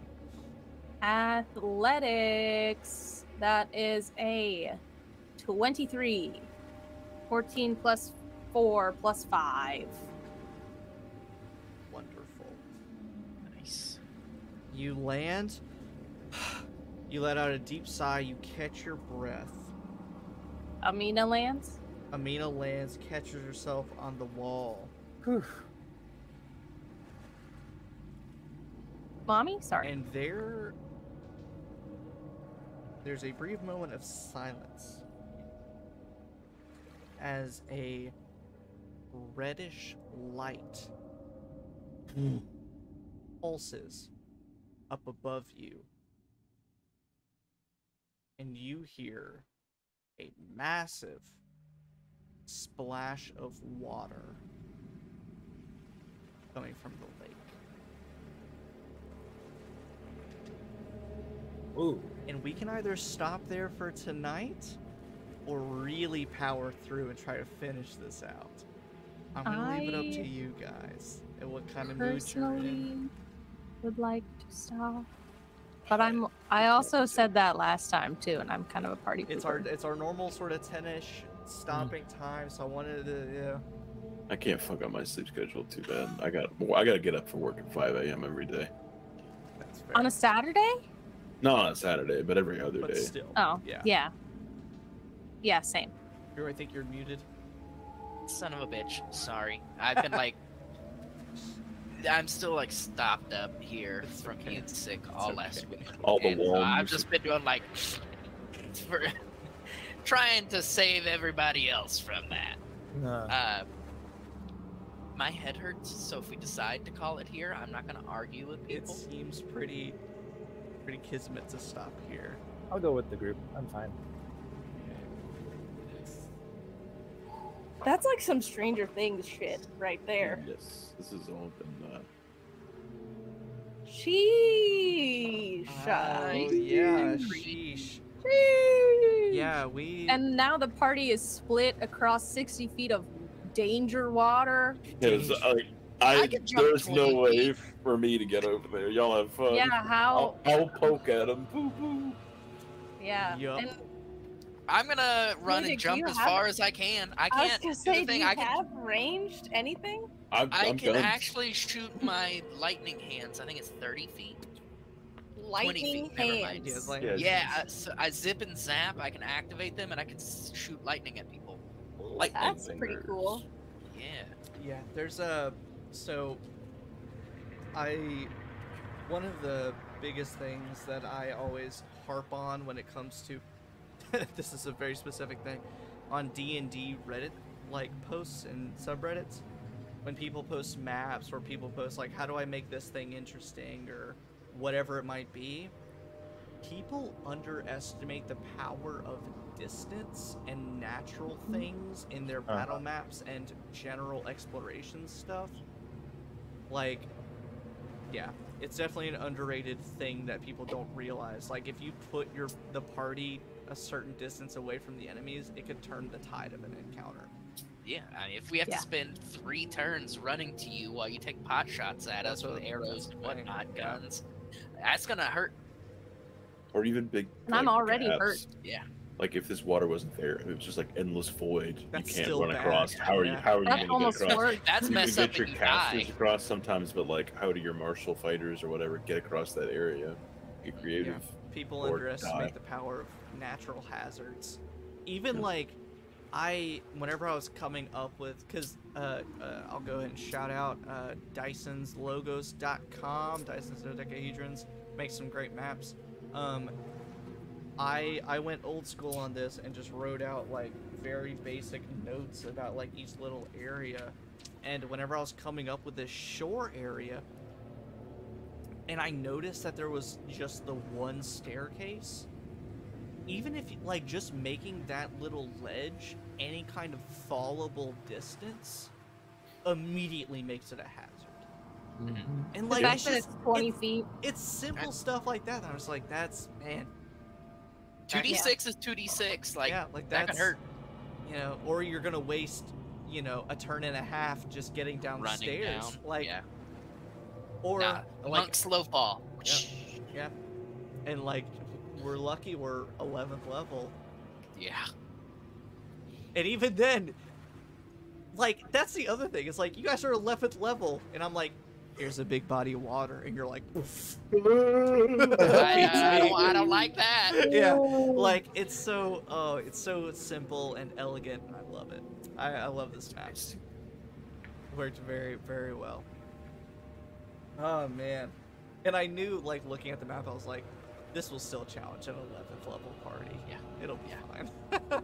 Athletics. That is a 23. 14 plus 4 plus 5. Wonderful. Nice. You land. You let out a deep sigh. You catch your breath. Aminah lands. Aminah lands, catches herself on the wall. Mommy? Sorry. And there's a brief moment of silence as a reddish light pulses up above you, and you hear a massive splash of water coming from the lake. Ooh. And we can either stop there for tonight or really power through and try to finish this out. I'm gonna leave it up to I you guys and what kind of mood you're in. Personally, would like to stop. But I also said that last time too, and I'm kind of a party pooper. It's our normal sort of 10-ish stopping time, so I wanted to I can't fuck up my sleep schedule too bad. I gotta get up for work at 5 a.m. every day. that's fair. On a Saturday? Not on a Saturday, but every other but day. still. Oh, Yeah. Yeah, same. Drew, I think you're muted. Son of a bitch. Sorry. I've been like. I'm still like stopped up here It's from okay. being sick all okay. last week. All the And, wall I've music. just been doing like. For trying to save everybody else from that. My head hurts, so if we decide to call it here, I'm not gonna argue with It people. seems pretty kismet to stop here. I'll go with the group. I'm fine. That's like some Stranger Things shit right there. Yes, this has all been. Sheesh. Oh yeah, sheesh. Sheesh. Yeah, we. And now the party is split across 60 feet of danger water. Because I could jump there's no 20 way feet. for me to get over there. Y'all have fun. Yeah, how? I'll poke at him. Boo boo. Yeah. Yup. And I'm gonna run Ludwig, and do jump you as have- far as I can. I I was can't gonna do say, the do thing. you I can have ranged anything? I I'm can done. actually shoot my lightning hands. I think it's 30 feet. Lightning feet, never mind. hands. Yeah, it's like- Yeah. Yeah, so I zip and zap. I can activate them, and I can shoot lightning at people. Lightning That's pretty fingers. cool. Yeah. Yeah, there's a one of the biggest things that I always harp on when it comes to this is a very specific thing on D&D Reddit like posts and subreddits when people post maps or people post like how do I make this thing interesting or whatever it might be. People underestimate the power of distance and natural things in their battle maps and general exploration stuff. Like, yeah, it's definitely an underrated thing that people don't realize. Like, if you put the party a certain distance away from the enemies, it could turn the tide of an encounter. Yeah, I mean, if we have Yeah. to spend 3 turns running to you while you take pot shots at us That's with what- arrows that's and the thing, whatnot, yeah. guns, that's gonna hurt. Or even big. And I'm like, already gaps. hurt. Yeah. Like if this water wasn't there, it was just like endless void. That's you can't still run bad. across. How are you? Yeah. How are you That going to get almost across? worked. That's You can messed up get your and you casters die. across sometimes, but like, how do your martial fighters or whatever get across that area? Get creative. People Or underestimate die. the power of natural hazards. Even Yeah. like, whenever I was coming up with, because I'll go ahead and shout out DysonsLogos.com, Dyson's Dodecahedrons, makes some great maps. I went old school on this and just wrote out like very basic notes about like each little area. And whenever I was coming up with this shore area, and I noticed that there was just the one staircase, even if like just making that little ledge any kind of fallable distance immediately makes it a hazard. And The like fact it's that just it's 20 feet. it's simple stuff like that. I was like, that's man. 2d6 is 2d6. Like, yeah, like that that's can hurt. You know, or you're gonna waste, you know, a turn and a half just getting down the Running stairs. down. Like, yeah. or Nah, like, monk slow fall. yeah, and like, we're lucky we're 11th level, Yeah. and even then, like, that's the other thing. It's like you guys are 11th level, and I'm like, here's a big body of water, and you're like, I don't like that. yeah, like it's so simple and elegant, and I love it. I love this map. Worked very, very well. Oh man, and I knew, like, looking at the map, I was like, this will still challenge an 11th level party. Yeah. It'll be fine.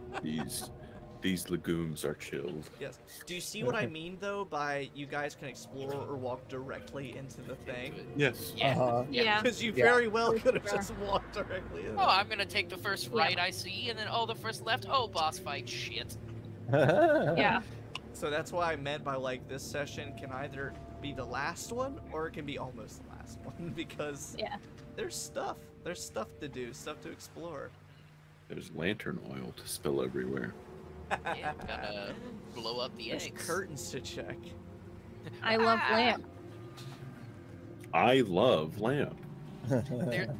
These legumes are chilled. Yes. Do you see what I mean though by you guys can explore or walk directly into the thing? Yes. Yeah. Yeah. Because you Yeah. very well could have Sure. just walked directly in. Oh, I'm gonna take the first Yeah. right I see, and then the first left. Oh, boss fight. Shit. Yeah. So that's why I meant by like this session can either be the last one or it can be almost the last one because Yeah. there's stuff to do, stuff to explore. There's lantern oil to spill everywhere. Yeah, we gotta blow up the There's eggs. curtains to check. I love lamp. I love lamp. They're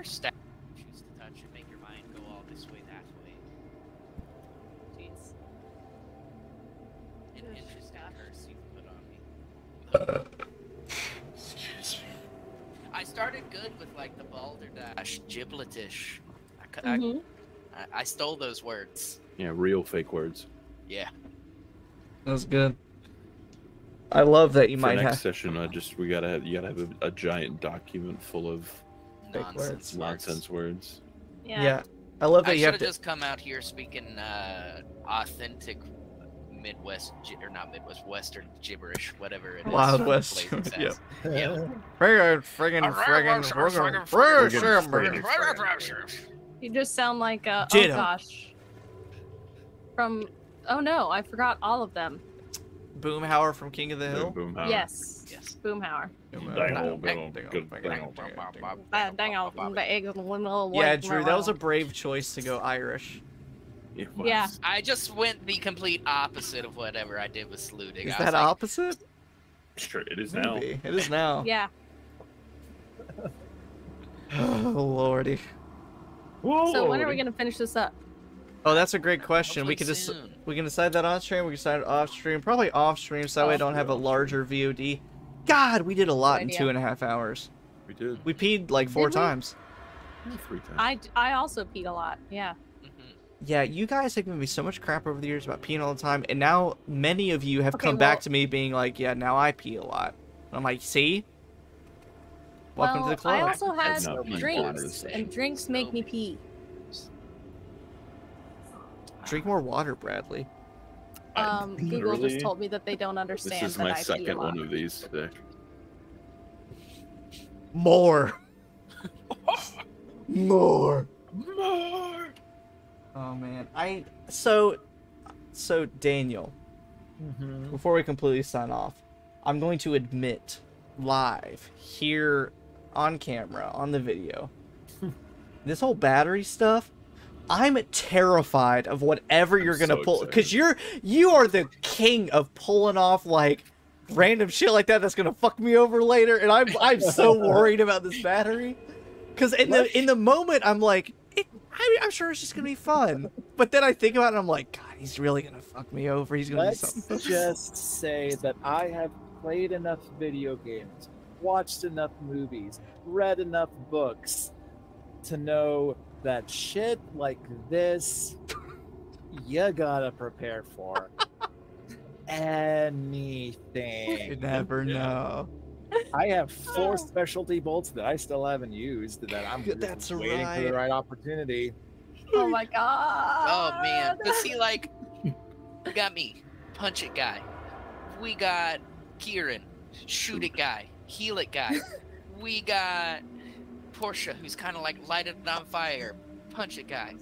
statues to touch and make your mind go all this way, that way. Jeez. An interesting curse you put on me. Excuse me. I started good with like the balderdash, gibletish. Mhm. I stole those words. Yeah, real fake words. Yeah. That was good. I love that you For might next have. session, you gotta have a giant document full of Fake Nonsense. nonsense words. Yeah. I love I that you should have have to. just come out here speaking authentic Midwest, or not Midwest, Western gibberish, whatever it is. Wild some West. place it Yep. says. Yeah. You just sound like oh Ditto. gosh, from Oh no, I forgot all of them. Boomhauer from King of the Hill. Boom, boom, Yes. Yes. Boomhauer. Yeah, Drew, that was a brave choice to go Irish. Yeah. I just went the complete opposite of whatever I did with Sludig. Is I was that like, opposite? Sure, it is now. Maybe. It is now. Yeah. Oh, lordy. So when are we gonna finish this up? Oh, that's a great question. Hopefully soon. We can decide that on stream. We can decide it off stream. Probably off stream, so that way I don't have a larger VOD. God, we did a lot in idea. 2.5 hours. We did. We peed like 4 Did we? times. 3 times. I also peed a lot. Yeah. Yeah, you guys have given me so much crap over the years about peeing all the time, and now many of you have Okay, come back well- to me being like, yeah, now I pee a lot. And I'm like, see? Welcome to the club. I also had not peeing drinks, water. and drinks make me pee. Drink more water, Bradley. Google literally- just told me that they don't This understand is that my I pee a second lot. one of these today. More. More. More. Oh man, so Daniel, before we completely sign off, I'm going to admit live here on camera on the video, this whole battery stuff, I'm terrified of whatever you're gonna so pull, excited. because you are the king of pulling off like random shit like that that's gonna fuck me over later, and I'm so worried about this battery, because in the moment I'm like, I'm sure it's just gonna be fun, but then I think about it and I'm like, God, he's really gonna fuck me over. He's gonna do Let's something. just say that I have played enough video games, watched enough movies, read enough books to know that shit like this, you gotta prepare for anything. You never know. I have 4 specialty bolts that I still haven't used that I'm just That's waiting for the right. right opportunity. Oh my god. Oh man, but see, like, we got me, punch it guy. We got Kieran, shoot it guy, heal it guy. We got Portia, who's kind of like lighted it on fire, punch it guy.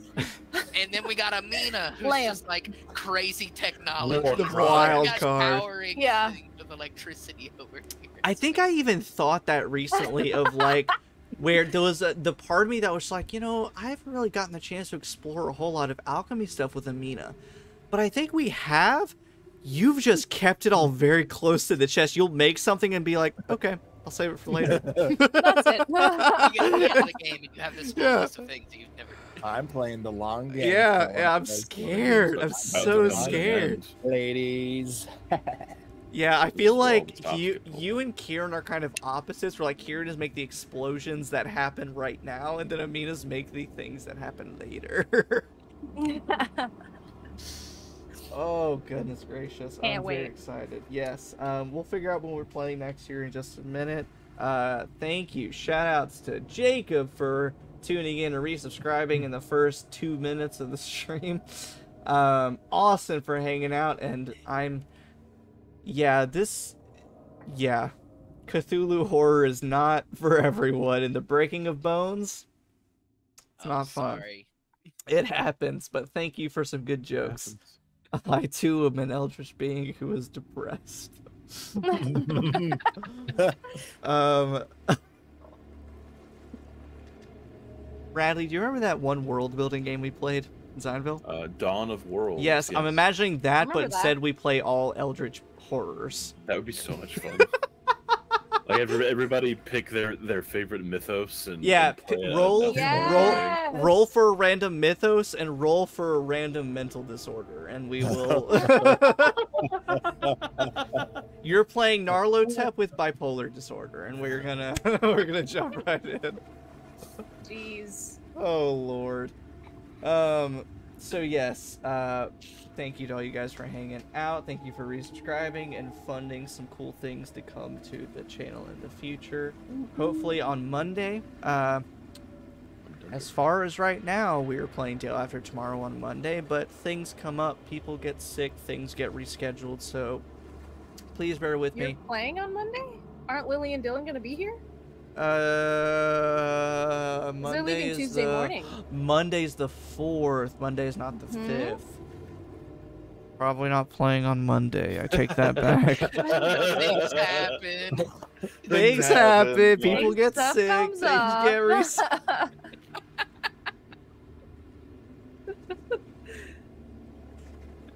And then we got Aminah, who's Lamb. just like crazy technology. The She's wild got card. powering Yeah. things with electricity over here. I think I even thought that recently of like where there was the part of me that was like, I haven't really gotten the chance to explore a whole lot of alchemy stuff with Aminah, but I think we have. You've just kept it all very close to the chest. You'll make something and be like, okay, I'll save it for later. That's it. You get to the end of the game and you have this whole Yeah. list of things that you've never. I'm playing the long game. Yeah, I'm Because- scared. I'm so About to scared. Ladies. Yeah, I feel like Stop. you and Kieran are kind of opposites. Where like Kieran is make the explosions that happen right now, and then Aminah's make the things that happen later. Oh goodness gracious! Can't I'm very wait. excited. Yes, we'll figure out when we're playing next year in just a minute. Thank you. Shout outs to Jacob for tuning in and resubscribing in the first 2 minutes of the stream. Austin for hanging out, and Cthulhu horror is not for everyone, and the breaking of bones, it's not fun. Sorry. It happens, but thank you for some good jokes. I too am an eldritch being who is depressed. Bradley, do you remember that one world building game we played in Zionville? Dawn of Worlds. Yes, I'm imagining that, but remember that. instead we play all eldritch horrors. That would be so much fun. Like everybody pick their favorite mythos and Yeah, and play a- roll, a- Yes. roll for a random mythos and roll for a random mental disorder, and we will. You're playing Narlotep with bipolar disorder, and we're gonna jump right in. Jeez. Oh Lord. So yes, thank you to all you guys for hanging out. Thank you for resubscribing and funding some cool things to come to the channel in the future. Hopefully on Monday. As far as right now, we are playing Day After Tomorrow on Monday, but things come up, people get sick, things get rescheduled, so please bear with You're me. playing on Monday? Aren't Lily and Dylan gonna be here? Monday They're leaving is Tuesday morning. Monday's the 4th. Monday's not the Hmm? 5th. Probably not playing on Monday. I take that back. Things happen. Things happen. People Things- get stuff sick. comes Things up. get reset.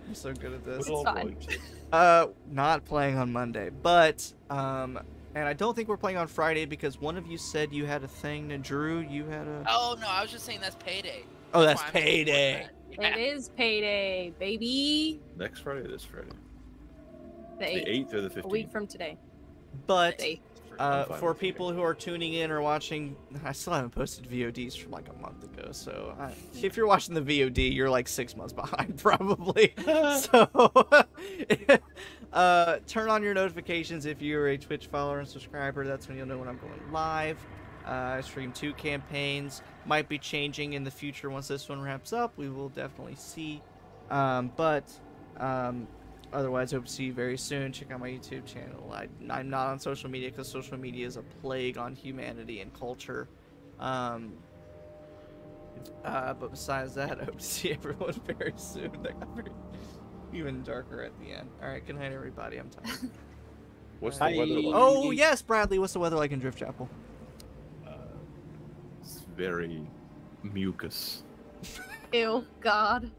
I'm so good at this. It's fine. Not playing on Monday, but and I don't think we're playing on Friday because one of you said you had a thing. Drew, you had a. Oh no, I was just saying that's payday. Oh, that's why I'm looking forward to payday. that. It is payday, baby. Next Friday or this Friday? The The 8th, 8th or the 15th? a week from today. But The 8th. I'm fine for with it. people who are tuning in or watching, I still haven't posted VODs from like a month ago. So if you're watching the VOD, you're like 6 months behind probably. So turn on your notifications if you're a Twitch follower and subscriber. That's when you'll know when I'm going live. I stream 2 campaigns. Might be changing in the future once this one wraps up. We will definitely see. Otherwise, hope to see you very soon. Check out my YouTube channel. I'm not on social media because social media is a plague on humanity and culture. But besides that, I hope to see everyone very soon. That got very even darker at the end. All right, good night, everybody. I'm tired. What's Hi. the weather like? Oh yes, Bradley. What's the weather like in Driftchapel? It's very mucus. Ew, God.